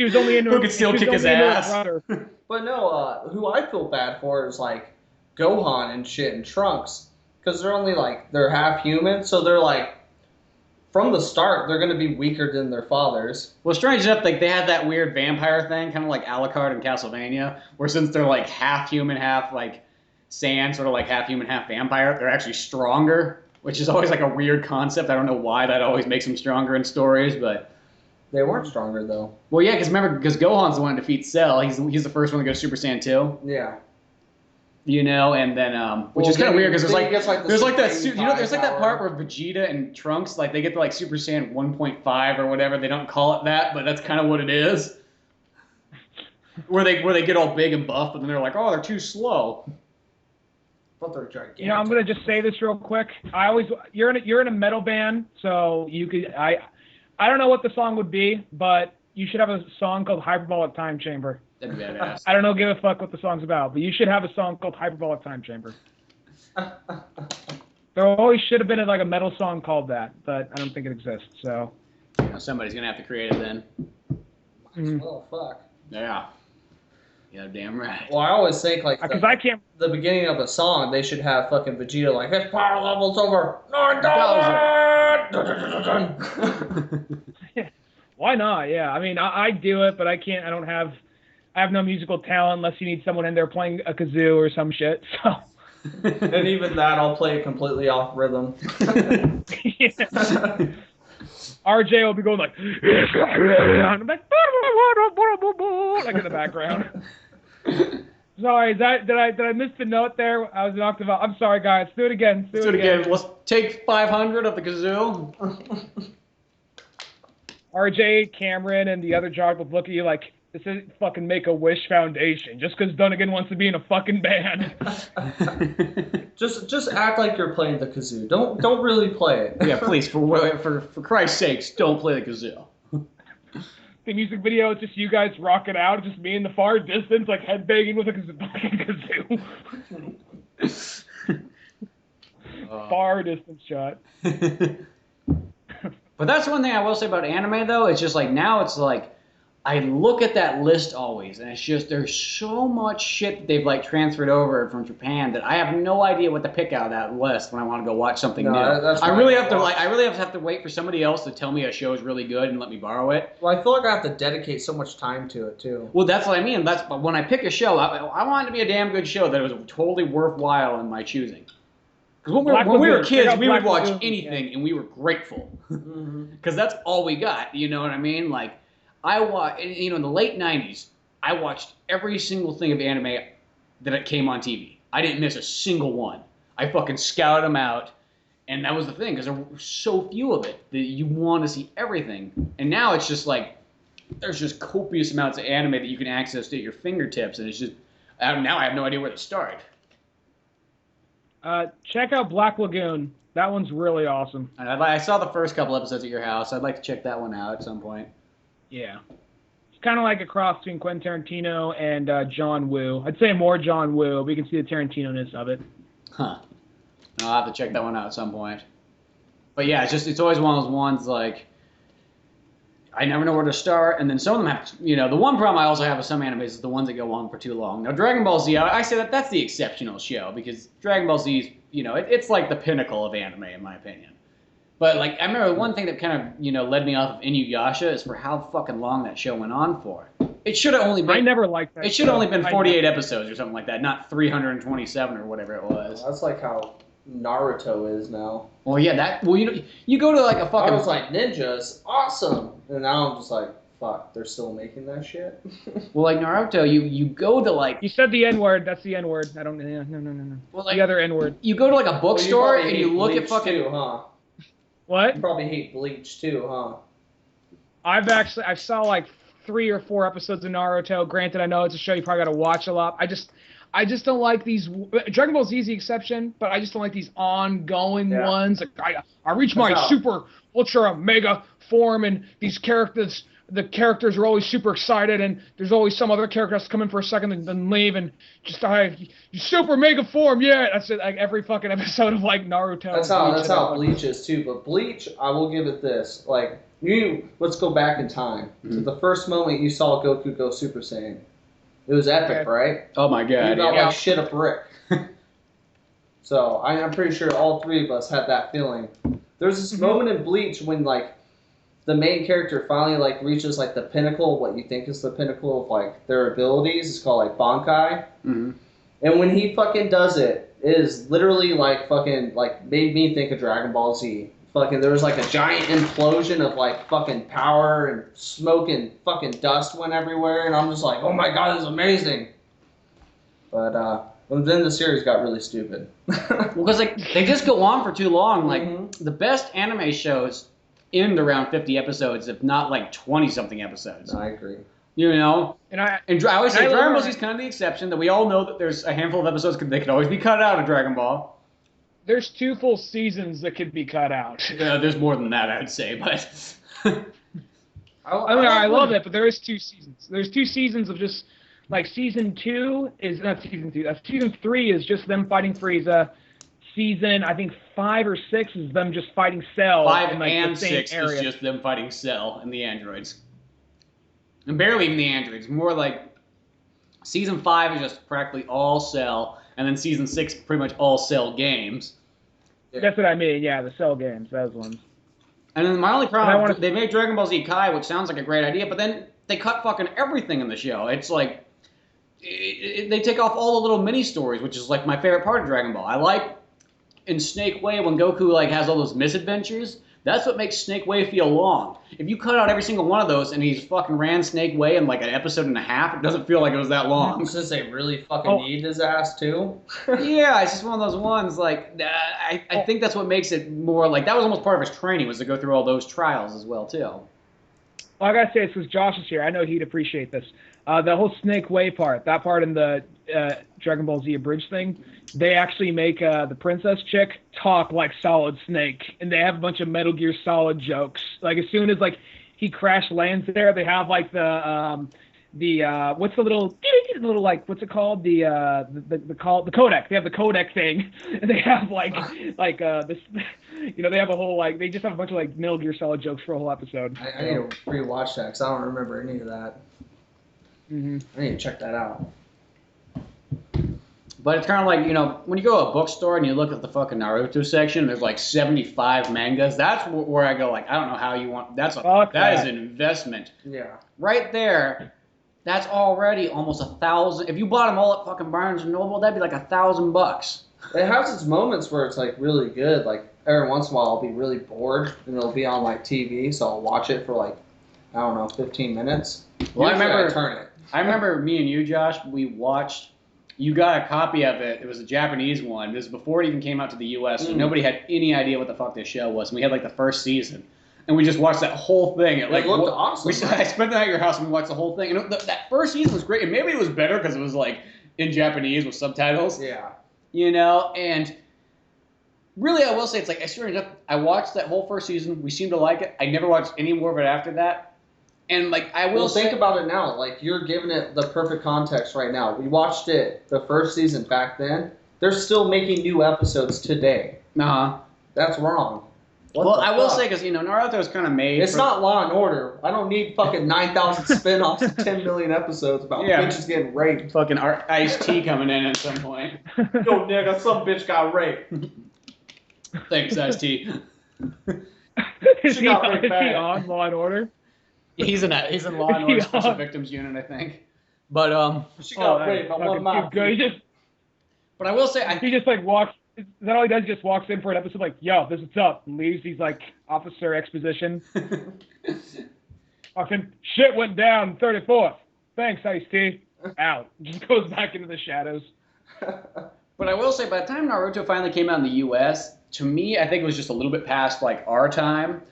was only into who could still kick his ass. But no, who I feel bad for is, Gohan and shit and Trunks. Because they're only, they're half human, so they're, from the start, they're going to be weaker than their fathers. Well, strange enough, they had that weird vampire thing, kind of like Alucard in Castlevania, where since they're half human, half sand, sort of half human, half vampire, they're actually stronger, which is always a weird concept. I don't know why that always makes them stronger in stories, but they weren't stronger though. Well, yeah, because Gohan's the one to defeat Cell. He's the first one to go Super Saiyan 2. Yeah. And then which is kind of weird because there's there's that part power. where Vegeta and Trunks they get to Super Saiyan 1.5 or whatever. They don't call it that, but that's kind of what it is. Where they get all big and buff, but then they're like, oh, they're too slow. But they're gigantic. I'm gonna just say this real quick. You're in a metal band, so you could I don't know what the song would be, but you should have a song called Hyperbolic Time Chamber. That'd be badass. I don't give a fuck what the song's about, but you should have a song called Hyperbolic Time Chamber. There always should have been a metal song called that, but I don't think it exists. So somebody's gonna have to create it then. Oh fuck. Yeah. Yeah, damn right. Well, I always think because I can't. The beginning of a song, they should have fucking Vegeta his power level's over 9,000. Why not? Yeah, I mean, I do it, but I can't. I have no musical talent unless you need someone in there playing a kazoo or some shit. So. And even that, I'll play it completely off rhythm. RJ will be going I'm like in the background. Sorry, did I miss the note there? I was an octave off. I'm sorry, guys. Do it again. Do it again. Let's take 500 of the kazoo. RJ, Cameron, and the other jock will look at you like, this isn't fucking Make-A-Wish Foundation, just because Dunigan wants to be in a fucking band. Just act like you're playing the kazoo. Don't really play it. Yeah, please, for Christ's sakes, don't play the kazoo. The music video is just you guys rocking out, just me in the far distance, headbanging with a fucking kazoo. Far distance shot. But that's one thing I will say about anime, though. It's just now it's I look at that list always, and it's just there's so much shit that they've transferred over from Japan that I have no idea what to pick out of that list when I want to go watch something new. I really have to wait for somebody else to tell me a show is really good and let me borrow it. Well, I feel like I have to dedicate so much time to it too. Well, that's what I mean. That's when I pick a show, I want it to be a damn good show that was totally worthwhile in my choosing. Because when we were kids, we would watch anything, and we were grateful. Because that's all we got. You know what I mean? I watched, in the late 90s, I watched every single thing of anime that it came on TV. I didn't miss a single one. I fucking scouted them out, and that was the thing, because there were so few of it that you want to see everything. And now it's just there's just copious amounts of anime that you can access at your fingertips, and it's just, now I have no idea where to start. Check out Black Lagoon. That one's really awesome. I saw the first couple episodes at your house. I'd like to check that one out at some point. Yeah. It's kind of like a cross between Quentin Tarantino and John Woo. I'd say more John Woo, but you can see the Tarantino-ness of it. Huh. I'll have to check that one out at some point. But yeah, it's always one of those ones I never know where to start, and then some of them have, the one problem I also have with some animes is the ones that go on for too long. Now, Dragon Ball Z, I say that's the exceptional show, because Dragon Ball Z is, it's the pinnacle of anime, in my opinion. But, I remember one thing that kind of, led me off of Inuyasha is for how fucking long that show went on for. It should have only been... I never liked that It should have only been 48 episodes or something like that, not 327 or whatever it was. That's like how Naruto is now. Well, yeah, that. Well, you go to like a I fucking. was like, ninjas, awesome. And now I'm just like, fuck, they're still making that shit? Well, like Naruto, you go to like. You said the N word. That's the N word. I don't. No. Well, like, the other N word. You go to like a bookstore and you look at Bleach fucking. too, huh? What? You probably hate Bleach too, huh? I saw like 3 or 4 episodes of Naruto. Granted, I know it's a show you probably got to watch a lot. I just don't like these. Dragon Ball Z is the exception, but I just don't like these ongoing ones. Like I reach my super ultra mega form, and these characters, the characters are always super excited, and there's always some other character that's come in for a second and then leave, and just you super mega form, yeah. That's it. Like every fucking episode of like Naruto. That's how Bleach is too. But Bleach, I will give it this. Like let's go back in time to the first moment you saw Goku go Super Saiyan. It was epic, right? Oh my god! You got like shit a brick. So I'm pretty sure all 3 of us had that feeling. There's this moment in Bleach when like the main character finally like reaches like the pinnacle, what you think is the pinnacle of like their abilities. It's called like Bankai. Mm-hmm. And when he fucking does it, it is literally like fucking like made me think of Dragon Ball Z. Fucking there was like a giant implosion of like fucking power and smoke and fucking dust went everywhere, and I'm just like, oh my god, this is amazing. But then the series got really stupid. Well, because like they just go on for too long. Like the best anime shows end around 50 episodes, if not like 20-something episodes. No, I agree. You know, And I always say Dragon Ball Z is kind of the exception. That we all know that there's a handful of episodes they can always be cut out of Dragon Ball. There's 2 full seasons that could be cut out. There's more than that, I would say, but. I love it, but there is 2 seasons. There's 2 seasons of just like season 2 is not season 2. Season 3 is just them fighting Frieza. Season I think 5 or 6 is them just fighting Cell. 5 in, like, and the same 6 area. is just them fighting Cell and the androids, and barely even the androids. More like season 5 is just practically all Cell, and then season 6 pretty much all Cell games. That's what I mean. Yeah, the Cell games, those ones. And then my only problem, they made Dragon Ball Z Kai, which sounds like a great idea, but then they cut fucking everything in the show. It's like they take off all the little mini stories, which is like my favorite part of Dragon Ball. I like in Snake Way when Goku like has all those misadventures. That's what makes Snake Way feel long. If you cut out every single one of those and he's fucking ran Snake Way in like an episode and a half, it doesn't feel like it was that long. Since they really fucking need his ass too. Yeah, it's just one of those ones. Like I think that's what makes it more like that was almost part of his training was to go through all those trials as well too. Well, I gotta say, it's because Josh is here. I know he'd appreciate this. The whole Snake Way part, that part in the Dragon Ball Z Abridged thing, they actually make the princess chick talk like Solid Snake, and they have a bunch of Metal Gear Solid jokes. Like as soon as like he crash lands there, they have like the what's the little like what's it called the codec. They have the codec thing, and they have this. You know, they have a whole they just have a bunch of like Metal Gear Solid jokes for a whole episode. I need to rewatch that because I don't remember any of that. Mm-hmm. I need to check that out. But it's kind of like, you know, when you go to a bookstore and you look at the fucking Naruto section, there's like 75 mangas. That's where I go like, I don't know how you want. That is an investment. Yeah. Right there. That's already almost 1,000. If you bought them all at fucking Barnes and Noble, that'd be like $1,000. It has its moments where it's like really good. Like every once in a while, I'll be really bored and it'll be on like TV, so I'll watch it for like 15 minutes. Well, I remember me and you, Josh. We watched. You got a copy of it. It was a Japanese one. This was before it even came out to the U.S. So nobody had any idea what the fuck this show was. And we had like the first season, and we just watched that whole thing. It looked awesome. I spent the night at your house and we watched the whole thing. And that first season was great. And maybe it was better because it was like in Japanese with subtitles. Yeah. You know, and really, I will say it's like I watched that whole first season. We seemed to like it. I never watched any more of it after that. And like I will think about it now. Like you're giving it the perfect context right now. We watched it the first season back then. They're still making new episodes today. That's wrong. I will say because Naruto is kind of made. It's not Law and Order. I don't need fucking 9,000 spin-offs and 10 million episodes about bitches getting raped. Fucking Ice-T coming in at some point. Yo, nigga, some bitch got raped. Thanks, Ice-T. Is he on Law and Order? He's in Law and Order Special Victims Unit, I think. But she got raped by one of my. But I will say, he just like walks Is that all he does? He just walks in for an episode like, yo, this is up, and leaves. He's like officer exposition. Walks in, shit went down 34th. Thanks, Ice-T. Out. Just goes back into the shadows. But I will say, by the time Naruto finally came out in the U.S., to me, I think it was just a little bit past like our time.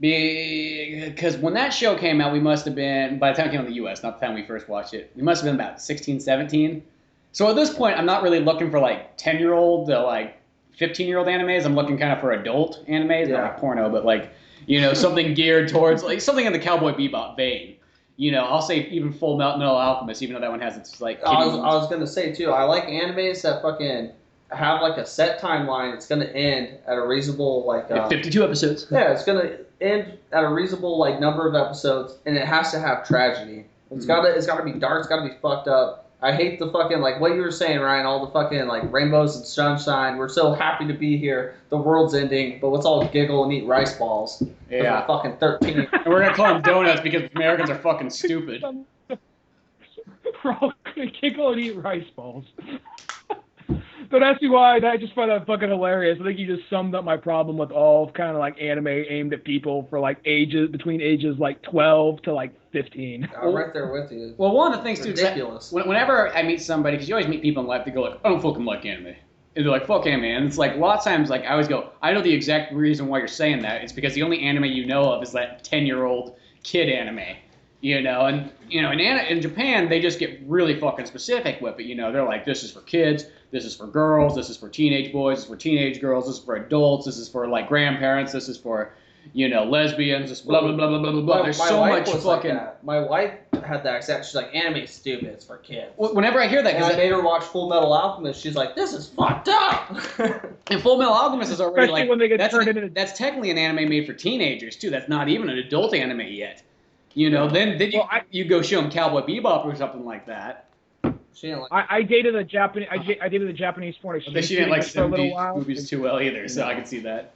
Because when that show came out, we must have been, by the time it came out in the U.S., not the time we first watched it, we must have been about 16, 17. So at this point, I'm not really looking for like 10-year-old to like 15-year-old animes. I'm looking kind of for adult animes, not like porno, but like, you know, something geared towards like something in the Cowboy Bebop vein. You know, I'll say even Full Metal Alchemist, even though that one has its like. I was gonna say too. I like animes that fucking have like a set timeline. It's gonna end at a reasonable like. 52 episodes. Yeah, it's gonna end at a reasonable like number of episodes, and it has to have tragedy. It's gotta be dark. It's gotta be fucked up. I hate the fucking, like, what you were saying, Ryan, all the fucking, like, rainbows and sunshine. We're so happy to be here. The world's ending, but let's all giggle and eat rice balls. Yeah. We're fucking 13. And we're going to call them donuts because Americans are fucking stupid. We're all gonna giggle and eat rice balls. Don't ask me why. I just find that fucking hilarious. I think you just summed up my problem with all kind of like anime aimed at people for like ages between ages like 12 to like 15. I'm right there with you. Well, one of the things too, ridiculous. Whenever I meet somebody, because you always meet people in life that go like, I don't fucking like anime. And they're like, fuck anime. And it's like a lot of times, like I always go, I know the exact reason why you're saying that. It's because the only anime you know of is that 10-year-old kid anime. You know, and you know, in Japan they just get really fucking specific with it. You know, they're like, this is for kids, this is for girls, this is for teenage boys, this is for teenage girls, this is for adults, this is for like grandparents, this is for, you know, lesbians, this blah blah blah blah blah blah blah. There's so much fucking. Like my wife had that exact. She's like, anime's stupid. It's for kids. Whenever I hear that, and I made her watch Full Metal Alchemist. She's like, this is fucked up. And Full Metal Alchemist is already Especially like when they get turned into. That's technically an anime made for teenagers too. That's not even an adult anime yet. You know, then you go show them Cowboy Bebop or something like that. She didn't like. I dated a Japanese. I dated a Japanese foreign exchange But she didn't like for a little while. movies too well either, so I can see that.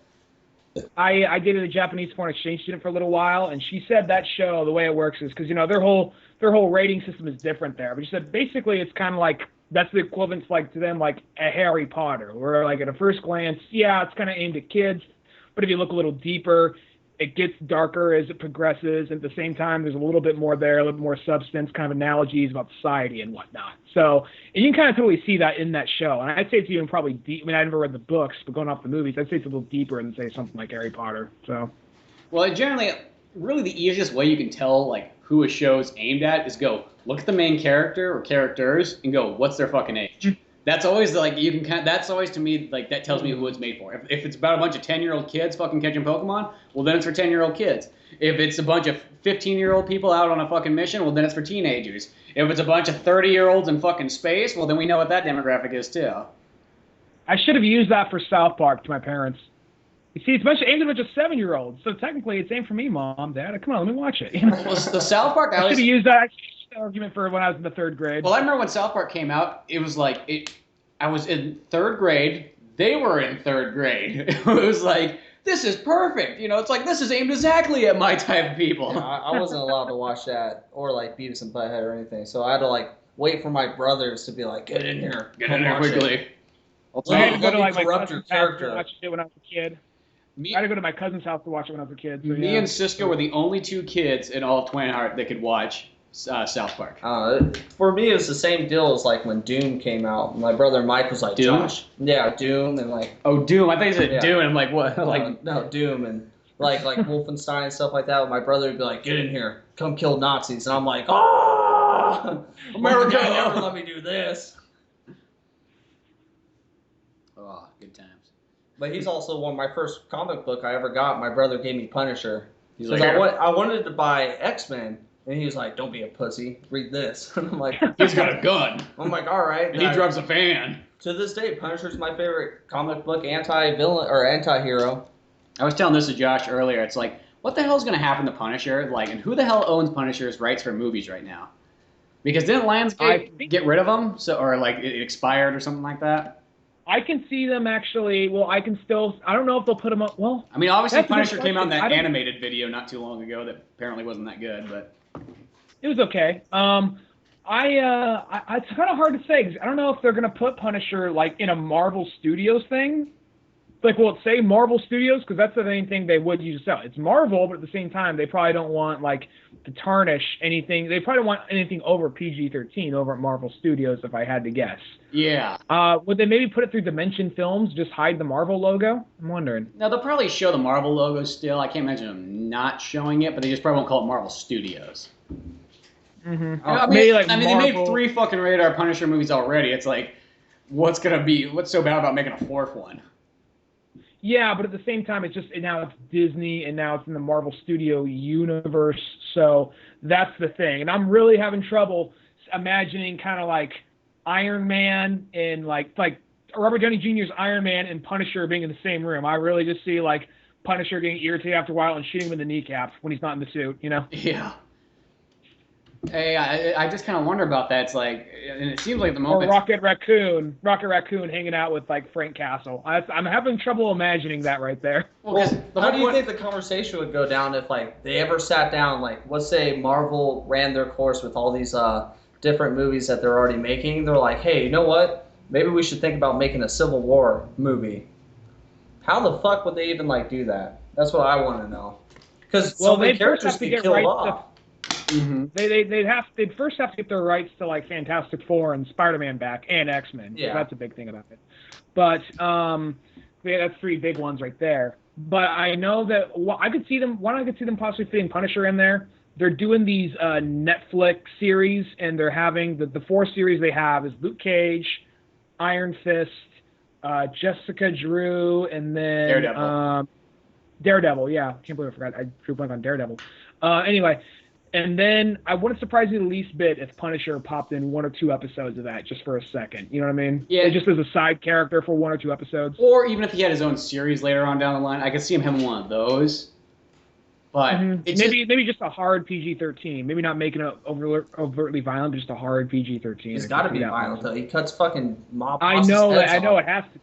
I dated a Japanese foreign exchange student for a little while, and she said that show, the way it works is because you know their whole rating system is different there. But she said basically it's kind of like that's the equivalent like to them like a Harry Potter, where like at a first glance, yeah, it's kind of aimed at kids, but if you look a little deeper, it gets darker as it progresses. At the same time, there's a little bit more there, a little bit more substance, kind of analogies about society and whatnot. So and you can kind of totally see that in that show. And I'd say it's even probably deep. I mean, I never read the books, but going off the movies, I'd say it's a little deeper than, say, something like Harry Potter. So. Well, generally, really the easiest way you can tell, like, who a show's aimed at is go look at the main character or characters and go, what's their fucking age? That's always like you can kind. That's always to me like that tells me who it's made for. If it's about a bunch of 10-year-old kids fucking catching Pokemon, well then it's for 10-year-old kids. If it's a bunch of 15-year-old people out on a fucking mission, well then it's for teenagers. If it's a bunch of 30-year-olds in fucking space, well then we know what that demographic is too. I should have used that for South Park to my parents. You see, it's aimed at a bunch of 7-year-olds, so technically it's aimed for me, Mom, Dad. Come on, let me watch it. Well, the South Park. I should have used that argument for when I was in the 3rd grade. Well, I remember when South Park came out, it was like I was in 3rd grade. They were in 3rd grade. It was like, this is perfect. You know, it's like, this is aimed exactly at my type of people. Yeah, I wasn't allowed to watch that or like Beavis and Butthead or anything. So I had to like wait for my brothers to be like, get in here. Get in there quickly. I had to go to like my corrupt your cousin's house to character. watch it when I was a kid. I had to go to my cousin's house to watch it when I was a kid. So, Me and Cisco were the only 2 kids in all of Twin Heart that could watch South Park. For me, it was the same deal as like when Doom came out. My brother Mike was like, Doom? Josh. Yeah, Doom and like. Oh, Doom. I thought you said Yeah. Doom. I'm like, what? Like, No, Doom and like Wolfenstein and stuff like that. My brother would be like, get in here, come kill Nazis, and I'm like, oh, America! never let me do this. oh, good times. But he's also one of my first comic book I ever got. My brother gave me Punisher. He's Because like, I wanted to buy X-Men, and he was like, don't be a pussy, read this. And I'm like, he's got a gun. I'm like, all right. And he drives a van. To this day, Punisher's my favorite comic book anti-villain or anti-hero. I was telling this to Josh earlier. It's like, what the hell is going to happen to Punisher? Like, and who the hell owns Punisher's rights for movies right now? Because didn't Lionsgate get rid of them? So, or like it expired or something like that? I can see them actually. Well, I can still. I don't know if they'll put them up. Well, I mean, obviously that's a good Punisher came out in that question. animated video not too long ago that apparently wasn't that good, but It was okay. It's kind of hard to say 'cause I don't know if they're gonna put Punisher like in a Marvel Studios thing. Like, will it say Marvel Studios? Because that's the main thing they would use to sell. It's Marvel, but at the same time, they probably don't want like to tarnish anything. They probably don't want anything over PG-13 over at Marvel Studios, if I had to guess. Yeah. Would they maybe put it through Dimension Films, just hide the Marvel logo? I'm wondering. Now, they'll probably show the Marvel logo still. I can't imagine them not showing it, but they just probably won't call it Marvel Studios. Mm-hmm. They made 3 fucking Radar Punisher movies already. It's like, what's so bad about making a 4th one? Yeah, but at the same time, now it's Disney, and now it's in the Marvel Studio universe, so that's the thing. And I'm really having trouble imagining kind of like Iron Man and like Robert Downey Jr.'s Iron Man and Punisher being in the same room. I really just see like Punisher getting irritated after a while and shooting him in the kneecaps when he's not in the suit, you know? Yeah. Hey, I just kind of wonder about that. It's like, and it seems like the moment. Or Rocket Raccoon hanging out with like Frank Castle. I'm having trouble imagining that right there. Well, how do you think the conversation would go down if like they ever sat down, like let's say Marvel ran their course with all these different movies that they're already making? They're like, hey, you know what? Maybe we should think about making a Civil War movie. How the fuck would they even like do that? That's what I want to know. Because so many characters get killed off. Mm-hmm. They'd first have to get their rights to like Fantastic Four and Spider-Man back and X-Men. Yeah, that's a big thing about it. But that's 3 big ones right there. But I know that I could see them possibly fitting Punisher in there. They're doing these Netflix series, and they're having the 4 series they have is Luke Cage, Iron Fist, Jessica Drew, and then Daredevil. Yeah, can't believe I forgot. I drew a blank on Daredevil. Anyway. And then I wouldn't surprise me the least bit if Punisher popped in 1 or 2 episodes of that just for a second. You know what I mean? Yeah. Just as a side character for 1 or 2 episodes. Or even if he had his own series later on down the line, I could see him having one of those. But maybe just a hard PG-13. Maybe not making it overtly violent, but just a hard PG-13. He's got to be violent though. He cuts fucking mob. I know it has to.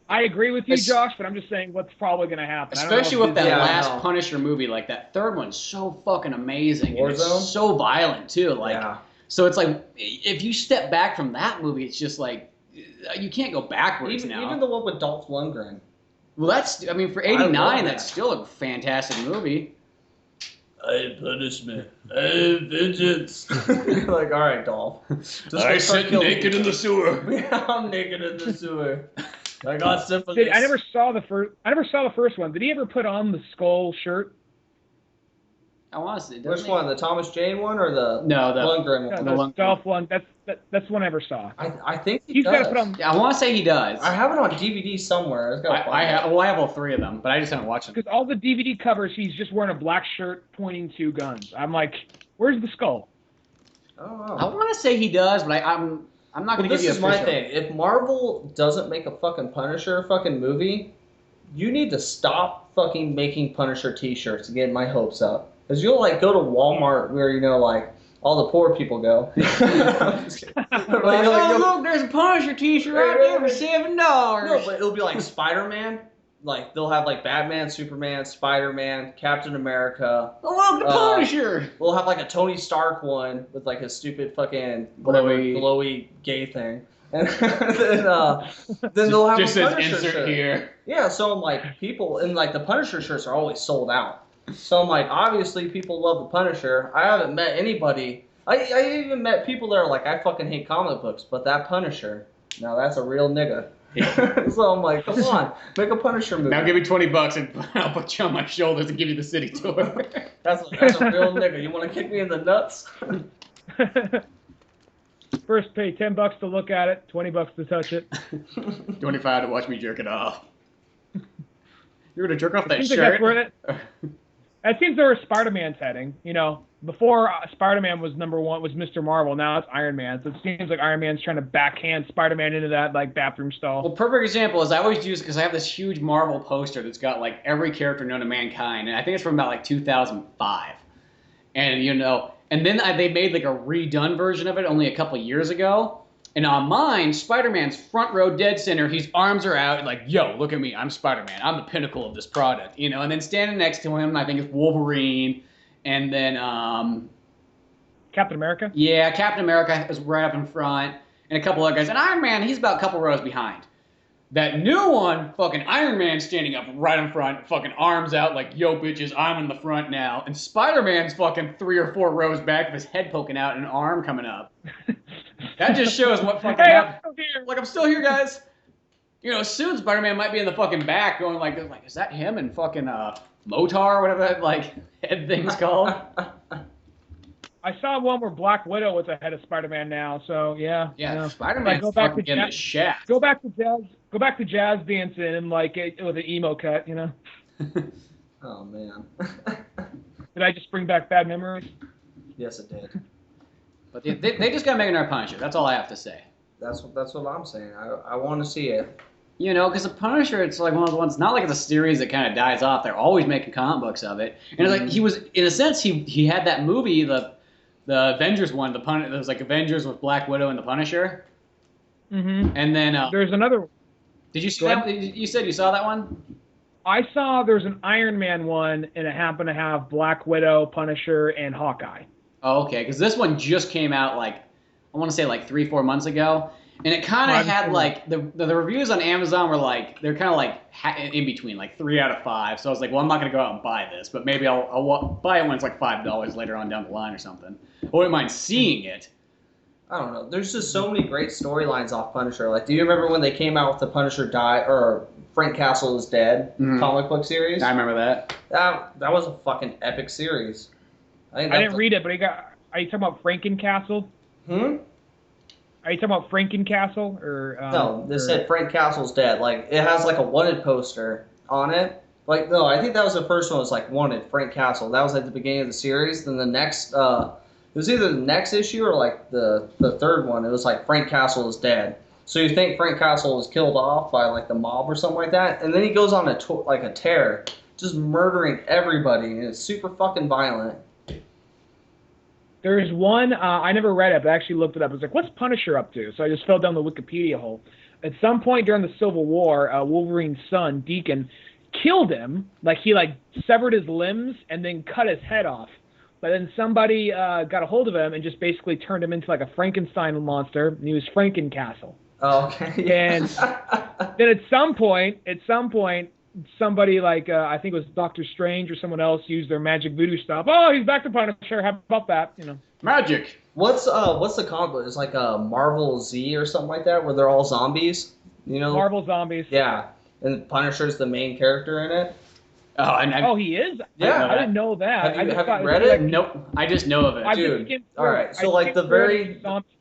I agree with you, Josh, but I'm just saying what's probably going to happen. Especially with that last Punisher movie, like that 3rd one's so fucking amazing. And it's so violent too. Like, so it's like if you step back from that movie, it's just like you can't go backwards now. Even the one with Dolph Lundgren. Well, for '89, that's still a fantastic movie. I have punishment. I have vengeance. Like, all right, Dolph. I sit naked in the sewer. Yeah, I'm naked in the sewer. I got syphilis. I never saw the first one. Did he ever put on the skull shirt? I want to see. Which one? The Thomas Jane one or the Lundgren one? No, the Dolph one. That's the one I ever saw. I think he's got to put on. Yeah, I want to say he does. I have it on DVD somewhere. I have all 3 of them, but I just haven't watched them. Because all the DVD covers, he's just wearing a black shirt pointing 2 guns. I'm like, where's the skull? Oh. I want to say he does, but I'm not going to give you a This is my thing. If Marvel doesn't make a fucking Punisher fucking movie, you need to stop fucking making Punisher t-shirts and get my hopes up. Because you'll like go to Walmart where, you know, like all the poor people go. Look, there's a Punisher t-shirt right there for $7. No, but it'll be like Spider-Man. Like, they'll have like Batman, Superman, Spider-Man, Captain America. Oh, look, the Punisher! We'll have like a Tony Stark one with like his stupid fucking glowy gay thing. And then they'll have just a says Punisher insert shirt. Here. Yeah, so I'm like, people, and like the Punisher shirts are always sold out. So I'm like, obviously people love the Punisher. I haven't met anybody. I even met people that are like, I fucking hate comic books, but that Punisher, now that's a real nigga. So I'm like, come on, make a Punisher movie. Now give me $20 and I'll put you on my shoulders and give you the city tour. That's a real nigga. You want to kick me in the nuts? First pay $10 to look at it, $20 to touch it. 25 to watch me jerk it off. You're gonna jerk off that shirt? Like that's where that seems where Spider-Man's heading. You know, before Spider-Man was number 1, was Mr. Marvel. Now it's Iron Man. So it seems like Iron Man's trying to backhand Spider-Man into that like bathroom stall. Well, perfect example is I always use because I have this huge Marvel poster that's got like every character known to mankind, and I think it's from about like 2005. And you know, and then they made like a redone version of it only a couple years ago. And on mine, Spider-Man's front row, dead center. His arms are out, like, yo, look at me, I'm Spider-Man. I'm the pinnacle of this product, you know. And then standing next to him, I think it's Wolverine, and then Captain America? Yeah, Captain America is right up in front, and a couple other guys. And Iron Man, he's about a couple rows behind. That new one, fucking Iron Man standing up right in front, fucking arms out like, yo, bitches, I'm in the front now. And Spider-Man's fucking 3 or 4 rows back with his head poking out and an arm coming up. That just shows what fucking happened. Like, I'm still here, guys. You know, soon Spider-Man might be in the fucking back going like, is that him and fucking Lotar or whatever that, like, head thing's called? I saw one where Black Widow was ahead of Spider-Man now, so yeah. Yeah, Spider-Man's fucking in the shaft. Go back to jazz dancing and like with an emo cut, you know. Oh man. Did I just bring back bad memories? Yes, it did. But they just gotta make another Punisher. That's all I have to say. That's what I'm saying. I want to see it. You know, because the Punisher, it's like one of the ones. Not like it's a series that kind of dies off. They're always making comic books of it, and it's like he was, in a sense, he had that movie, the Avengers one. It was like Avengers with Black Widow and the Punisher. Mm-hmm. And then there's another one. Did you see that? You said you saw that one? I saw there's an Iron Man one, and it happened to have Black Widow, Punisher, and Hawkeye. Oh, okay, because this one just came out like, I want to say like 3-4 months ago, and it kind of had like the reviews on Amazon were like they're kind of like in between, like 3 out of 5. So I was like, well, I'm not gonna go out and buy this, but maybe I'll buy it when it's like $5 later on down the line or something. I wouldn't mind seeing it. I don't know. There's just so many great storylines off Punisher. Like, do you remember when they came out with the Punisher or Frank Castle is Dead comic book series? I remember that. That was a fucking epic series. I didn't read it, but are you talking about Frankencastle? Are you talking about Frankencastle or? No, this said Frank Castle's Dead. Like, it has like a wanted poster on it. Like, no, I think that was the first one. Was like wanted Frank Castle. That was at the beginning of the series. Then the next, it was either the next issue or like the third one. It was like Frank Castle is dead. So you think Frank Castle was killed off by like the mob or something like that, and then he goes on a tear, just murdering everybody, and it's super fucking violent. There's one, I never read it, but I actually looked it up. I was like, what's Punisher up to? So I just fell down the Wikipedia hole. At some point during the Civil War, Wolverine's son, Deacon, killed him. Like, he, severed his limbs and then cut his head off. But then somebody got a hold of him and just basically turned him into, like, a Frankenstein monster, and he was Frankencastle. Oh, okay. And then at some point, somebody I think it was Doctor Strange or someone else used their magic voodoo stuff. Oh, he's back to Punisher. How about that? You know. Magic. What's the comic book? It's like a Marvel Z or something like that, where they're all zombies. You know. Marvel zombies. Yeah, and Punisher's the main character in it. Oh, he is? Yeah. I didn't know that. Have you read it? Nope. I just know of it. Dude. All right. So the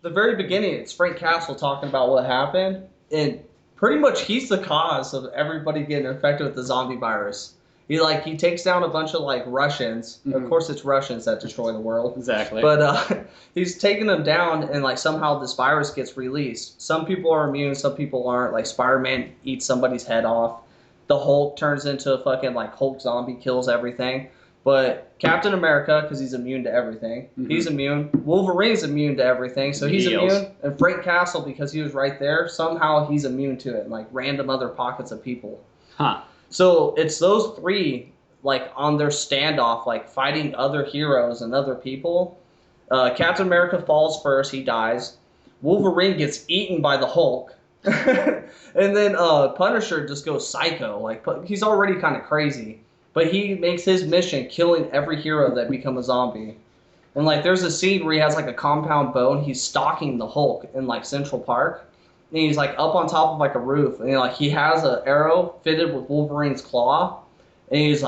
very beginning, it's Frank Castle talking about what happened, and pretty much he's the cause of everybody getting infected with the zombie virus. He takes down a bunch of Russians. Mm-hmm. Of course, it's Russians that destroy the world. Exactly. But he's taking them down, and somehow this virus gets released. Some people are immune, some people aren't. Like Spider-Man eats somebody's head off. The Hulk turns into a fucking Hulk zombie, kills everything. But Captain America, because he's immune to everything, he's immune. Wolverine's immune to everything, so he's immune. And Frank Castle, because he was right there, somehow he's immune to it, and random other pockets of people. Huh. So it's those three, on their standoff, fighting other heroes and other people. Captain America falls first, he dies. Wolverine gets eaten by the Hulk. And then Punisher just goes psycho. He's already kind of crazy. But he makes his mission killing every hero that become a zombie. And there's a scene where he has a compound bow and he's stalking the Hulk in Central Park. And he's up on top of a roof. And he has an arrow fitted with Wolverine's claw. And he's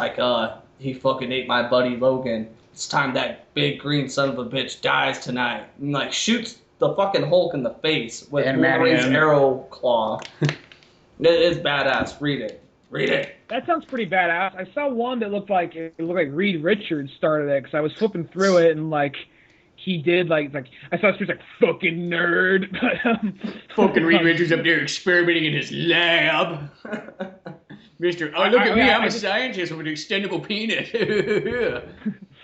he fucking ate my buddy Logan. It's time that big green son of a bitch dies tonight. And shoots the fucking Hulk in the face with Wolverine's arrow claw. It's badass. Read it. Read it. That sounds pretty badass. I saw one that looked like Reed Richards started it, because I was flipping through it and he did I saw this fucking nerd. Fucking Reed Richards up there experimenting in his lab. Mister, look at me, I'm a scientist with an extendable penis.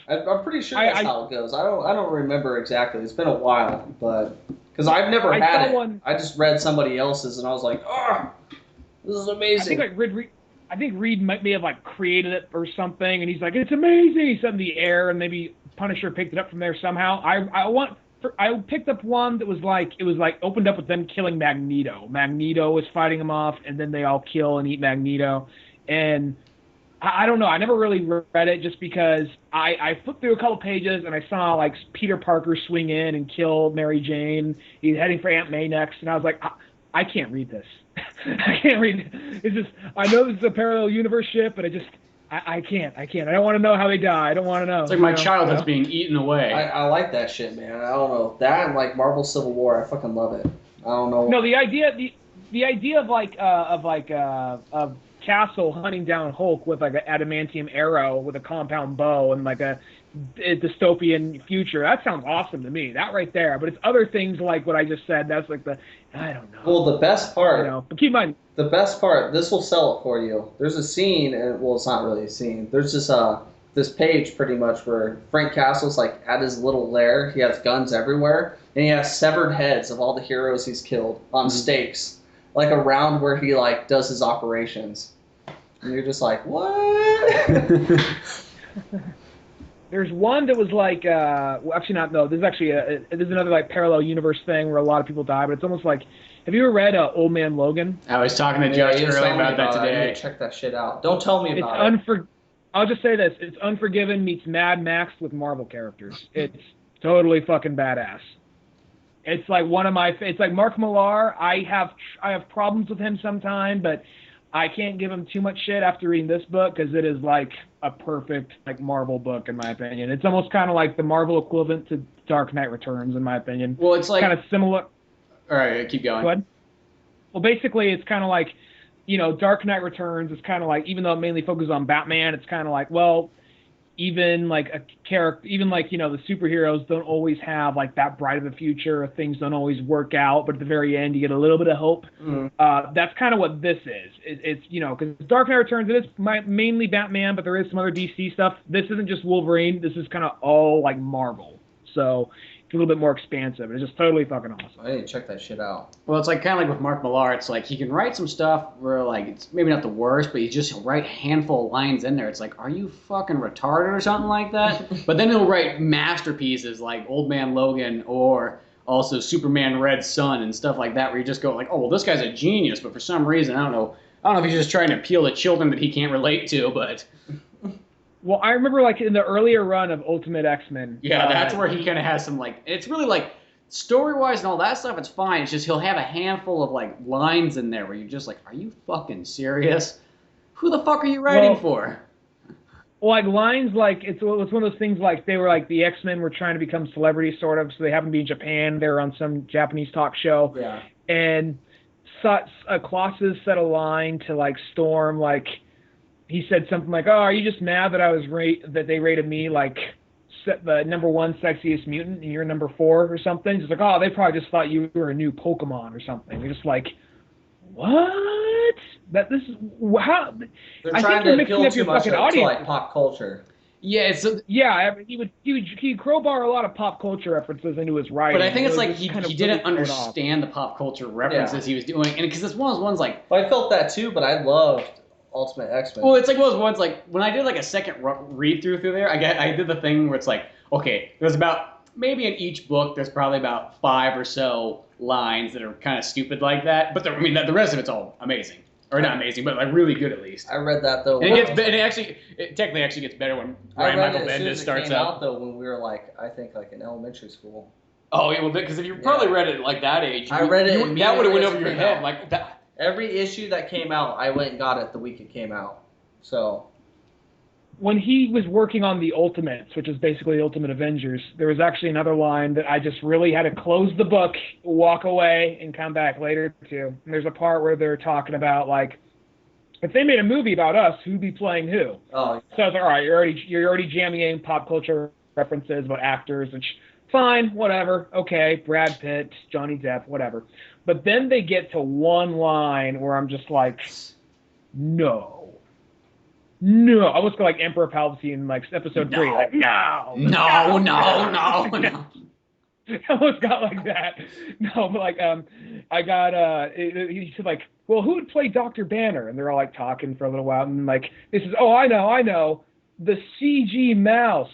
I'm pretty sure that's how it goes. I don't remember exactly. It's been a while, but because I've never had it. I just read somebody else's and I was like, oh, this is amazing. I think Reed may have created it or something, and he's like, it's amazing. He said in the air, and maybe Punisher picked it up from there somehow. I picked up one that was like opened up with them killing Magneto. Magneto was fighting him off, and then they all kill and eat Magneto. And I don't know. I never really read it just because I flipped through a couple pages and I saw like Peter Parker swing in and kill Mary Jane. He's heading for Aunt May next, and I was like, I can't read this. I can't read it. It's just, I know this is a parallel universe shit, but I can't. I don't want to know how they die. I don't want to know. It's like my childhood's being eaten away. I like that shit, man. I don't know. That and like Marvel Civil War, I fucking love it. I don't know. No, the idea of Castle hunting down Hulk with like an adamantium arrow with a compound bow and like a dystopian future. That sounds awesome to me. That right there. But it's other things like what I just said. That's like I don't know. Well, the best part. You know, but keep in mind. The best part. This will sell it for you. There's a scene, and well, it's not really a scene. There's this page pretty much where Frank Castle's like at his little lair. He has guns everywhere, and he has severed heads of all the heroes he's killed on stakes, like around where he like does his operations. And you're just like, what? There's one that was like, well, actually not. No, there's actually there's another like parallel universe thing where a lot of people die, but it's almost like. Have you ever read Old Man Logan? I was talking to Josh earlier about that today. I need to check that shit out. Don't tell me about it. I'll just say this: it's Unforgiven meets Mad Max with Marvel characters. It's totally fucking badass. It's like it's like Mark Millar. I have problems with him sometimes, but I can't give him too much shit after reading this book because it is like a perfect like Marvel book in my opinion. It's almost kind of like the Marvel equivalent to Dark Knight Returns in my opinion. Well, it's like kind of similar. All right, keep going. Go ahead. Well, basically, it's kind of like, you know, Dark Knight Returns is kind of like, even though it mainly focuses on Batman, it's kind of like, well, even like a character, even like, you know, the superheroes don't always have like that bright of a future. Things don't always work out, but at the very end, you get a little bit of hope. That's kind of what this is. It's you know, because Dark Knight Returns, it is mainly Batman, but there is some other DC stuff. This isn't just Wolverine. This is kind of all like Marvel. So a little bit more expansive. It's just totally fucking awesome. I need to check that shit out. Well, it's like kind of like with Mark Millar. It's like he can write some stuff where like it's maybe not the worst, but he'll write a handful of lines in there. It's like, are you fucking retarded or something like that? But then he'll write masterpieces like Old Man Logan or also Superman Red Sun and stuff like that, where you just go like, oh well, this guy's a genius, but for some reason I don't know if he's just trying to appeal to children that he can't relate to, but. Well, I remember like in the earlier run of Ultimate X-Men. Yeah, that's where he kind of has some like, it's really like story-wise and all that stuff, it's fine. It's just he'll have a handful of like lines in there where you're just like, are you fucking serious? Who the fuck are you writing for? Well, like lines like, it's one of those things like they were like the X-Men were trying to become celebrities sort of, so they happened to be in Japan. They were on some Japanese talk show. Yeah. And Colossus said a line to like Storm, like, he said something like, "Oh, are you just mad that that they rated me like the #1 sexiest mutant and you're #4 or something?" He's like, "Oh, they probably just thought you were a new Pokemon or something." You're just like, "What? This is how?" They're I trying think you're to mixing appeal up too your much fucking to audience. like pop culture. Yeah, it's yeah. He crowbar a lot of pop culture references into his writing. but I think it's like he kind of didn't really understand the pop culture references he was doing, and because it's one of those ones like. Well, I felt that too, but I loved Ultimate X-Men. Well, it's like one of those ones like when I did like a second read through there, I did the thing where it's like, okay, there's about maybe in each book there's probably about 5 or so lines that are kind of stupid like that, but the rest of it's all amazing. Or not amazing, but like really good at least. I read that though. And it technically actually gets better when Brian Michael Bendis starts out. Though when we were like, I think like in elementary school. Oh yeah, well because if you probably read it like that age, I read it. That would have went over your head like that. Every issue that came out, I went and got it the week it came out. So. When he was working on the Ultimates, which is basically the Ultimate Avengers, there was actually another line that I just really had to close the book, walk away, and come back later to. And there's a part where they're talking about, like, if they made a movie about us, who'd be playing who? Oh. So I was like, all right, you're already jamming in pop culture references about actors, which, fine, whatever, okay, Brad Pitt, Johnny Depp, whatever. But then they get to one line where I'm just like, no. I was like Emperor Palpatine, like episode 3. Like, no. I almost got like that. No, but like, I got, he said like, well, who would play Dr. Banner? And they're all like talking for a little while. And like, this is, oh, I know. The CG mouse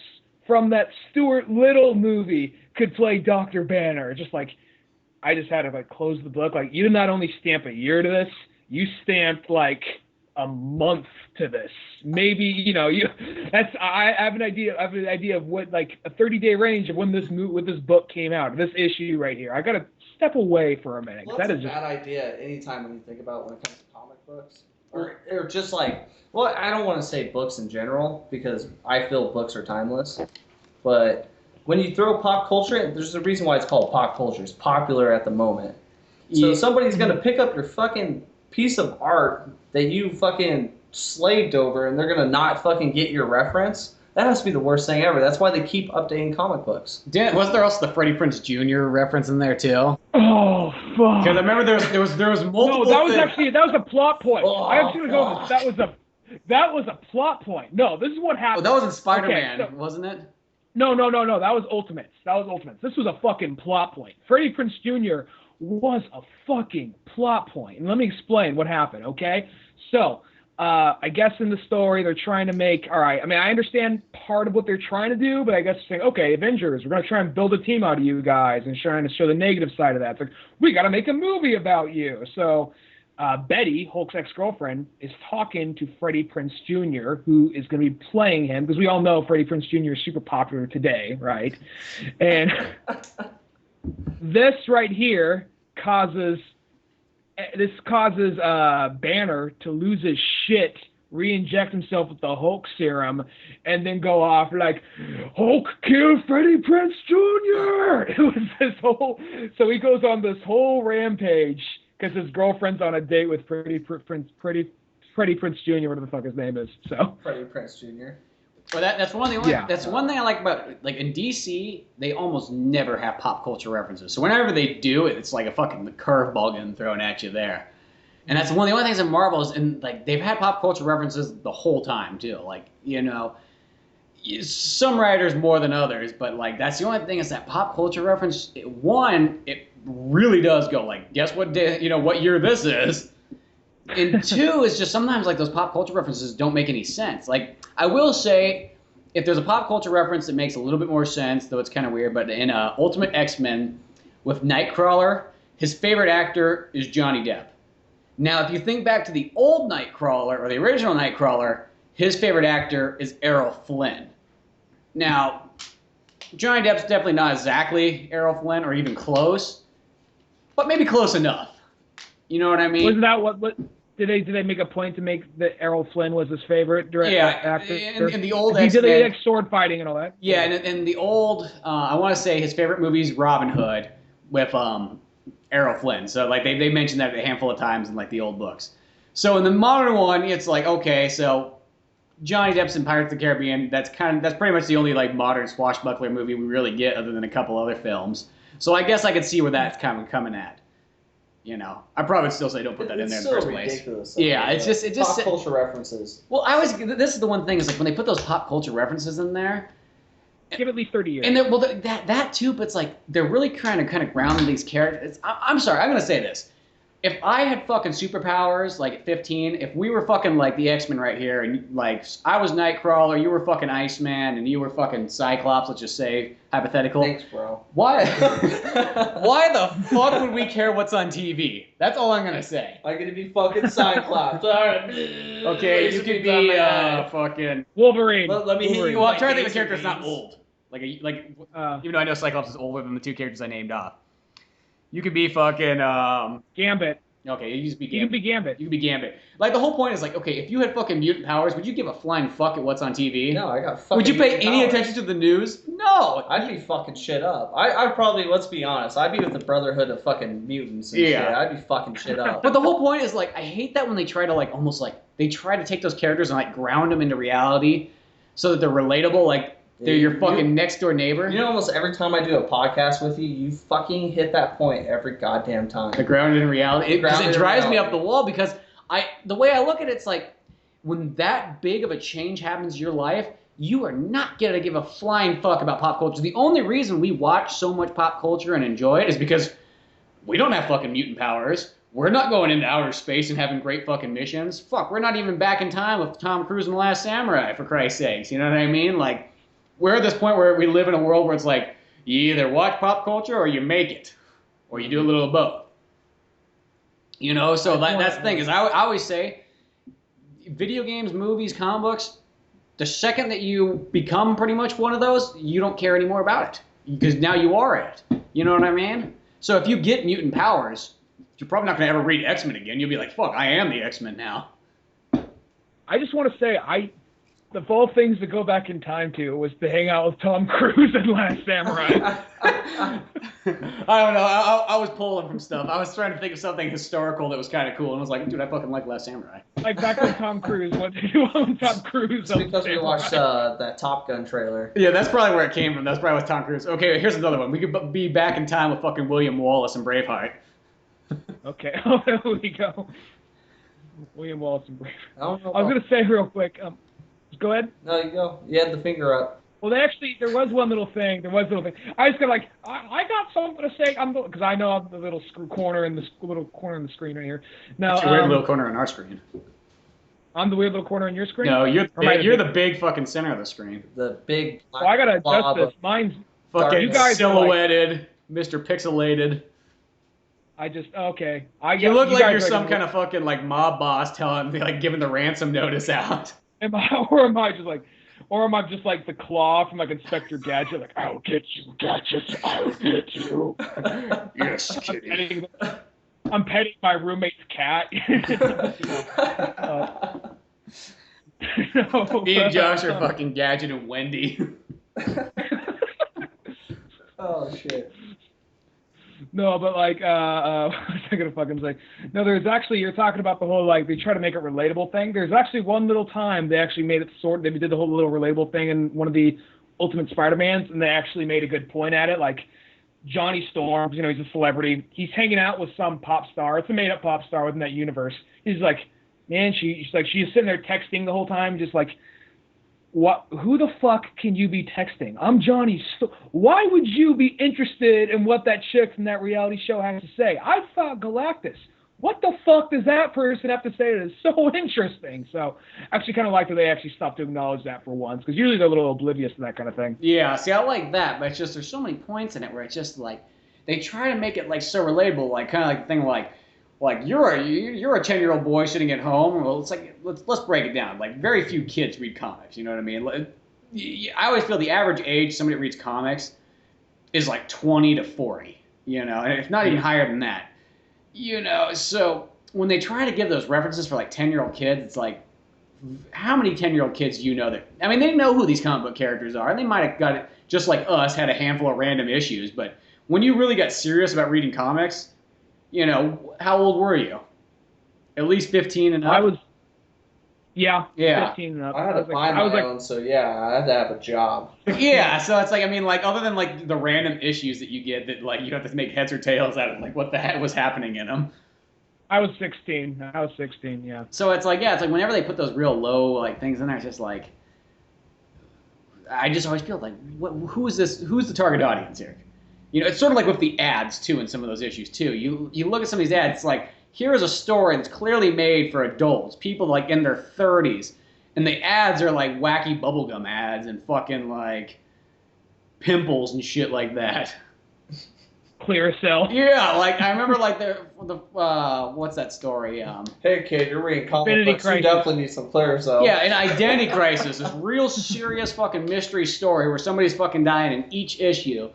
from that Stuart Little movie could play Dr. Banner. Just like, I just had to like close the book. Like, you did not only stamp a year to this, you stamped like a month to this. Maybe, you know, I have an idea of what, like, a 30-day range of when this book came out, this issue right here. I gotta step away for a minute. Well, that's that's a bad idea anytime when you think about when it comes to comic books. Or just like, well, I don't want to say books in general, because I feel books are timeless. But when you throw pop culture, there's a reason why it's called pop culture. It's popular at the moment. So somebody's going to pick up your fucking piece of art that you fucking slaved over, and they're going to not fucking get your reference. That has to be the worst thing ever. That's why they keep updating comic books. Was there also the Freddie Prinze Jr. reference in there too? Oh fuck! Because I remember there was multiple. No, that was a plot point. Oh, I was gonna go. That was a plot point. No, this is what happened. Oh, that was in Spider-Man, Okay, so, wasn't it? No. That was Ultimates. This was a fucking plot point. Freddie Prinze Jr. was a fucking plot point. And let me explain what happened, okay? So, I guess in the story they're trying to make, all right, I mean, I understand part of what they're trying to do, but I guess saying, okay, Avengers, we're going to try and build a team out of you guys and trying to show the negative side of that. It's like, we got to make a movie about you. So, Betty, Hulk's ex-girlfriend, is talking to Freddie Prinze Jr., who is going to be playing him, because we all know Freddie Prinze Jr. is super popular today, right? And this right here causes Banner to lose his shit, re-inject himself with the Hulk serum, and then go off like, Hulk killed Freddie Prinze Jr. It was this whole, so he goes on this whole rampage because his girlfriend's on a date with Freddie Prinze Jr., whatever the fuck his name is. So Freddie Prinze Jr. Well, that's one thing. Yeah. That's one thing I like about, like, in DC, they almost never have pop culture references. So whenever they do, it's like a fucking curveball getting thrown at you there. And that's one of the only things in Marvel is, and like, they've had pop culture references the whole time too. Like, you know, some writers more than others, but like, that's the only thing is that pop culture reference. It really does go like, guess what day, you know, what year this is. And two is just sometimes like those pop culture references don't make any sense. Like, I will say, if there's a pop culture reference that makes a little bit more sense, though it's kind of weird, but in Ultimate X-Men with Nightcrawler, his favorite actor is Johnny Depp. Now, if you think back to the old Nightcrawler, or the original Nightcrawler, his favorite actor is Errol Flynn. Now, Johnny Depp's definitely not exactly Errol Flynn, or even close, but maybe close enough. You know what I mean? wasn't that what did they make a point to make that Errol Flynn was his favorite actor? In the old He X-Men. did like sword fighting and all that. Yeah, and in the old, I want to say his favorite movie is Robin Hood with Errol Flynn. So like they mentioned that a handful of times in like the old books. So in the modern one, it's like, okay, so Johnny Depp's in Pirates of the Caribbean. That's pretty much the only like modern swashbuckler movie we really get, other than a couple other films. So I guess I could see where that's kind of coming at. You know, I probably still say don't put that in there in the first place. Ridiculous. Yeah, it just pop culture references. Well, this is the one thing is like when they put those pop culture references in there. Give it at least 30 years. And that too, but it's like they're really kind of grounding these characters. I'm sorry, I'm gonna say this. If I had fucking superpowers like at 15, if we were fucking like the X-Men right here, and like I was Nightcrawler, you were fucking Iceman, and you were fucking Cyclops, let's just say, hypothetical. Thanks, bro. Why the fuck would we care what's on TV? That's all I'm gonna say. I'm gonna be fucking Cyclops. Alright. Okay, you could be fucking Wolverine. Let me hit you. Well, I'm with trying to think of a laser character that's not beams. old. Even though I know Cyclops is older than the two characters I named off. You could be fucking Gambit. Okay, you just be You Gambit. can be Gambit. You could be Gambit. Like the whole point is like, okay, if you had fucking mutant powers, would you give a flying fuck at what's on TV? No, I got fucking. Would you pay mutant any powers. attention to the news? No. I'd be fucking shit up. I'd probably, let's be honest, I'd be with the Brotherhood of fucking mutants and Yeah. shit. I'd be fucking shit up. But the whole point is like, I hate that when they try to like almost like they try to take those characters and like ground them into reality, so that they're relatable. Like they're your fucking next door neighbor. You know, almost every time I do a podcast with you, you fucking hit that point every goddamn time. They're grounded in reality. Because Grounded it in drives me reality. up the wall because the way I look at it, it's like when that big of a change happens in your life, you are not going to give a flying fuck about pop culture. The only reason we watch so much pop culture and enjoy it is because we don't have fucking mutant powers. We're not going into outer space and having great fucking missions. Fuck, we're not even back in time with Tom Cruise and The Last Samurai, for Christ's sakes. You know what I mean? Like, we're at this point where we live in a world where it's like you either watch pop culture or you make it, or you do a little of both. You know, so that's the thing is I always say, video games, movies, comic books, the second that you become pretty much one of those, you don't care anymore about it because now you are it. You know what I mean? So if you get mutant powers, you're probably not going to ever read X-Men again. You'll be like, fuck, I am the X-Men now. I just want to say, the all things to go back in time to was to hang out with Tom Cruise in Last Samurai. I don't know. I was pulling from stuff. I was trying to think of something historical that was kind of cool, and I was like, dude, I fucking like Last Samurai. Like back when Tom Cruise, what did you want with Tom Cruise? It's because we watched that Top Gun trailer. Yeah, that's probably where it came from. That's probably with Tom Cruise. Okay, here's another one. We could be back in time with fucking William Wallace and Braveheart. Okay, oh, there we go. William Wallace and Braveheart. I don't know. I was gonna say real quick. Go ahead. No, you go. You had the finger up. Well, there was one little thing. I just got like, I got something to say. Because I know I'm the little corner in the screen right here. Now, That's your weird little corner on our screen. I'm the weird little corner on your screen. No, you're the big fucking center of the screen. The big. Well, I gotta adjust this. Mine's fucking you guys silhouetted, Mr. Pixelated. Okay. You look like you're some kind of fucking like mob boss giving the ransom notice out. Am I just like the claw from like Inspector Gadget, like I'll get you, Gadget, I'll get you. Yes, kitty. I'm petting my roommate's cat. Me and Josh are fucking Gadget and Wendy. Oh shit. No, but like, what was I gonna fucking say? No, there's actually, you're talking about the whole, like, they try to make it relatable thing. There's actually one little time they actually made it they did the whole little relatable thing in one of the Ultimate Spider-Mans, and they actually made a good point at it. Like, Johnny Storm, he's a celebrity. He's hanging out with some pop star. It's a made-up pop star within that universe. He's like, man, she's sitting there texting the whole time, just like, who the fuck can you be texting? I'm Johnny. Why would you be interested in what that chick from that reality show has to say? I thought Galactus. What the fuck does that person have to say that is so interesting? So I actually kind of like that they actually stopped to acknowledge that for once, because usually they're a little oblivious to that kind of thing. Yeah, see, I like that, but it's just there's so many points in it where it's just like they try to make it like so relatable, like kind of like the thing like you're a 10-year-old boy sitting at home. Well, it's like let's break it down. Like very few kids read comics. You know what I mean? I always feel the average age somebody that reads comics is like 20 to 40. You know, and if not even higher than that. You know, so when they try to give those references for like 10-year-old kids, it's like, how many 10-year-old kids do you know that? I mean, they know who these comic book characters are. They might have got it just like us, had a handful of random issues. But when you really got serious about reading comics, you know, how old were you? At least 15 and up? I was, yeah. 15 and up. I had to buy my own, so yeah, I had to have a job. Yeah, so it's like, I mean, like, other than like the random issues that you get that like you have to make heads or tails out of, like what the heck was happening in them. I was 16, yeah. So it's like, yeah, it's like whenever they put those real low like things in there, it's just like, I just always feel like, who is this? Who's the target audience here? You know, it's sort of like with the ads too in some of those issues too. You look at some of these ads, it's like, here is a story that's clearly made for adults, people like in their 30s, and the ads are like wacky bubblegum ads and fucking like pimples and shit like that. Clearasil. Yeah, like I remember like the what's that story? Hey kid, you're reading comic Infinity books. You Crisis. definitely need some Clearasil. Yeah, an Identity Crisis, this real serious fucking mystery story where somebody's fucking dying in each issue.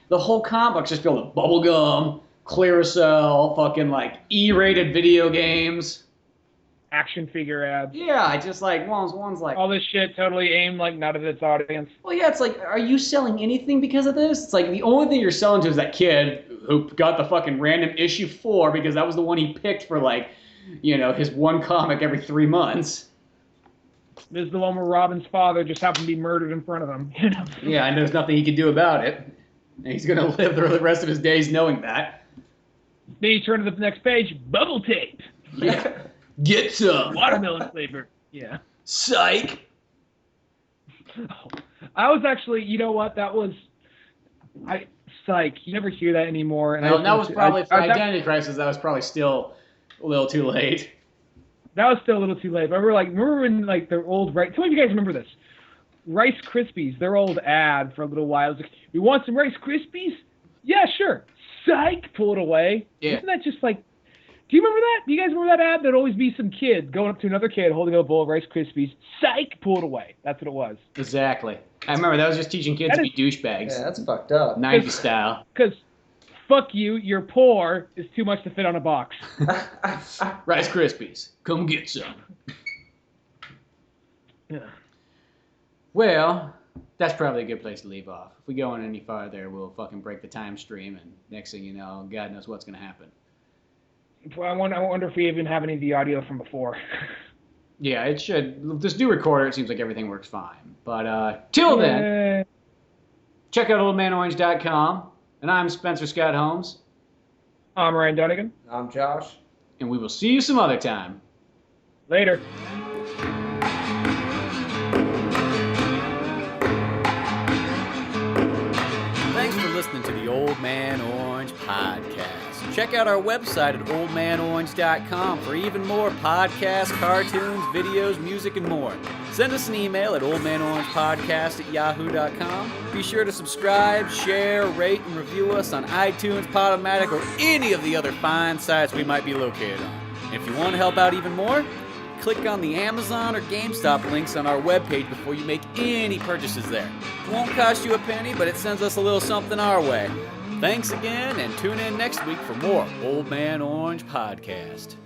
The whole comic book's just filled with bubblegum, Clearasil, fucking like E-rated video games. Action figure ads. Yeah, I just like one's like All this shit totally aimed like not at its audience. well, yeah, it's like, are you selling anything because of this? It's like the only thing you're selling to is that kid who got the fucking random issue 4 because that was the one he picked for like, you know, his one comic every 3 months. This is the one where Robin's father just happened to be murdered in front of him. You know? Yeah, and there's nothing he can do about it. And he's gonna live the rest of his days knowing that. Then you turn to the next page, bubble tape. Yeah. Get some. Watermelon flavor. Yeah. Psych. I was actually, you know what? That was, psych. You never hear that anymore. And Well, that was probably for Identity Crisis. That was probably still a little too late. That was still a little too late. But remember when like the old right? Some of you guys remember this Rice Krispies, their old ad for a little while. It was like, you want some Rice Krispies? Yeah, sure. Psych, pull it away. Yeah. Isn't that just like, do you remember that? Do you guys remember that ad? There'd always be some kid going up to another kid holding up a bowl of Rice Krispies. Psych, pull it away. That's what it was. Exactly. I remember that was just teaching kids to be douchebags. Yeah, that's fucked up. 90s style. Because, fuck you, you're poor is too much to fit on a box. Rice Krispies. Come get some. Yeah. Well, that's probably a good place to leave off. If we go on any farther, we'll fucking break the time stream, and next thing you know, God knows what's going to happen. I wonder if we even have any of the audio from before. Yeah, it should. This new recorder, it seems like everything works fine. But till then, check out oldmanorange.com. And I'm Spencer Scott Holmes. I'm Ryan Dunigan. I'm Josh. And we will see you some other time. Later. Thanks for listening to the Old Man Orange podcast. Check out our website at oldmanorange.com for even more podcasts, cartoons, videos, music, and more. Send us an email at oldmanorangepodcast@yahoo.com. Be sure to subscribe, share, rate, and review us on iTunes, Podomatic, or any of the other fine sites we might be located on. And if you want to help out even more, click on the Amazon or GameStop links on our webpage before you make any purchases there. It won't cost you a penny, but it sends us a little something our way. Thanks again, and tune in next week for more Old Man Orange Podcast.